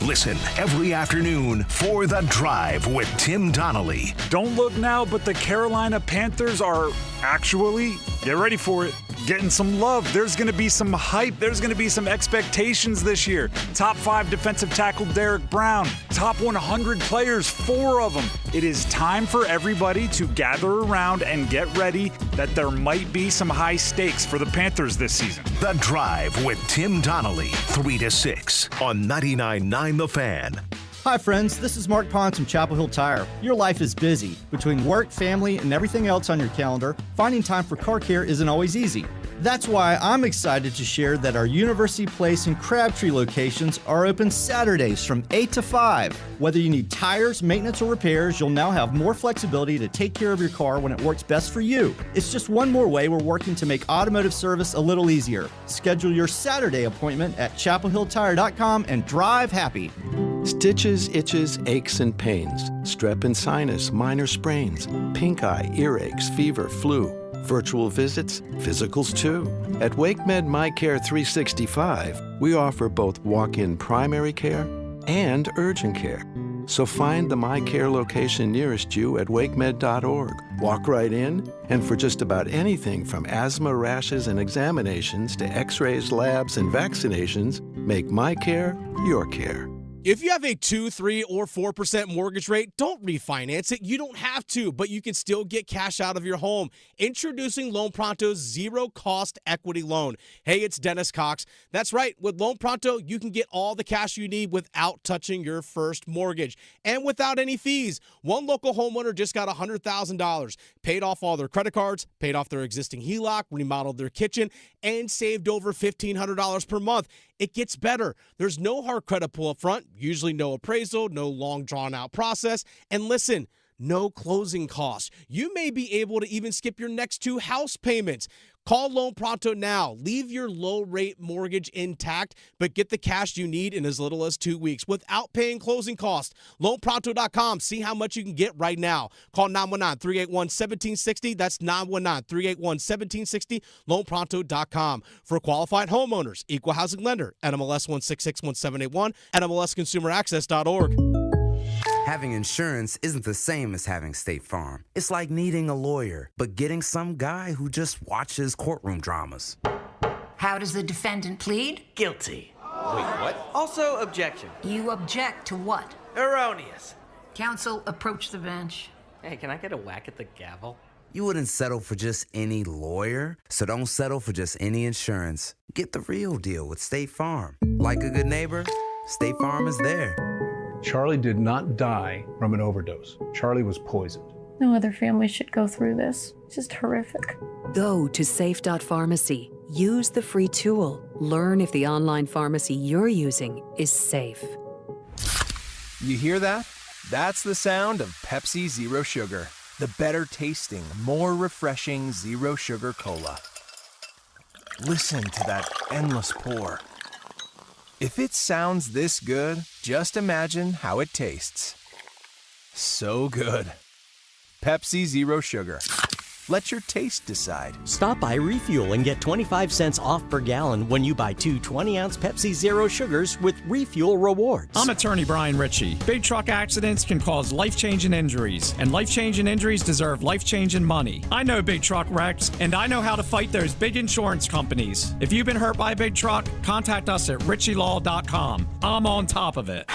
Listen every afternoon for The Drive with Tim Donnelly.
Don't look now, but the Carolina Panthers are actually, get ready for it, getting some love. There's going to be some hype. There's going to be some expectations this year. Top 5 defensive tackle Derek Brown. Top 100 players, 4 of them. It is time for everybody to gather around and get ready that there might be some high stakes for the Panthers this season.
The Drive with Tim Donnelly, 3 to 6 on 99.9 The Fan.
Hi friends, this is Mark Pons from Chapel Hill Tire. Your life is busy. Between work, family, and everything else on your calendar, finding time for car care isn't always easy. That's why I'm excited to share that our University Place and Crabtree locations are open Saturdays from 8 to 5. Whether you need tires, maintenance, or repairs, you'll now have more flexibility to take care of your car when it works best for you. It's just one more way we're working to make automotive service a little easier. Schedule your Saturday appointment at chapelhilltire.com and drive happy.
Stitches, itches, aches, and pains. Strep and sinus, minor sprains. Pink eye, earaches, fever, flu. Virtual visits, physicals too. At WakeMed MyCare 365, we offer both walk-in primary care and urgent care. So find the MyCare location nearest you at wakemed.org. Walk right in, and for just about anything from asthma, rashes, and examinations to x-rays, labs, and vaccinations, make MyCare your care.
If you have a 2, 3, or 4% mortgage rate, don't refinance it. You don't have to, but you can still get cash out of your home. Introducing Loan Pronto's zero-cost equity loan. Hey, it's Dennis Cox. That's right. With Loan Pronto, you can get all the cash you need without touching your first mortgage and without any fees. One local homeowner just got $100,000, paid off all their credit cards, paid off their existing HELOC, remodeled their kitchen, and saved over $1,500 per month. It gets better. There's no hard credit pull up front, usually no appraisal, no long drawn-out process, and listen, no closing costs. You may be able to even skip your next 2 house payments. Call Loan Pronto now. Leave your low-rate mortgage intact, but get the cash you need in as little as 2 weeks without paying closing costs. LoanPronto.com. See how much you can get right now. Call 919-381-1760. That's 919-381-1760. LoanPronto.com. For qualified homeowners, equal housing lender, NMLS 1661781, NMLSConsumerAccess.org.
Having insurance isn't the same as having State Farm. It's like needing a lawyer, but getting some guy who just watches courtroom dramas.
How does the defendant plead?
Guilty. Wait, what? Also, objection.
You object to what?
Erroneous.
Counsel, approach the bench.
Hey, can I get a whack at the gavel?
You wouldn't settle for just any lawyer, so don't settle for just any insurance. Get the real deal with State Farm. Like a good neighbor, State Farm is there.
Charlie did not die from an overdose. Charlie was poisoned.
No other family should go through this. It's just horrific.
Go to safe.pharmacy. Use the free tool. Learn if the online pharmacy you're using is safe.
You hear that? That's the sound of Pepsi Zero Sugar. The better tasting, more refreshing Zero Sugar Cola. Listen to that endless pour. If it sounds this good, just imagine how it tastes. So good. Pepsi Zero Sugar. Let your taste decide.
Stop by Refuel and get 25 cents off per gallon when you buy 2 20-ounce Pepsi Zero Sugars with Refuel Rewards.
I'm attorney Brian Ritchie. Big truck accidents can cause life-changing injuries, and life-changing injuries deserve life-changing money. I know big truck wrecks, and I know how to fight those big insurance companies. If you've been hurt by a big truck, contact us at ritchielaw.com. I'm on top of it.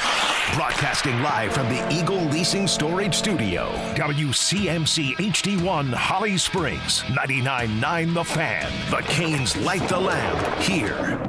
Broadcasting live from the Eagle Leasing Storage Studio. WCMC HD1 Holly Springs. 99.9 The Fan. The Canes light the lamp here.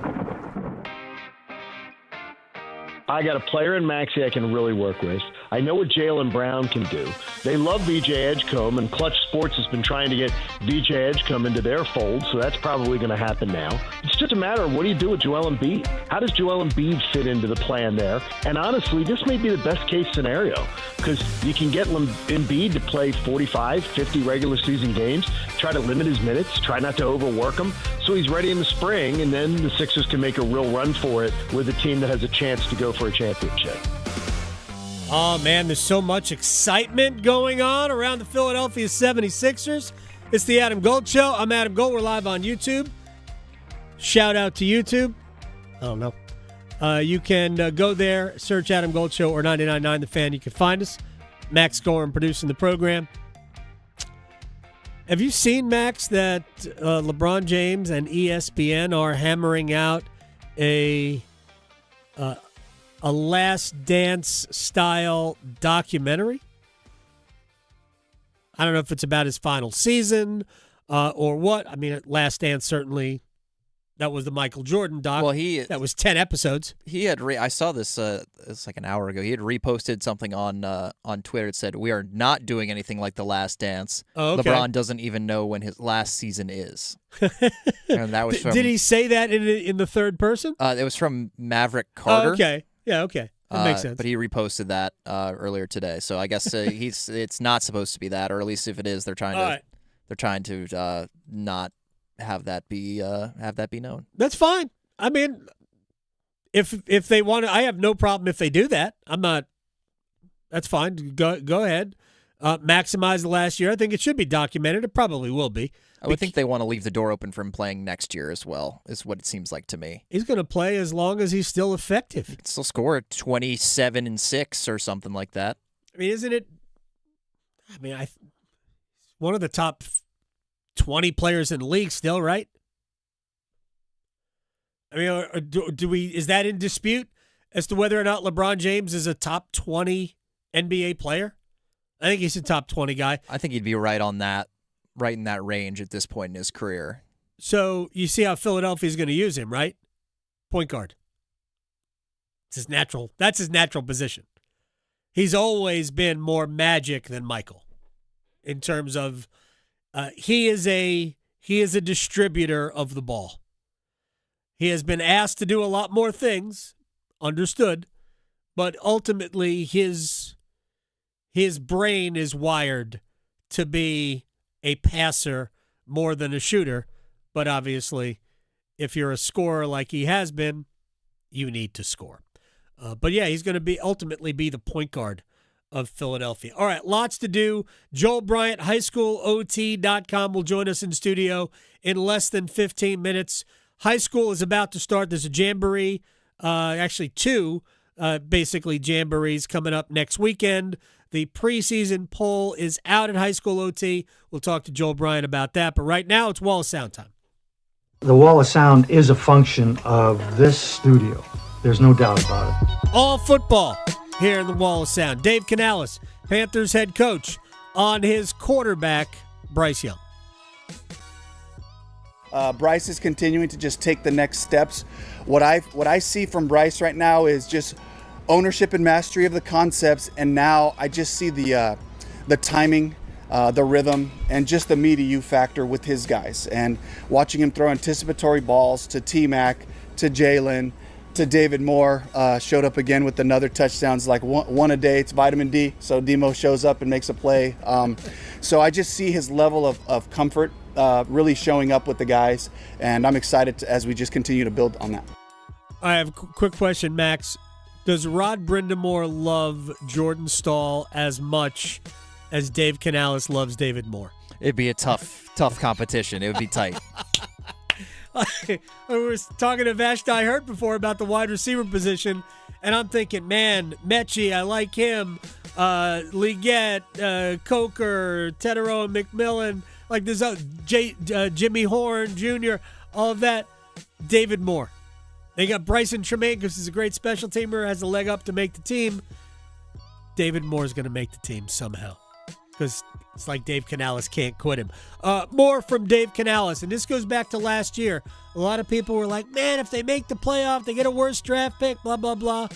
I got a player in Maxey I can really work with. I know what Jaylen Brown can do. They love VJ Edgecombe, and Clutch Sports has been trying to get VJ Edgecombe into their fold, so that's probably going to happen now. It's just a matter of what do you do with Joel Embiid? How does Joel Embiid fit into the plan there? And honestly, this may be the best case scenario because you can get Embiid to play 45, 50 regular season games, try to limit his minutes, try not to overwork him, so he's ready in the spring, and then the Sixers can make a real run for it with a team that has a chance to go for a championship.
Oh, man, there's so much excitement going on around the Philadelphia 76ers. It's the Adam Gold Show. I'm Adam Gold. We're live on YouTube. Shout out to YouTube. I don't know. You can go there, search Adam Gold Show or 99.9 The Fan. You can find us. Max Gorham producing the program. Have you seen, Max, that LeBron James and ESPN are hammering out a Last Dance style documentary? I don't know if it's about his final season or what. I mean, Last Dance certainly, that was the Michael Jordan doc.
Well,
that was 10 episodes.
He had I saw this it's like an hour ago. He had reposted something on Twitter. It said, "We are not doing anything like the Last Dance."
Oh, okay.
LeBron doesn't even know when his last season is. And that was from,
did he say that in the third person?
It was from Maverick Carter.
Oh, okay. Yeah, okay. That makes sense.
But he reposted that earlier today. So I guess it's not supposed to be that, or at least if it is, they're trying to not have that be known.
That's fine. I mean, if they want to, I have no problem if they do that. I'm not. That's fine. Go ahead. Maximize the last year. I think it should be documented. It probably will be.
I would think they want to leave the door open for him playing next year as well, is what it seems like to me.
He's going to play as long as he's still effective.
He can still score 27-6 or something like that.
I mean, isn't it? I mean, one of the top 20 players in the league still, right? I mean, do we? Is that in dispute as to whether or not LeBron James is a top 20 NBA player? I think he's a top 20 guy.
I think he'd be right on that. Right in that range at this point in his career.
So you see how Philadelphia's going to use him, right? Point guard. It's his natural. That's his natural position. He's always been more Magic than Michael, in terms of he is a distributor of the ball. He has been asked to do a lot more things, understood, but ultimately his brain is wired to be a passer more than a shooter, but obviously if you're a scorer like he has been, you need to score. But yeah, he's going to ultimately be the point guard of Philadelphia. All right, lots to do. Joel Bryant, highschoolot.com, will join us in studio in less than 15 minutes. High school is about to start. There's a jamboree, actually two, basically jamborees coming up next weekend. The preseason poll is out at high school OT. We'll talk to Joel Bryant about that. But right now, it's Wall of Sound time.
The Wall of Sound is a function of this studio. There's no doubt about it.
All football here in the Wall of Sound. Dave Canales, Panthers head coach, on his quarterback, Bryce Young.
Bryce is continuing to just take the next steps. What I see from Bryce right now is just ownership and mastery of the concepts, and now I just see the timing, the rhythm, and just the me to you factor with his guys. And watching him throw anticipatory balls to T-Mac, to Jalen, to David Moore, showed up again with another touchdown. It's like one a day. It's vitamin D, so Demo shows up and makes a play. So I just see his level of comfort really showing up with the guys, and I'm excited as we just continue to build on that.
I have a quick question, Max. Does Rod Brindamore love Jordan Stahl as much as Dave Canales loves David Moore?
It'd be a tough competition. It would be tight.
I was talking to Vashti Hurt before about the wide receiver position, and I'm thinking, man, Mechie, I like him. Leggett, Coker, Tedero, and McMillan, like there's Jimmy Horn Jr., all of that. David Moore. They got Bryson Tremaine because he's a great special teamer, has a leg up to make the team. David Moore's going to make the team somehow because it's like Dave Canales can't quit him. More from Dave Canales, and this goes back to last year. A lot of people were like, man, if they make the playoff, they get a worse draft pick, blah, blah, blah.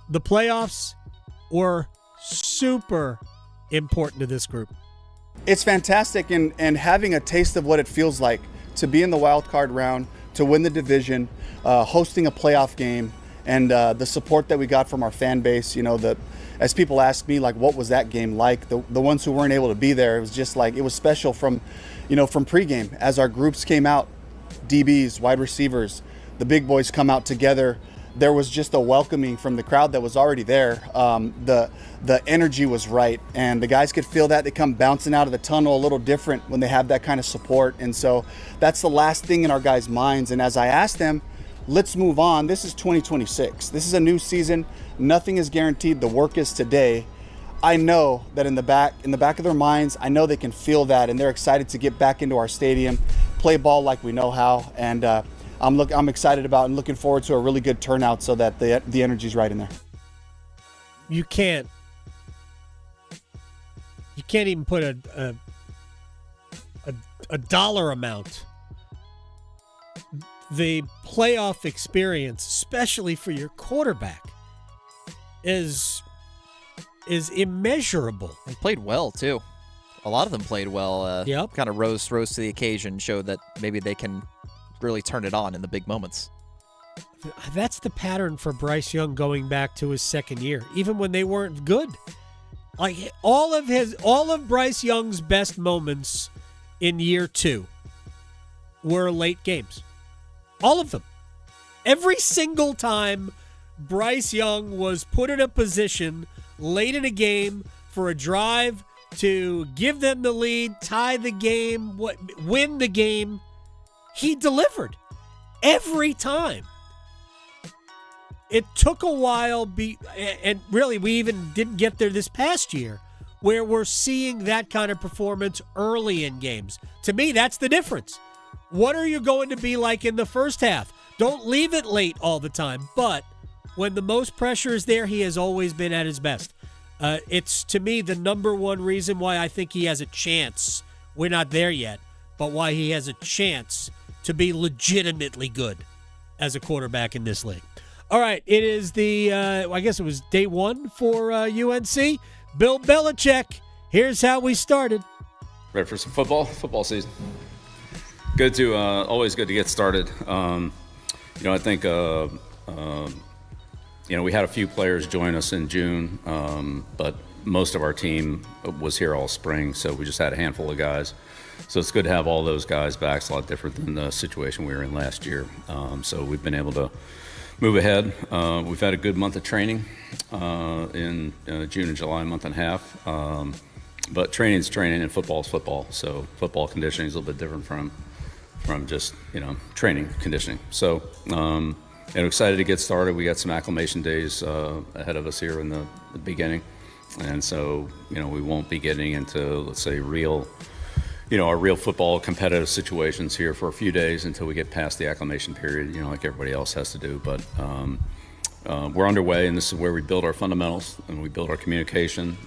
The playoffs were super important to this group.
It's fantastic, and having a taste of what it feels like to be in the wild card round, to win the division, hosting a playoff game, and the support that we got from our fan base. You know, as people ask me, like, what was that game like? The ones who weren't able to be there, it was just like, it was special from pregame as our groups came out, DBs, wide receivers, the big boys come out together. There was just a welcoming from the crowd that was already there. The energy was right, and the guys could feel that. They come bouncing out of the tunnel a little different when they have that kind of support, and so that's the last thing in our guys' minds. And as I asked them, let's move on. This is 2026. This is a new season. Nothing is guaranteed. The work is today. I know that in the back of their minds, I know they can feel that, and they're excited to get back into our stadium, play ball like we know how, and I'm excited about and looking forward to a really good turnout so that the energy's right in there.
You can't even put a dollar amount. The playoff experience, especially for your quarterback, is immeasurable.
They played well too. A lot of them played well.
Yep.
Kind of rose to the occasion, showed that maybe they can really turn it on in the big moments.
That's the pattern for Bryce Young going back to his second year, even when they weren't good. Like all of Bryce Young's best moments in year 2 were late games. All of them. Every single time Bryce Young was put in a position late in a game for a drive to give them the lead, tie the game, win the game, he delivered every time. It took a while, and really we even didn't get there this past year, where we're seeing that kind of performance early in games. To me, that's the difference. What are you going to be like in the first half? Don't leave it late all the time, but when the most pressure is there, he has always been at his best. It's, to me, the number one reason why I think he has a chance. We're not there yet, but why he has a chance to be legitimately good as a quarterback in this league. All right, it is I guess it was day 1 for UNC. Bill Belichick, here's how we started.
Ready for some football season. Always good to get started. I think, we had a few players join us in June, but most of our team was here all spring, so we just had a handful of guys. So it's good to have all those guys back. It's a lot different than the situation we were in last year. So we've been able to move ahead. We've had a good month of training in June and July, month and a half. But training's training and football's football. So football conditioning is a little bit different from just, training conditioning. So excited to get started. We got some acclimation days ahead of us here in the beginning. And so, we won't be getting into, let's say, our real football competitive situations here for a few days until we get past the acclimation period, like everybody else has to do. But we're underway, and this is where we build our fundamentals and we build our communication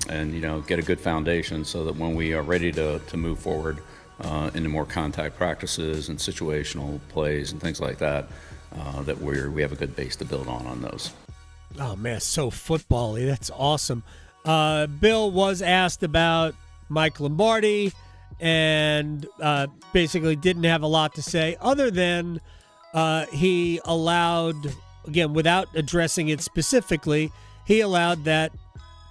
and, get a good foundation so that when we are ready to move forward into more contact practices and situational plays and things like that, that we have a good base to build on those.
Oh, man, so football-y. That's awesome. Bill was asked about Mike Lombardi and basically didn't have a lot to say other than he allowed, again, without addressing it specifically, he allowed that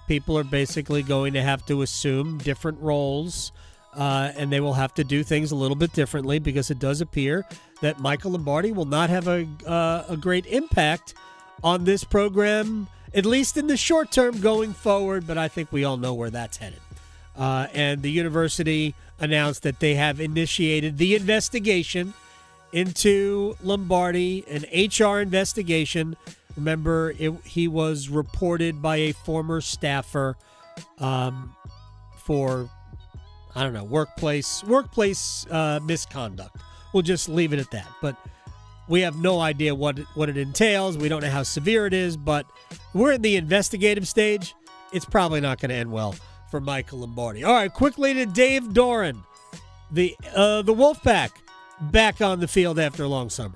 people are basically going to have to assume different roles and they will have to do things a little bit differently because it does appear that Michael Lombardi will not have a great impact on this program, at least in the short term going forward, but I think we all know where that's headed. And the university announced that they have initiated the investigation into Lombardi, an HR investigation. Remember, he was reported by a former staffer for, workplace misconduct. We'll just leave it at that. But we have no idea what it entails. We don't know how severe it is, but we're in the investigative stage. It's probably not going to end well for Michael Lombardi. All right, quickly to Dave Doran. The Wolfpack back on the field after a long summer.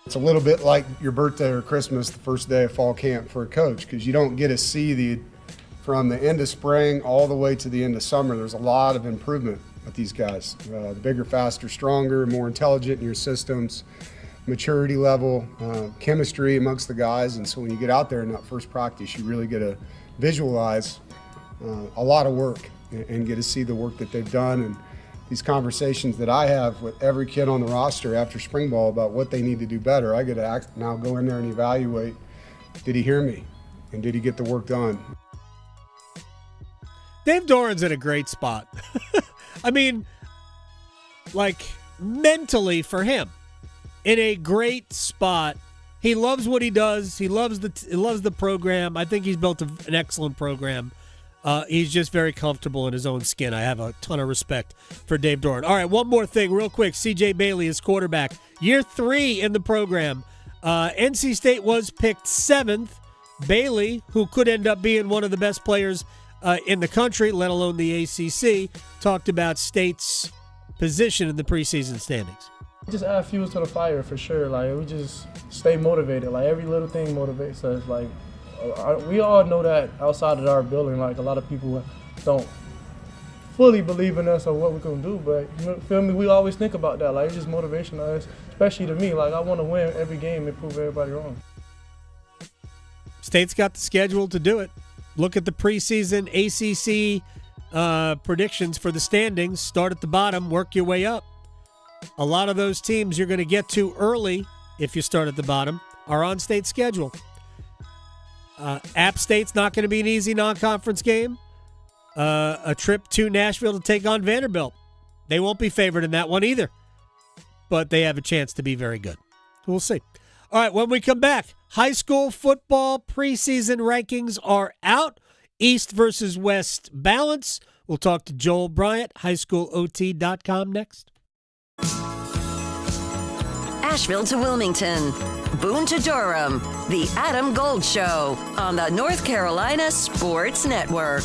It's a little bit like your birthday or Christmas, the first day of fall camp for a coach, because you don't get to see from the end of spring all the way to the end of summer. There's a lot of improvement with these guys. Bigger, faster, stronger, more intelligent in your systems, maturity level, chemistry amongst the guys. And so when you get out there in that first practice, you really get to visualize a lot of work and get to see the work that they've done. And these conversations that I have with every kid on the roster after spring ball about what they need to do better, I get to now go in there and evaluate, did he hear me? And did he get the work done?
Dave Doran's in a great spot. I mean, mentally for him, in a great spot. He loves what he does. He loves the program. I think he's built an excellent program. He's just very comfortable in his own skin. I have a ton of respect for Dave Doran. All right, one more thing real quick. C.J. Bailey is quarterback. Year 3 in the program. NC State was picked 7th. Bailey, who could end up being one of the best players in the country, let alone the ACC, talked about State's position in the preseason standings.
Just add fuel to the fire for sure. We just stay motivated. Every little thing motivates us. We all know that outside of our building, a lot of people don't fully believe in us or what we're gonna do. But feel me, we always think about that. It's just motivation to us, especially to me. I want to win every game and prove everybody wrong.
State's got the schedule to do it. Look at the preseason ACC predictions for the standings. Start at the bottom, work your way up. A lot of those teams you're going to get to early, if you start at the bottom, are on State's schedule. App State's not going to be an easy non-conference game. A trip to Nashville to take on Vanderbilt. They won't be favored in that one either. But they have a chance to be very good. We'll see. All right, when we come back, high school football preseason rankings are out. East versus West balance. We'll talk to Joel Bryant, highschoolot.com next.
Asheville to Wilmington, Boone to Durham, The Adam Gold Show on the North Carolina Sports Network.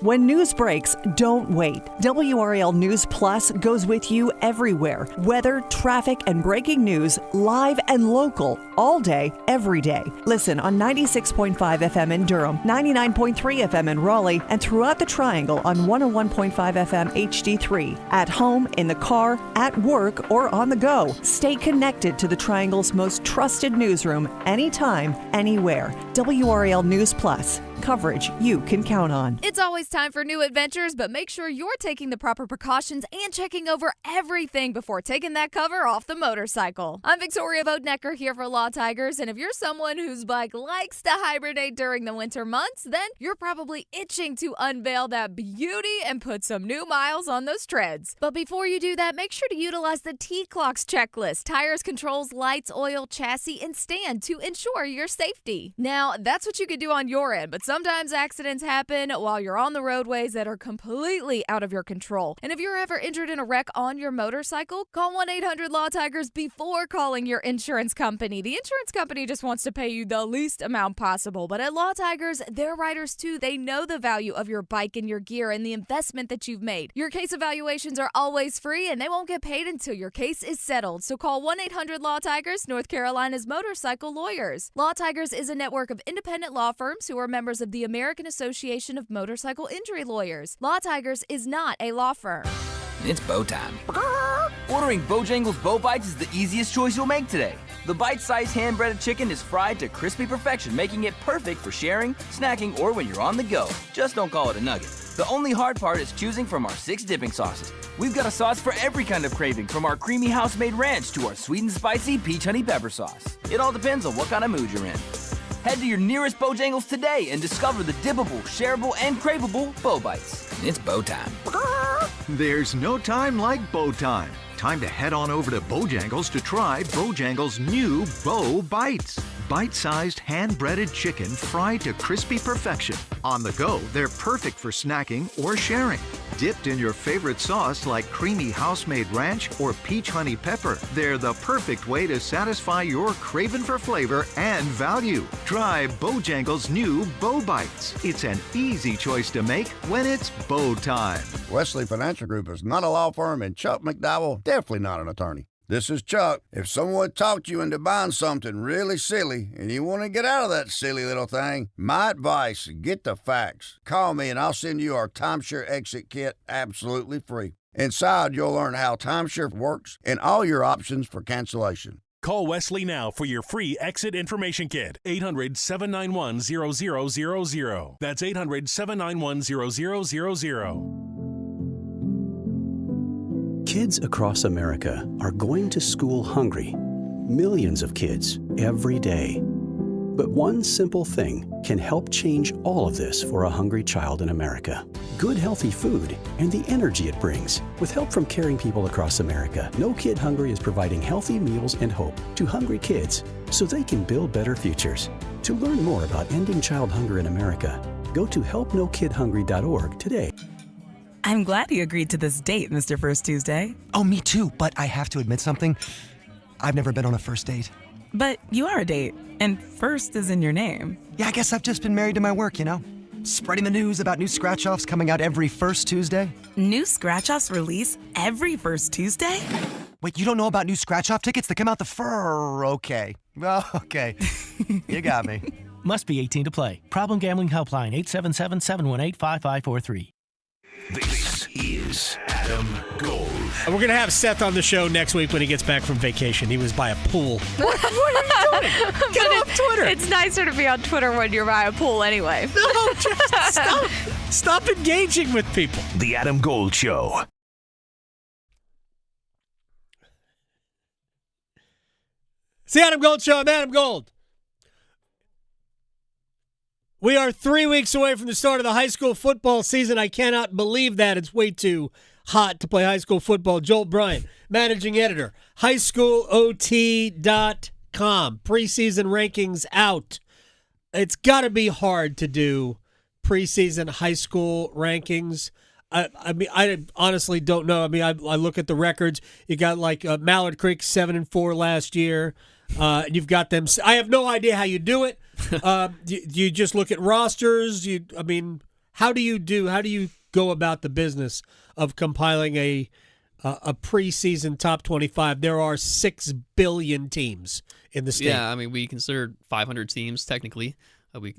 When news breaks, don't wait. WRAL News Plus goes with you everywhere. Weather, traffic, and breaking news, live and local, all day, every day. Listen on 96.5 FM in Durham, 99.3 FM in Raleigh, and throughout the Triangle on 101.5 FM HD3. At home, in the car, at work, or on the go. Stay connected to the Triangle's most trusted newsroom anytime, anywhere. WRAL News Plus. coverage you can count on.
It's always time for new adventures, but make sure you're taking the proper precautions and checking over everything before taking that cover off the motorcycle. I'm Victoria Vodnecker here for Law Tigers, and if you're someone whose bike likes to hibernate during the winter months, then you're probably itching to unveil that beauty and put some new miles on those treads. But before you do that, make sure to utilize the T-Clocks checklist: tires, controls, lights, oil, chassis, and stand to ensure your safety. Now, that's what you could do on your end, but sometimes accidents happen while you're on the roadways that are completely out of your control. And if you're ever injured in a wreck on your motorcycle, call 1-800-LAW-TIGERS before calling your insurance company. The insurance company just wants to pay you the least amount possible, but at Law Tigers, they're riders too. They know the value of your bike and your gear and the investment that you've made. Your case evaluations are always free, and they won't get paid until your case is settled. So call 1-800-LAW-TIGERS, North Carolina's motorcycle lawyers. Law Tigers is a network of independent law firms who are members of the American Association of Motorcycle Injury Lawyers. Law Tigers is not a law firm.
It's bow time. Ordering Bojangles Bow Bites is the easiest choice you'll make today. The bite-sized hand-breaded chicken is fried to crispy perfection, making it perfect for sharing, snacking, or when you're on the go. Just don't call it a nugget. The only hard part is choosing from our 6 dipping sauces. We've got a sauce for every kind of craving, from our creamy house-made ranch to our sweet and spicy peach honey pepper sauce. It all depends on what kind of mood you're in. Head to your nearest Bojangles today and discover the dippable, shareable, and craveable Bow Bites. It's bow time.
There's no time like bow time. Time to head on over to Bojangles to try Bojangles' new Bow Bites. Bite-sized, hand-breaded chicken fried to crispy perfection. On the go, they're perfect for snacking or sharing. Dipped in your favorite sauce like creamy house-made ranch or peach honey pepper, they're the perfect way to satisfy your craving for flavor and value. Try Bojangles' new Bow Bites. It's an easy choice to make when it's bow time.
Wesley Financial Group is not a law firm, and Chuck McDowell definitely not an attorney. This is Chuck. If someone talked you into buying something really silly and you want to get out of that silly little thing, my advice, get the facts. Call me and I'll send you our timeshare exit kit absolutely free. Inside, you'll learn how timeshare works and all your options for cancellation.
Call Wesley now for your free exit information kit. 800-791-0000. That's 800-791-0000.
Kids across America are going to school hungry. Millions of kids every day. But one simple thing can help change all of this for a hungry child in America. Good, healthy food and the energy it brings. With help from caring people across America, No Kid Hungry is providing healthy meals and hope to hungry kids so they can build better futures. To learn more about ending child hunger in America, go to helpnokidhungry.org today. I'm glad you agreed to this date, Mr. First Tuesday.
Oh, me too, but I have to admit something. I've never been on a first date.
But you are a date, and first is in your name.
Yeah, I guess I've just been married to my work, you know? Spreading the news about new scratch-offs coming out every first Tuesday.
New scratch-offs release every first Tuesday?
Wait, you don't know about new scratch-off tickets that come out Okay. Well, okay. You got me.
Must be 18 to play. Problem Gambling Helpline, 877-718-5543.
This is Adam Gold.
We're going to have Seth on the show next week when he gets back from vacation. He was by a pool.
What are you doing? Get off Twitter. It's nicer to be on Twitter when you're by a pool anyway.
No, just stop engaging with people.
The Adam Gold Show.
It's the Adam Gold Show. I'm Adam Gold. We are 3 weeks away from the start of the high school football season. I cannot believe that. It's way too hot to play high school football. Joel Bryant, managing editor, highschoolot.com. Preseason rankings out. It's got to be hard to do preseason high school rankings. I mean, I honestly don't know. I mean, I look at the records. You got like Mallard Creek 7-4 last year. You've got them. I have no idea how you do it. You just look at rosters. How do you go about the business of compiling a preseason top 25? There are 6 billion teams in the state.
Yeah, I mean, we consider 500 teams technically.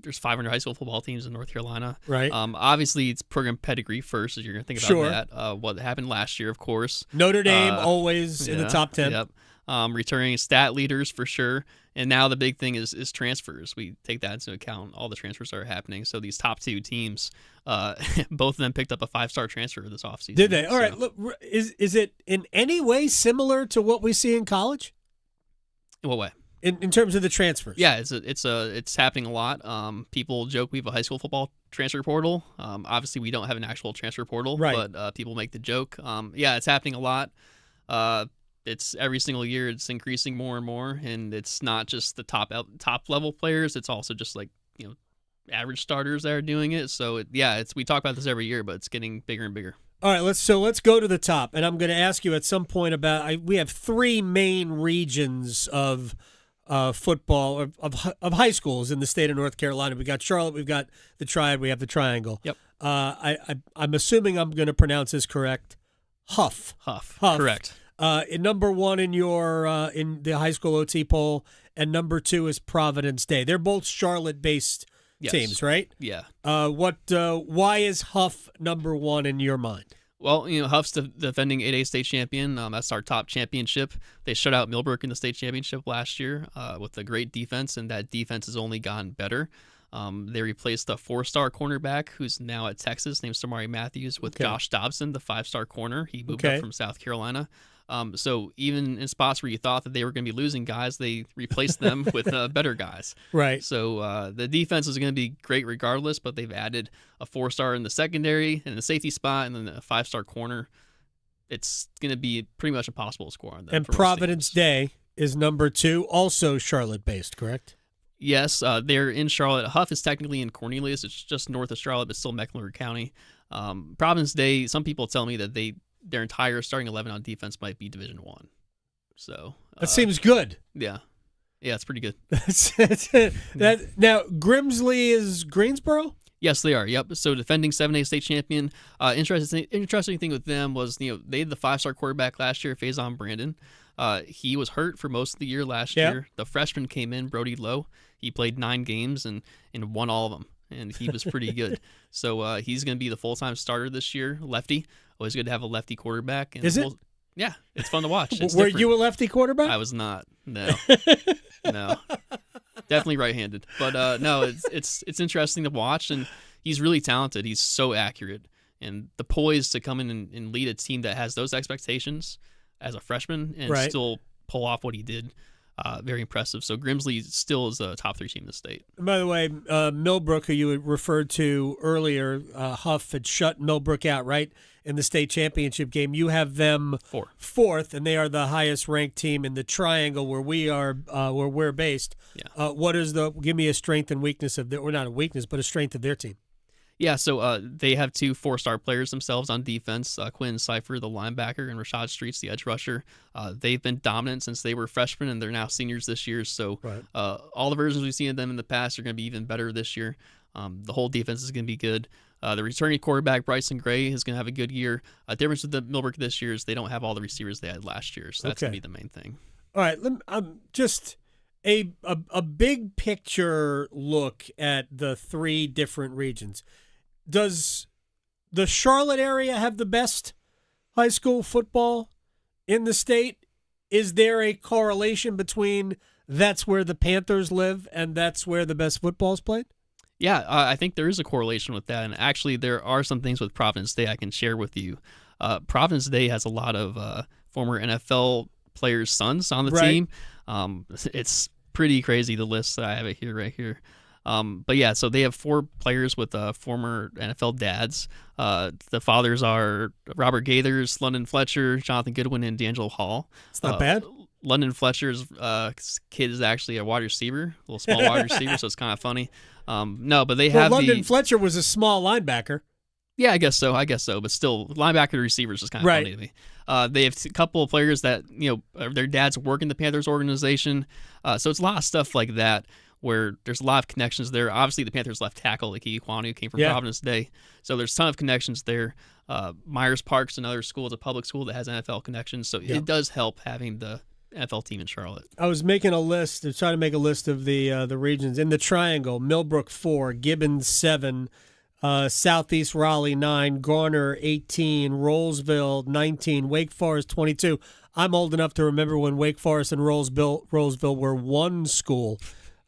There's 500 high school football teams in North Carolina.
Right.
Obviously, it's program pedigree first, as you're going to think about that. What happened last year, of course.
Notre Dame always in the top 10.
Yep. returning stat leaders for sure. And now the big thing is transfers. We take that into account. All the transfers that are happening. So these top 2 teams, both of them picked up a 5-star transfer this offseason.
Did they? All right. Look, is it in any way similar to what we see in college?
In what way?
In terms of the transfers?
Yeah, it's happening a lot. People joke we have a high school football transfer portal. Obviously, we don't have an actual transfer portal,
right.
But people make the joke. Yeah, it's happening a lot. It's every single year it's increasing more and more, and it's not just the top level players. It's also just like average starters that are doing it. So we talk about this every year, but it's getting bigger and bigger.
All right, let's go to the top, and I'm going to ask you at some point about. We have 3 main regions of football of high schools in the state of North Carolina. We got Charlotte, we've got the Triad, we have the Triangle.
Yep.
I'm assuming I'm going to pronounce this correct. Huff.
Correct.
Number 1 in your in the high school OT poll, and number 2 is Providence Day. They're both Charlotte-based teams, right?
Yeah.
Why is Huff number 1 in your mind?
Well, Huff's the defending 8A state champion. That's our top championship. They shut out Millbrook in the state championship last year with a great defense, and that defense has only gotten better. They replaced the 4-star cornerback who's now at Texas, named Samari Matthews, with Josh Dobson, the 5-star corner. He moved up from South Carolina. So even in spots where you thought that they were going to be losing guys, they replaced them with better guys.
Right.
So the defense is going to be great regardless, but they've added a 4-star in the secondary and the safety spot, and then a 5-star corner. It's going to be pretty much impossible to score on them.
And Providence Day is number 2, also Charlotte-based, correct?
Yes, they're in Charlotte. Huff is technically in Cornelius. It's just north of Charlotte, but still Mecklenburg County. Providence Day, some people tell me that their entire starting 11 on defense might be Division I. So
that seems good.
Yeah, it's pretty good.
Now Grimsley is Greensboro.
Yes, they are. Yep. So defending 7A state champion. Interesting thing with them was they had the 5-star quarterback last year, Faison Brandon. He was hurt for most of the year last year. The freshman came in, Brody Lowe. He played 9 games and won all of them, and he was pretty good. So he's going to be the full-time starter this year. Lefty. Always good to have a lefty quarterback. And
is it?
Yeah, it's fun to watch. It's
Were
different.
you a lefty quarterback?
I was not. No. No. Definitely right-handed. But no, it's interesting to watch, and he's really talented. He's so accurate. And the poise to come in and lead a team that has those expectations as a freshman and still pull off what he did, very impressive. So Grimsley still is a top 3 team in the state.
And by the way, Millbrook, who you had referred to earlier, Huff had shut Millbrook out, right, in the state championship game. You have them 4th, and they are the highest ranked team in the Triangle where we're based. Yeah. Give me a strength and weakness of or not a weakness, but a strength of their team.
Yeah, so they have 2 4-star players themselves on defense, Quinn Cipher, the linebacker, and Rashad Streets, the edge rusher. They've been dominant since they were freshmen, and they're now seniors this year. So all the versions we've seen of them in the past are going to be even better this year. The whole defense is going to be good. The returning quarterback, Bryson Gray, is going to have a good year. Difference with the Millbrook this year is they don't have all the receivers they had last year, so that's going to be the main thing.
All right, just a big picture look at the 3 different regions. Does the Charlotte area have the best high school football in the state? Is there a correlation between that's where the Panthers live and that's where the best football is played?
Yeah, I think there is a correlation with that. And actually, there are some things with Providence Day I can share with you. Providence Day has a lot of former NFL players' sons on the team. It's pretty crazy, the list that I have it here right here. But yeah, so they have 4 players with former NFL dads. The fathers are Robert Gaithers, London Fletcher, Jonathan Goodwin, and D'Angelo Hall.
It's not bad.
London Fletcher's kid is actually a wide receiver, a little small wide receiver, so it's kind of funny. No, but they have
London Fletcher was a small linebacker.
Yeah, I guess so. But still, linebacker to receivers is kind of funny to me. They have a couple of players that their dads work in the Panthers organization, so it's a lot of stuff like that where there's a lot of connections there. Obviously, the Panthers left tackle, like Iquanu, came from Providence Day, so there's a ton of connections there. Myers Park's another school. It's a public school that has NFL connections, so it does help having the NFL team in Charlotte.
I was making a list, trying to make a list of the regions. In the Triangle, Millbrook 4, Gibbons 7, Southeast Raleigh 9, Garner 18, Rollsville 19, Wake Forest 22. I'm old enough to remember when Wake Forest and Roseville were one school.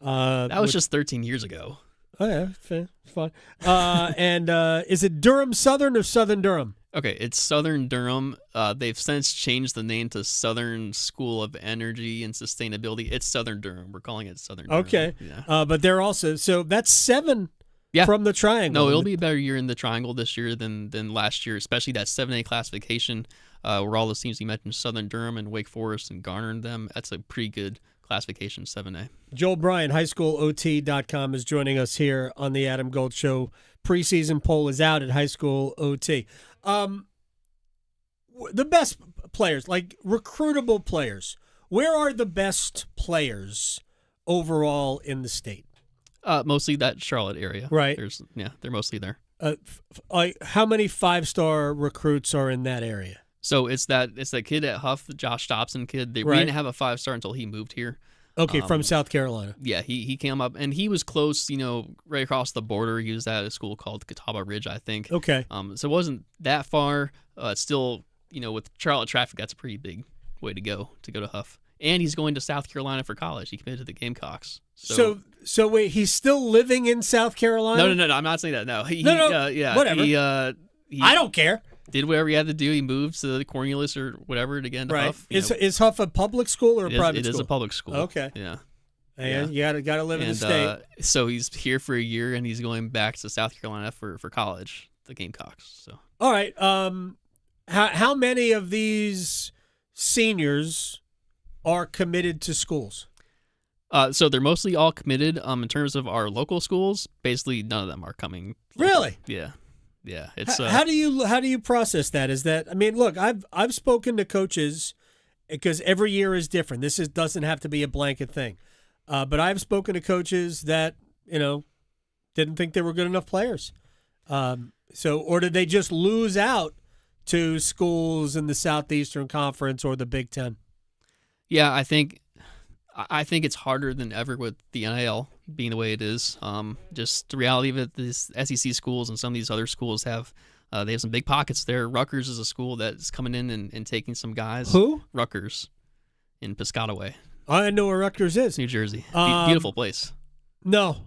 That was just 13 years ago.
Oh, yeah, fair, fine. And is it Durham Southern or Southern Durham?
Okay, it's Southern Durham. They've since changed the name to Southern School of Energy and Sustainability. It's Southern Durham. We're calling it Southern Durham.
Okay.
Yeah.
But they're also, so that's 7 from the Triangle.
No, it'll be a better year in the Triangle this year than last year, especially that 7A classification where all the teams you mentioned, Southern Durham and Wake Forest and Garner them. That's a pretty good classification, 7A.
Joel Bryant, highschoolot.com, is joining us here on the Adam Gold Show. Preseason poll is out at High School OT. The best players, like recruitable players, where are the best players overall in the state?
Mostly that Charlotte area.
Right.
They're mostly there.
How many 5-star recruits are in that area?
So it's that kid at Huff, the Josh Dobson kid. We didn't have a 5-star until he moved here.
Okay, from South Carolina.
Yeah, he came up, and he was close, right across the border. He was at a school called Catawba Ridge, I think.
Okay.
So it wasn't that far. Still, with Charlotte traffic, that's a pretty big way to go to Huff. And he's going to South Carolina for college. He committed to the Gamecocks.
So wait, he's still living in South Carolina?
No, I'm not saying that. No,
whatever. I don't care.
Did whatever he had to do. He moved to Cornelius or whatever to get into Huff.
Is Huff a public school or a private school?
It is a public school.
Okay.
Yeah.
And you gotta live in the state.
So he's here for a year, and he's going back to South Carolina for college, the Gamecocks. So.
All right. How many of these seniors are committed to schools?
So they're mostly all committed. In terms of our local schools, basically none of them are coming.
Really?
Yeah. Yeah, it's
how do you process that? Is that, I mean, look, I've spoken to coaches because every year is different. This doesn't have to be a blanket thing, but I've spoken to coaches that didn't think they were good enough players. Or did they just lose out to schools in the Southeastern Conference or the Big Ten?
Yeah, I think it's harder than ever with the NIL being the way it is. Just the reality of it, these SEC schools and some of these other schools they have some big pockets there. Rutgers is a school that's coming in and taking some guys.
Who?
Rutgers in Piscataway.
I know where Rutgers is.
New Jersey. Beautiful place.
No,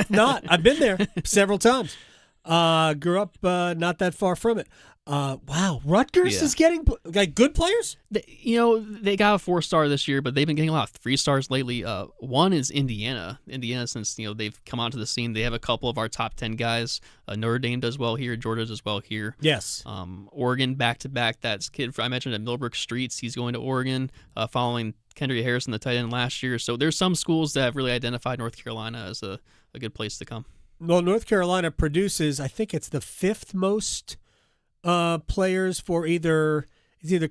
not. I've been there several times. Grew up not that far from it. Wow, Rutgers is getting good players?
They got a 4-star this year, but they've been getting a lot of 3-stars lately. One is Indiana. Indiana, since they've come onto the scene, they have a couple of our top 10 guys. Notre Dame does well here. Georgia does well here.
Yes.
Oregon back-to-back. That kid I mentioned at Millbrook Streets, he's going to Oregon, following Kendria Harrison, the tight end last year. So there's some schools that have really identified North Carolina as a good place to come.
Well, North Carolina produces, I think it's the 5th most players for either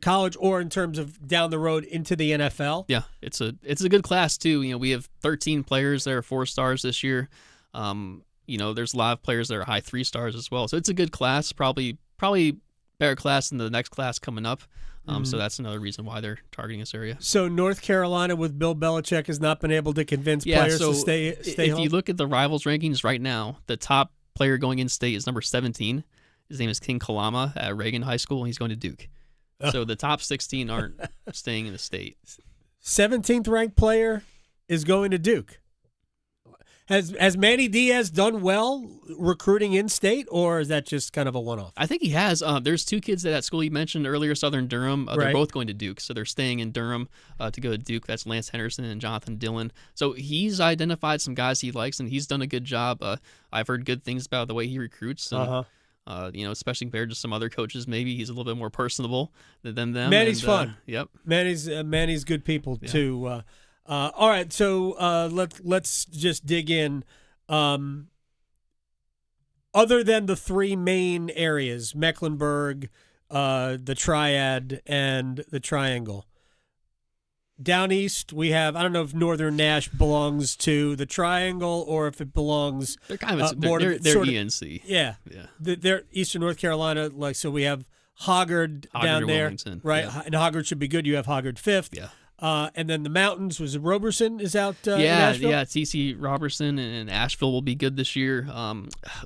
college or in terms of down the road into the NFL.
Yeah, it's a good class too. We have 13 players that are 4-stars this year. There's a lot of players that are high 3-stars as well. So it's a good class, probably better class than the next class coming up. So that's another reason why they're targeting this area.
So North Carolina with Bill Belichick has not been able to convince players to stay
if
home?
You look at the Rivals rankings right now, the top player going in state is number 17. His name is King Kalama at Reagan High School, and he's going to Duke. So the top 16 aren't staying in the state.
17th ranked player is going to Duke. Has Manny Diaz done well recruiting in state, or is that just kind of a one-off?
I think he has. There's 2 kids at that school you mentioned earlier, Southern Durham. They're both going to Duke, so they're staying in Durham to go to Duke. That's Lance Henderson and Jonathan Dillon. So he's identified some guys he likes, and he's done a good job. I've heard good things about the way he recruits. And, especially compared to some other coaches, maybe he's a little bit more personable than them.
Manny's fun.
Yep.
Manny's good people too. All right, so let's just dig in. Other than the 3 main areas, Mecklenburg, the Triad, and the Triangle. Down east, we have, I don't know if Northern Nash belongs to the Triangle or if it belongs.
They're kind of they're ENC.
Yeah. They're Eastern North Carolina. So we have Hoggard down there,
Wilmington,
right? Yeah. And Hoggard should be good. You have Hoggard 5th.
Yeah.
And then the mountains, was it Roberson is out in
yeah,
Asheville?
Yeah, TC Roberson and Asheville will be good this year.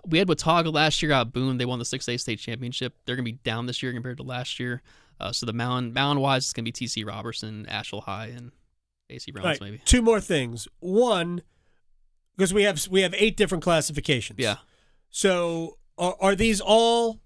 We had Watauga last year out of Boone. They won the 6A state championship. They're going to be down this year compared to last year. So the mound-wise, it's going to be TC Robertson, Asheville High, and AC Browns maybe.
Two more things. One, because we have 8 different classifications.
Yeah.
So are these all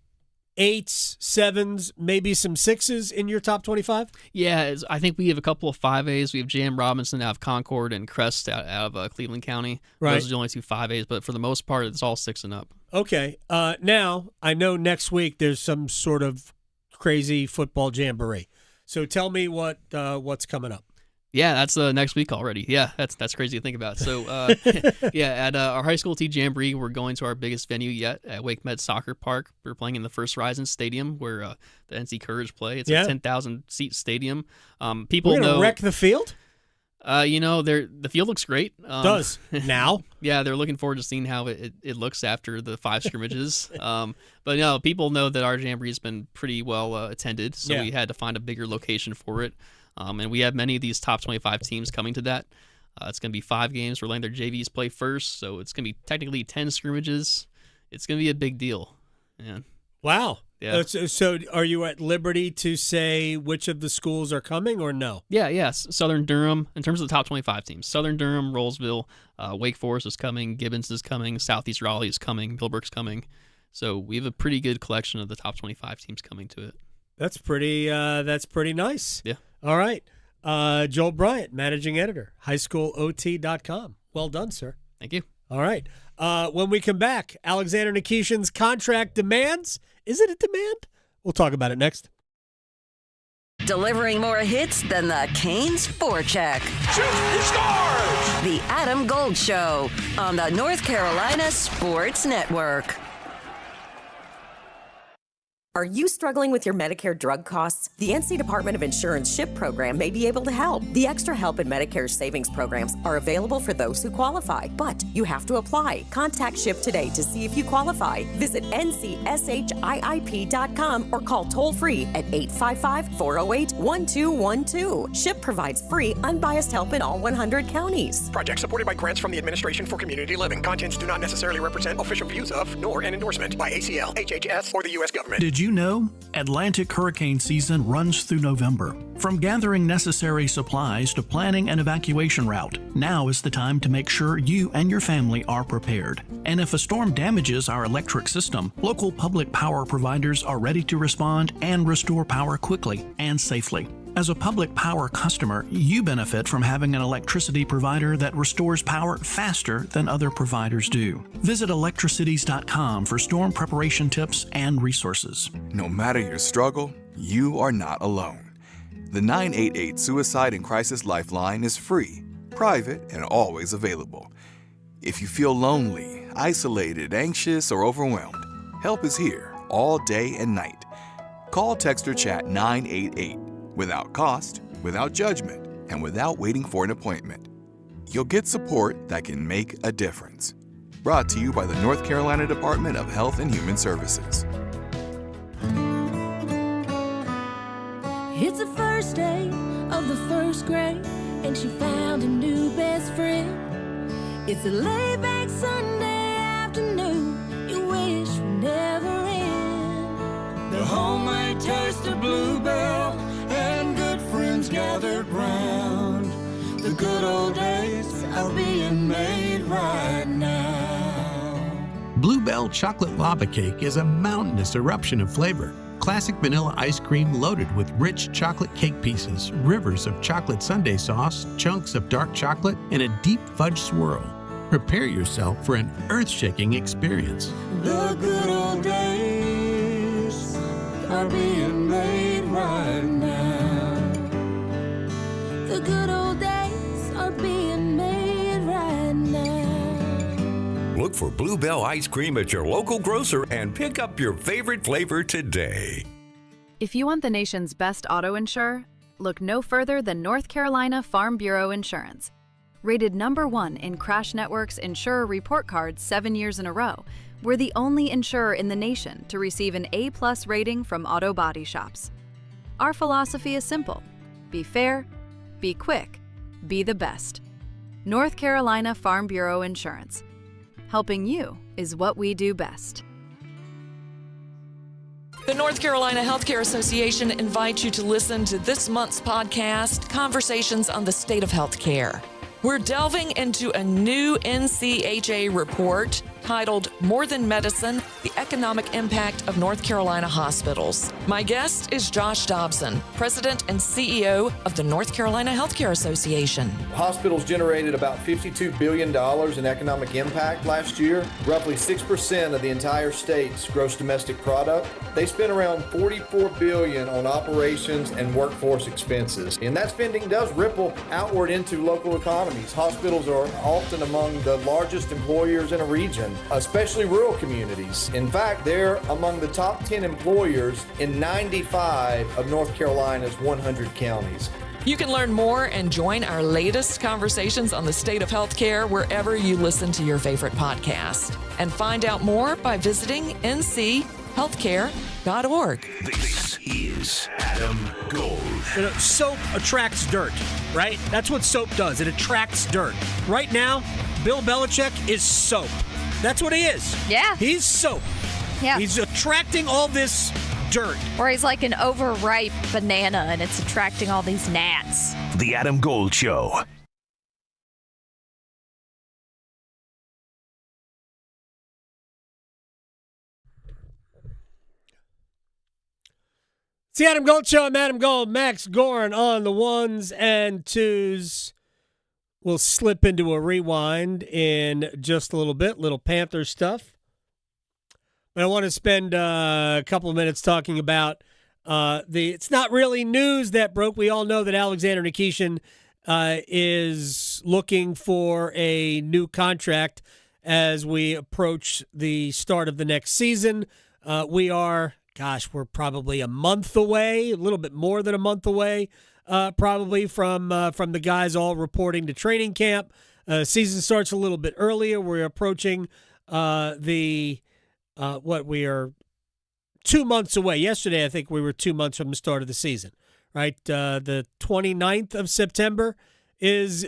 8s, 7s, maybe some 6s in your top 25?
Yeah, I think we have a couple of 5As. We have J.M. Robinson out of Concord and Crest out of Cleveland County.
Right.
Those are the only 2 5As, but for the most part, it's all 6 and up.
Okay. Now, I know next week there's some sort of crazy football jamboree. So tell me what's coming up.
Yeah, that's next week already. Yeah, that's crazy to think about. So, at our high school jamboree, we're going to our biggest venue yet at Wake Med Soccer Park. We're playing in the First Horizon Stadium where the NC Courage play. It's a 10,000-seat stadium. People
We're gonna
know
wreck the field?
The field looks great.
Does now?
Yeah, they're looking forward to seeing how it looks after the 5 scrimmages. But people know that our jamboree's been pretty well attended, so we had to find a bigger location for it. And we have many of these top 25 teams coming to that. It's going to be 5 games. We're letting their JVs play first, so it's going to be technically 10 scrimmages. It's going to be a big deal. Yeah.
Wow.
Yeah.
So are you at liberty to say which of the schools are coming or no?
Yes. Southern Durham, in terms of the top 25 teams, Southern Durham, Rollsville, Wake Forest is coming, Gibbons is coming, Southeast Raleigh is coming, Millbrook's coming. So we have a pretty good collection of the top 25 teams coming to it.
That's pretty nice.
Yeah.
All right. Joel Bryant, managing editor, highschoolot.com. Well done, sir.
Thank you.
All right. When we come back, Alexander Nikishin's contract demands. Is it a demand? We'll talk about it next.
Delivering more hits than the Canes forecheck.
Shoot, he scores!
The Adam Gold Show on the North Carolina Sports Network.
Are you struggling with your Medicare drug costs? The NC Department of Insurance SHIP program may be able to help. The Extra Help in Medicare savings programs are available for those who qualify, but you have to apply. Contact SHIP today to see if you qualify. Visit ncshiip.com or call toll-free at 855-408-1212. SHIP provides free, unbiased help in all 100 counties.
Project supported by grants from the Administration for Community Living. Contents do not necessarily represent official views of, nor an endorsement by ACL, HHS, or the U.S. government.
Did you know Atlantic hurricane season runs through November? From gathering necessary supplies to planning an evacuation route, now is the time to make sure you and your family are prepared. And if a storm damages our electric system, local public power providers are ready to respond and restore power quickly and safely. As a public power customer, you benefit from having an electricity provider that restores power faster than other providers do. Visit electricities.com for storm preparation tips and resources.
No matter your struggle, you are not alone. The 988 Suicide and Crisis Lifeline is free, private, and always available. If you feel lonely, isolated, anxious, or overwhelmed, help is here all day and night. Call, text, or chat 988. Without cost, without judgment, and without waiting for an appointment. You'll get support that can make a difference. Brought to you by the North Carolina Department of Health and Human Services.
It's the first day of the first grade, and she found a new best friend. It's a laid-back Sunday afternoon you wish would never end.
The homemade taste of Bluebell and good friends gathered round. The good old days are being made right now.
Bluebell Chocolate Lava Cake is a mountainous eruption of flavor. Classic vanilla ice cream loaded with rich chocolate cake pieces, rivers of chocolate sundae sauce, chunks of dark chocolate, and a deep fudge swirl. Prepare yourself for an earth-shaking experience.
The good old days are being made right now.
The good old days are being made right now.
Look for Bluebell ice cream at your local grocer and pick up your favorite flavor today.
If you want the nation's best auto insurer, look no further than North Carolina Farm Bureau Insurance. Rated #1 in Crash Network's Insurer Report Card 7 years in a row, we're the only insurer in the nation to receive an A+ rating from auto body shops. Our philosophy is simple: be fair, be quick, be the best. North Carolina Farm Bureau Insurance. Helping you is what we do best.
The North Carolina Healthcare Association invites you to listen to this month's podcast, Conversations on the State of Healthcare. We're delving into a new NCHA report titled More Than Medicine, the Economic Impact of North Carolina Hospitals. My guest is Josh Dobson, President and CEO of the North Carolina Healthcare Association.
Hospitals generated about $52 billion in economic impact last year, roughly 6% of the entire state's gross domestic product. They spent around $44 billion on operations and workforce expenses. And that spending does ripple outward into local economies. Hospitals are often among the largest employers in a region, especially rural communities. In fact, they're among the top 10 employers in 95 of North Carolina's 100 counties.
You can learn more and join our latest conversations on the state of healthcare wherever you listen to your favorite podcast. And find out more by visiting nchealthcare.org.
This is Adam Gold.
You know, soap attracts dirt, right? That's what soap does. It attracts dirt. Right now, Bill Belichick is soap. That's what he is.
Yeah.
He's soap.
Yeah.
He's attracting all this dirt.
Or he's like an overripe banana and it's attracting all these gnats.
The Adam Gold Show.
It's the Adam Gold Show. I'm Adam Gold. Max Gorin on the ones and twos. We'll slip into a rewind in just a little bit, little Panthers stuff. But I want to spend a couple of minutes talking about it's not really news that broke. We all know that Alexander Nikishin is looking for a new contract as we approach the start of the next season. We're probably a month away, a little bit more than a month away. Probably from the guys all reporting to training camp. Season starts a little bit earlier. We're approaching we are 2 months away. Yesterday, I think we were 2 months from the start of the season, right? The 29th of September is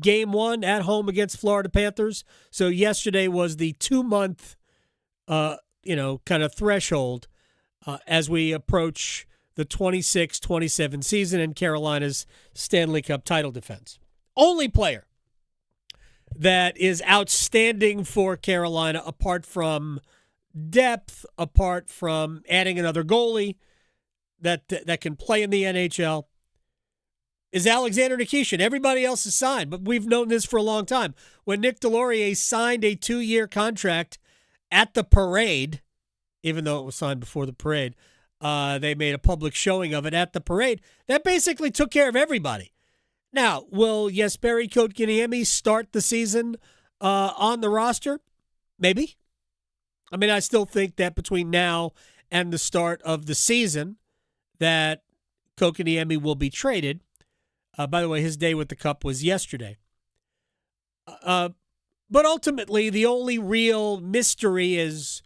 game one at home against Florida Panthers. So yesterday was the 2 month, kind of threshold as we approach the 26-27 season and Carolina's Stanley Cup title defense. Only player that is outstanding for Carolina, apart from depth, apart from adding another goalie that can play in the NHL, is Alexander Nikishin. Everybody else is signed, but we've known this for a long time. When Nick Delorier signed a 2-year contract at the parade, even though it was signed before the parade, they made a public showing of it at the parade. That basically took care of everybody. Now, will Jesperi Kotkaniemi start the season on the roster? Maybe. I mean, I still think that between now and the start of the season that Kotkaniemi will be traded. By the way, his day with the Cup was yesterday. But ultimately, the only real mystery is,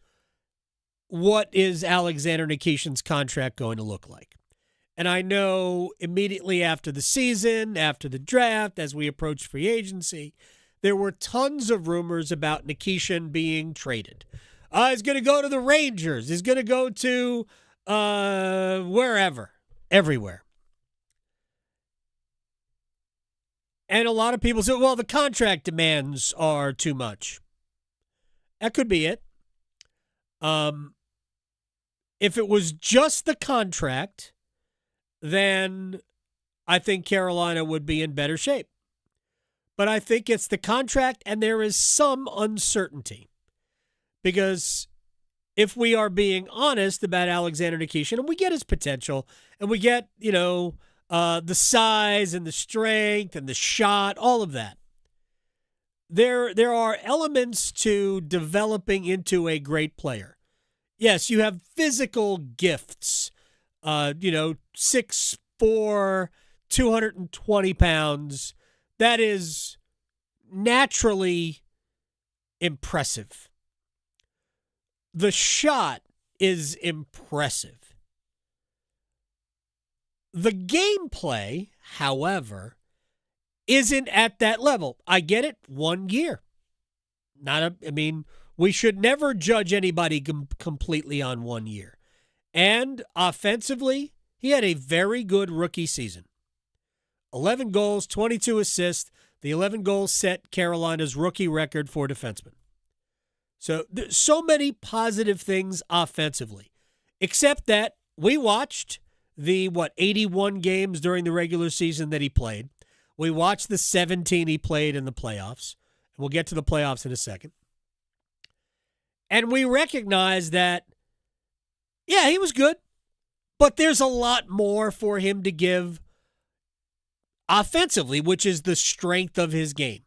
what is Alexander Nikishin's contract going to look like? And I know immediately after the season, after the draft, as we approach free agency, there were tons of rumors about Nikishin being traded. He's going to go to the Rangers. He's going to go to wherever, everywhere. And a lot of people say, well, the contract demands are too much. That could be it. If it was just the contract, then I think Carolina would be in better shape. But I think it's the contract, and there is some uncertainty. Because if we are being honest about Alexander Nikishin, and we get his potential, and we get, the size and the strength and the shot, all of that, there are elements to developing into a great player. Yes, you have physical gifts, 6'4", 220 pounds. That is naturally impressive. The shot is impressive. The gameplay, however, isn't at that level. I get it, 1 year. We should never judge anybody completely on 1 year. And offensively, he had a very good rookie season. 11 goals, 22 assists. The 11 goals set Carolina's rookie record for defensemen. So there's so many positive things offensively, except that we watched the, 81 games during the regular season that he played. We watched the 17 he played in the playoffs. And we'll get to the playoffs in a second. And we recognize that, yeah, he was good, but there's a lot more for him to give offensively, which is the strength of his game.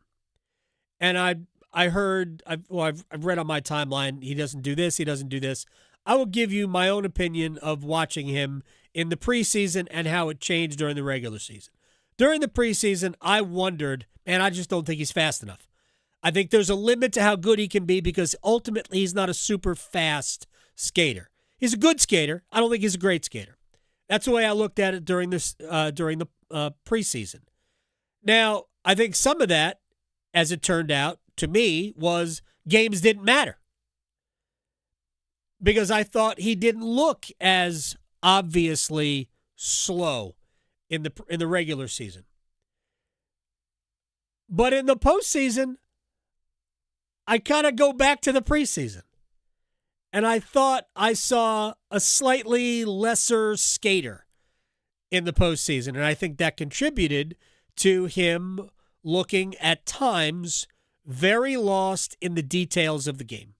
And I've read on my timeline, he doesn't do this, he doesn't do this. I will give you my own opinion of watching him in the preseason and how it changed during the regular season. During the preseason, I wondered, man, I just don't think he's fast enough. I think there's a limit to how good he can be because ultimately he's not a super fast skater. He's a good skater. I don't think he's a great skater. That's the way I looked at it during the preseason. Now, I think some of that, as it turned out, to me, was games didn't matter. Because I thought he didn't look as obviously slow in the regular season. But in the postseason, I kind of go back to the preseason. And I thought I saw a slightly lesser skater in the postseason. And I think that contributed to him looking at times very lost in the details of the game.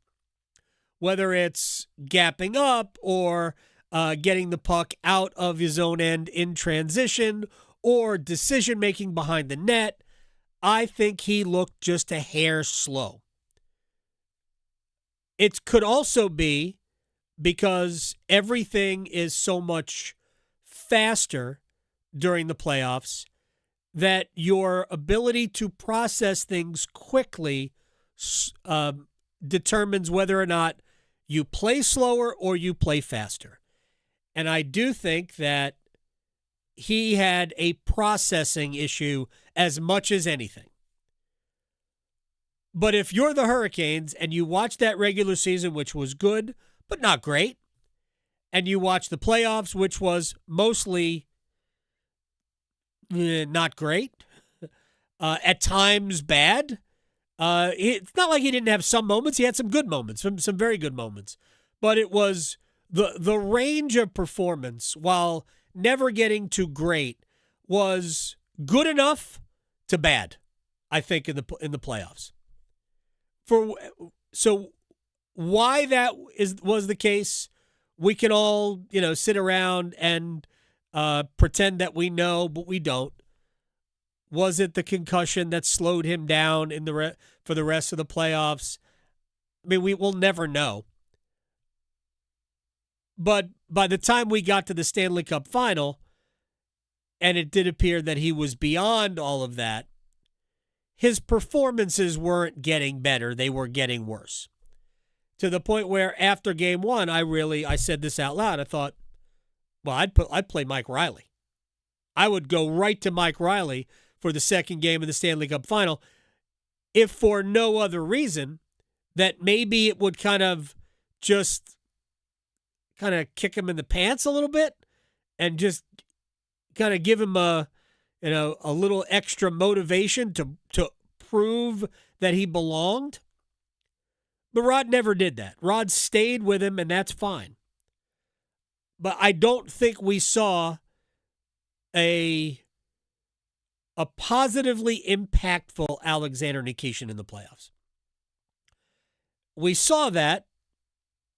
Whether it's gapping up or getting the puck out of his own end in transition or decision-making behind the net, I think he looked just a hair slow. It could also be because everything is so much faster during the playoffs that your ability to process things quickly determines whether or not you play slower or you play faster. And I do think that he had a processing issue as much as anything. But if you're the Hurricanes and you watch that regular season, which was good, but not great, and you watch the playoffs, which was mostly not great, at times bad, it's not like he didn't have some moments. He had some good moments, some very good moments. But it was the range of performance, while never getting to great, was good enough to bad, I think, in the playoffs. So why that was the case, we can all sit around and pretend that we know, but we don't. Was it the concussion that slowed him down for the rest of the playoffs? I mean, we will never know. But by the time we got to the Stanley Cup final, and it did appear that he was beyond all of that, his performances weren't getting better. They were getting worse. To the point where after game one, I said this out loud. I thought, well, I'd play Mike Riley. I would go right to Mike Riley for the second game of the Stanley Cup final, if for no other reason that maybe it would kind of kick him in the pants a little bit and just kind of give him a little extra motivation to prove that he belonged. But Rod never did that. Rod stayed with him, and that's fine. But I don't think we saw a positively impactful Alexander Nikishin in the playoffs. We saw that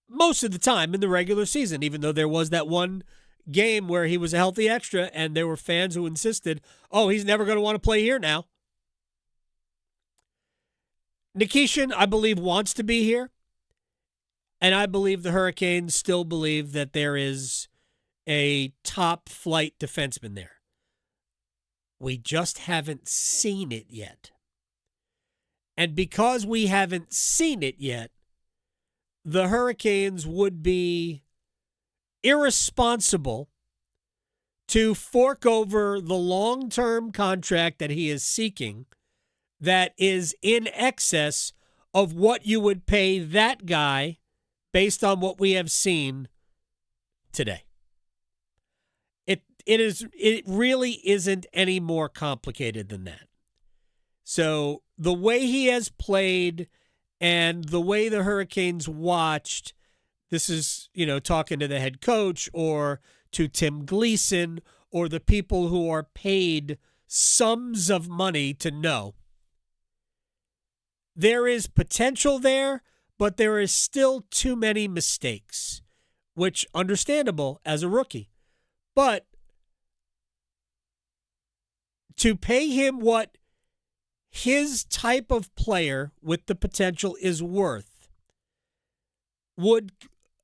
most of the time in the regular season, even though there was that one game where he was a healthy extra and there were fans who insisted, oh, he's never going to want to play here now. Nikishin, I believe, wants to be here. And I believe the Hurricanes still believe that there is a top-flight defenseman there. We just haven't seen it yet. And because we haven't seen it yet, the Hurricanes would be irresponsible to fork over the long-term contract that he is seeking that is in excess of what you would pay that guy based on what we have seen today. It really isn't any more complicated than that. So the way he has played and the way the Hurricanes watched, this is, talking to the head coach or to Tim Gleason or the people who are paid sums of money to know. There is potential there, but there is still too many mistakes, which understandable as a rookie. But to pay him what his type of player with the potential is worth would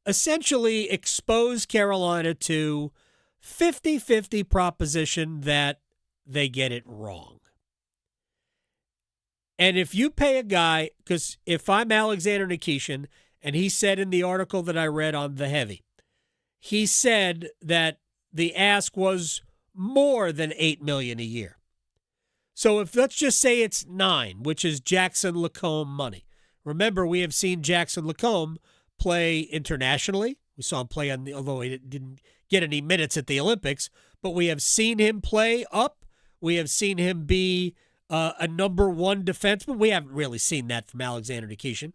essentially expose Carolina to 50-50 proposition that they get it wrong. And if you pay a guy, because if I'm Alexander Nikishin, and he said in the article that I read on The Heavy, he said that the ask was more than $8 million a year. So if let's just say it's 9, which is Jackson Lacombe money. Remember, we have seen Jackson Lacombe play internationally. We saw him play although he didn't get any minutes at the Olympics, but we have seen him play up. We have seen him be a number 1 defenseman. We haven't really seen that from Alexander Nikishin.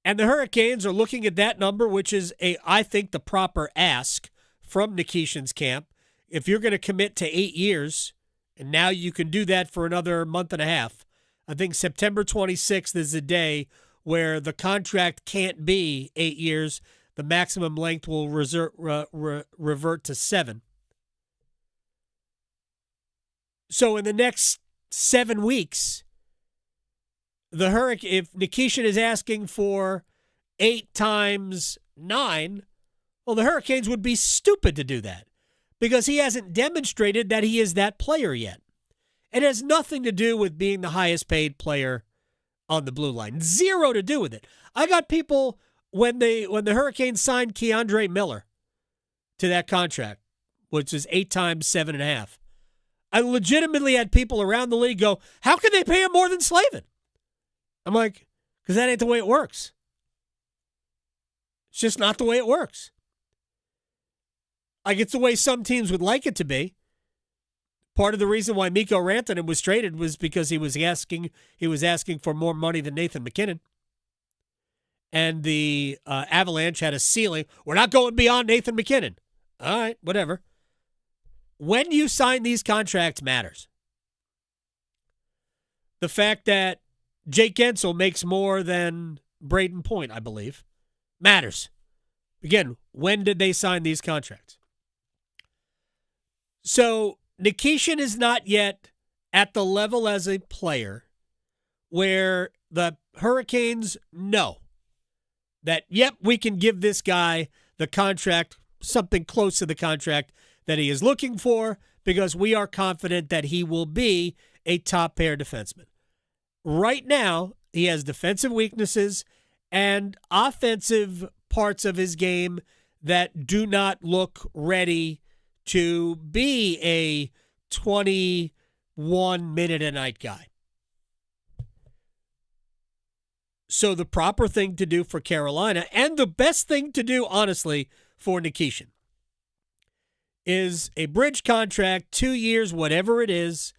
And the Hurricanes are looking at that number, which is I think the proper ask from Nikishin's camp. If you're going to commit to 8 years, and now you can do that for another month and a half, I think September 26th is the day where the contract can't be 8 years. The maximum length will revert to 7. So in the next 7 weeks, if Nikishin is asking for 8 times 9, well, the Hurricanes would be stupid to do that because he hasn't demonstrated that he is that player yet. It has nothing to do with being the highest paid player on the blue line. Zero to do with it. I got people when the Hurricanes signed Keandre Miller to that contract, which is 8 times 7.5. I legitimately had people around the league go, how can they pay him more than Slavin? I'm like, because that ain't the way it works. It's just not the way it works. Like, it's the way some teams would like it to be. Part of the reason why Mikko Rantanen was traded was because he was asking for more money than Nathan MacKinnon. And the Avalanche had a ceiling. We're not going beyond Nathan MacKinnon. All right, whatever. When you sign these contracts matters. The fact that Jake Gensel makes more than Braden Point, I believe, matters. Again, when did they sign these contracts? So Nikishin is not yet at the level as a player where the Hurricanes know that, yep, we can give this guy the contract, something close to the contract that he is looking for, because we are confident that he will be a top pair defenseman. Right now, he has defensive weaknesses and offensive parts of his game that do not look ready to be a 21-minute-a-night guy. So the proper thing to do for Carolina, and the best thing to do, honestly, for Nikishin, is a bridge contract, 2 years, whatever it is.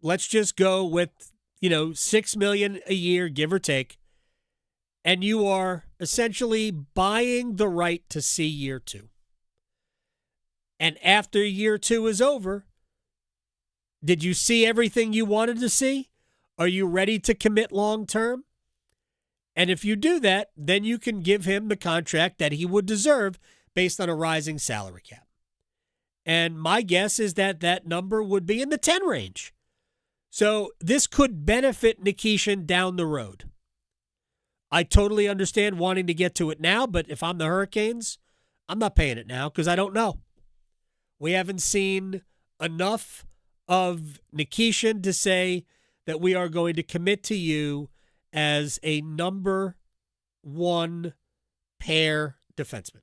Let's just go with, $6 million a year, give or take. And you are essentially buying the right to see year 2. And after year 2 is over, did you see everything you wanted to see? Are you ready to commit long term? And if you do that, then you can give him the contract that he would deserve based on a rising salary cap. And my guess is that that number would be in the 10 range. So this could benefit Nikishin down the road. I totally understand wanting to get to it now, but if I'm the Hurricanes, I'm not paying it now because I don't know. We haven't seen enough of Nikishin to say that we are going to commit to you as a number 1 pair defenseman.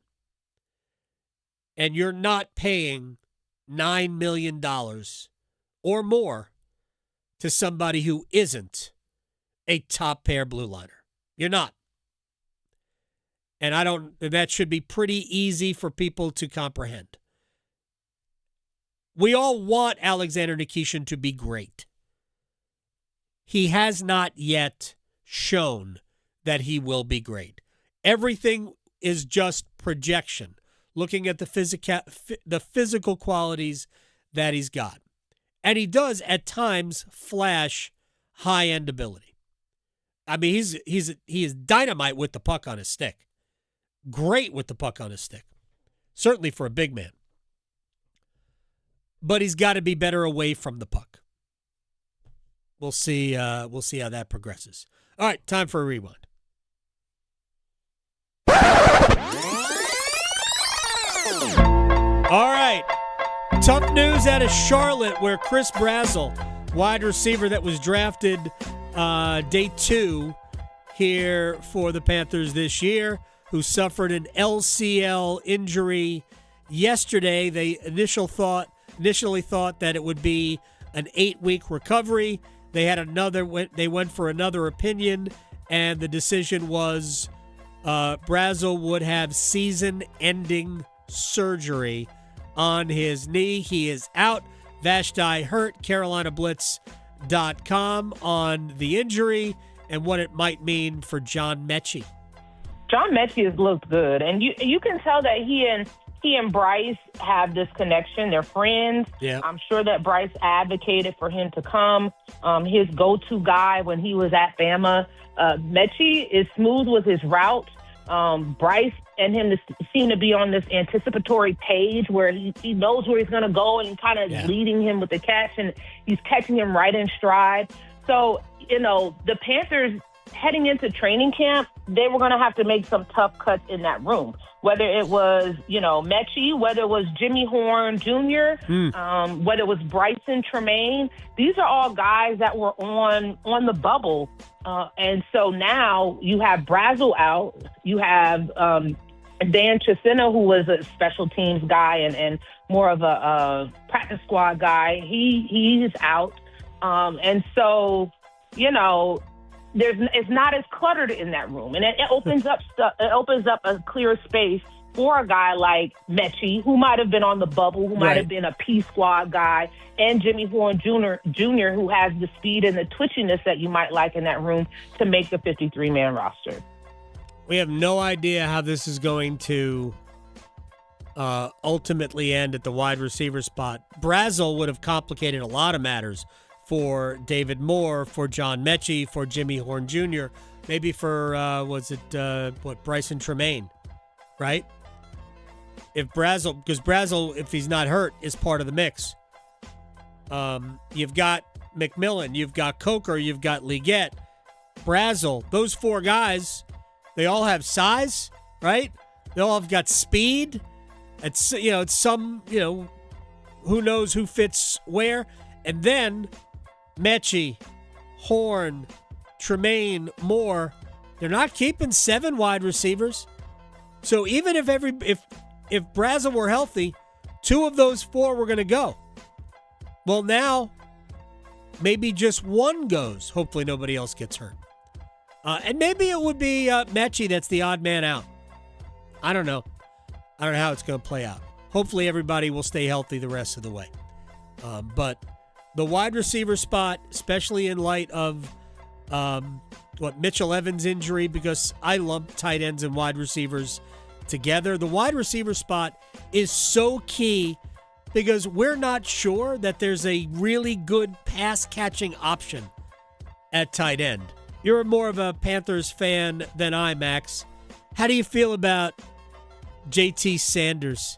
And you're not paying $9 million or more to somebody who isn't a top pair blue liner. You're not. And that should be pretty easy for people to comprehend. We all want Alexander Nikishin to be great. He has not yet shown that he will be great. Everything is just projection, looking at the physical qualities that he's got. And he does, at times, flash high-end ability. I mean, he is dynamite with the puck on his stick. Great with the puck on his stick. Certainly for a big man. But he's got to be better away from the puck. We'll see how that progresses. All right, time for a rewind. All right. Tough news out of Charlotte, where Chris Brazel, wide receiver that was drafted day 2 here for the Panthers this year, who suffered an LCL injury yesterday. They initially thought that it would be an 8-week recovery. They went for another opinion, and the decision was Brazel would have season-ending surgery on his knee. He is out. Vashti hurt. CarolinaBlitz.com on the injury and what it might mean for John Mechie.
John Mechie has looked good, and you can tell that he and Bryce have this connection. They're friends.
Yeah.
I'm sure that Bryce advocated for him to come. His go-to guy when he was at Bama. Mechie is smooth with his route. Bryce and him seem to be on this anticipatory page where he knows where he's going to go and kind of leading him with the catch, and he's catching him right in stride. So, the Panthers heading into training camp, they were going to have to make some tough cuts in that room. Whether it was, Mechie, whether it was Jimmy Horn Jr., whether it was Bryson Tremaine, these are all guys that were on the bubble. And so now you have Brazel out. You have Dan Chisena, who was a special teams guy and more of a practice squad guy. He's out. And so, it's not as cluttered in that room, and it opens up stuff. It opens up a clear space for a guy like Mechie, who might have been on the bubble, who might have been a P squad guy, and Jimmy Horn Jr., who has the speed and the twitchiness that you might like in that room to make the 53-man roster.
We have no idea how this is going to ultimately end at the wide receiver spot. Brazel would have complicated a lot of matters for David Moore, for John Mechie, for Jimmy Horn Jr., maybe for, Bryson Tremaine, right? Because Brazel, if he's not hurt, is part of the mix. You've got McMillan, you've got Coker, you've got Liggett, Brazel. Those 4 guys, they all have size, right? They all have got speed. It's, who knows who fits where. And then Mechie, Horn, Tremaine, Moore, they're not keeping 7 wide receivers. So even if Brazel were healthy, 2 of those 4 were going to go. Well, now maybe just 1 goes. Hopefully nobody else gets hurt. And maybe it would be Mechie that's the odd man out. I don't know. I don't know how it's going to play out. Hopefully everybody will stay healthy the rest of the way. But the wide receiver spot, especially in light of Mitchell Evans' injury, because I lump tight ends and wide receivers together. The wide receiver spot is so key because we're not sure that there's a really good pass-catching option at tight end. You're more of a Panthers fan than I, Max. How do you feel about JT Sanders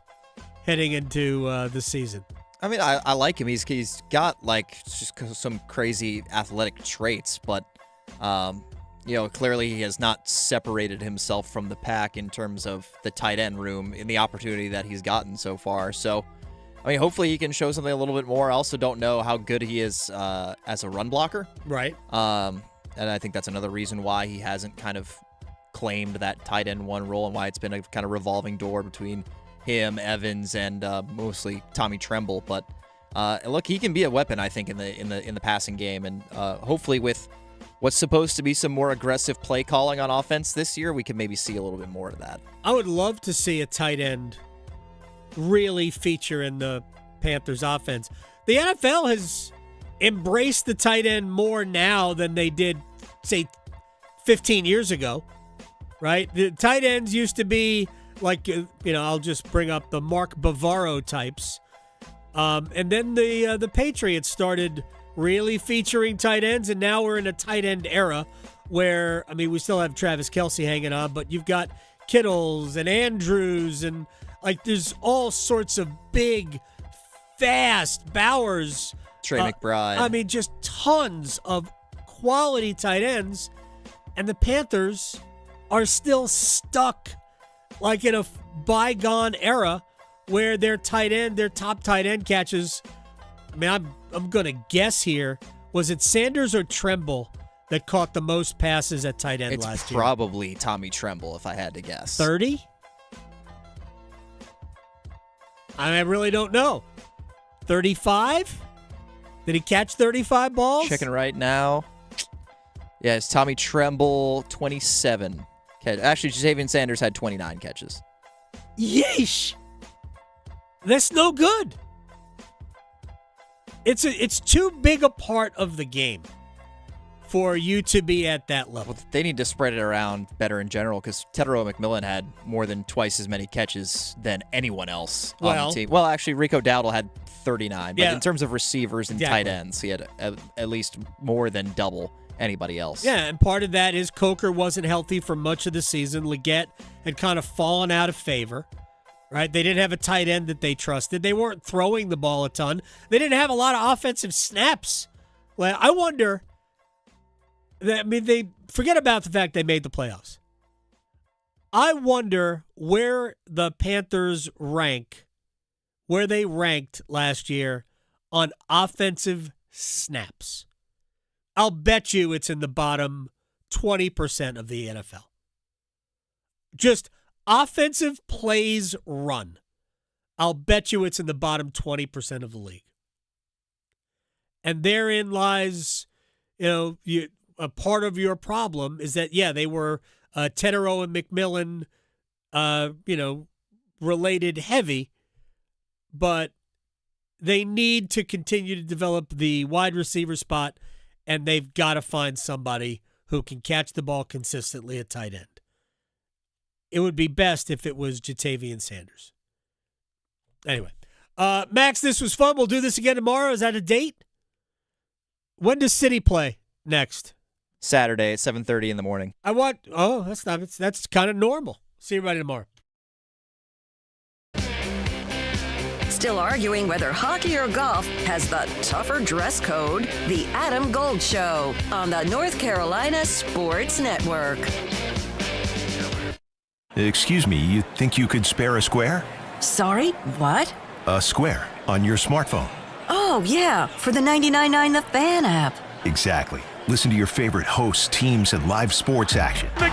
heading into the season?
I mean, I like him. He's got just some crazy athletic traits, but clearly he has not separated himself from the pack in terms of the tight end room in the opportunity that he's gotten so far. So, I mean, hopefully he can show something a little bit more. I also don't know how good he is as a run blocker.
Right.
And I think that's another reason why he hasn't kind of claimed that tight end 1 role and why it's been a kind of revolving door between him, Evans, and mostly Tommy Tremble. But look, he can be a weapon, I think, in the passing game, and hopefully with what's supposed to be some more aggressive play calling on offense this year, we could maybe see a little bit more of that.
I would love to see a tight end really feature in the Panthers offense. The NFL has embraced the tight end more now than they did, say, 15 years ago, right? The tight ends used to be like, I'll just bring up the Mark Bavaro types. And then the Patriots started really featuring tight ends, and now we're in a tight end era where, we still have Travis Kelce hanging on, but you've got Kittles and Andrews, and there's all sorts of big, fast Bowers.
Trey McBride.
Just tons of quality tight ends, and the Panthers are still stuck in a bygone era where their top tight end catches. I'm going to guess here. Was it Sanders or Tremble that caught the most passes at tight end last year?
It's probably Tommy Tremble, if I had to guess.
30? I really don't know. 35? Did he catch 35 balls?
Checking right now. Yeah, it's Tommy Tremble, 27. Actually, Ja'Tavion Sanders had 29 catches.
Yeesh. That's no good. It's too big a part of the game for you to be at that level.
Well, they need to spread it around better in general, because Tetero McMillan had more than twice as many catches than anyone else on the team. Well, actually, Rico Dowdle had 39, but in terms of receivers and tight ends, he had at least more than double anybody else.
Yeah, and part of that is Coker wasn't healthy for much of the season. Leggett had kind of fallen out of favor, right? They didn't have a tight end that they trusted. They weren't throwing the ball a ton. They didn't have a lot of offensive snaps. Well, I wonder, they forget about the fact they made the playoffs. I wonder where the Panthers ranked last year on offensive snaps. I'll bet you it's in the bottom 20% of the NFL. Just offensive plays run. I'll bet you it's in the bottom 20% of the league. And therein lies, a part of your problem is that, they were Tetero and McMillan, related heavy, but they need to continue to develop the wide receiver spot, and they've got to find somebody who can catch the ball consistently at tight end. It would be best if it was Ja'Tavion Sanders. Anyway, Max, this was fun. We'll do this again tomorrow. Is that a date? When does City play next?
Saturday at 7:30 in the morning.
That's kind of normal. See everybody tomorrow.
Still arguing whether hockey or golf has the tougher dress code? The Adam Gold Show on the North Carolina Sports Network.
Excuse me, you think you could spare a square?
Sorry, what?
A square on your smartphone.
Oh, yeah, for the 99.9 The Fan app.
Exactly. Listen to your favorite hosts, teams, and live sports action.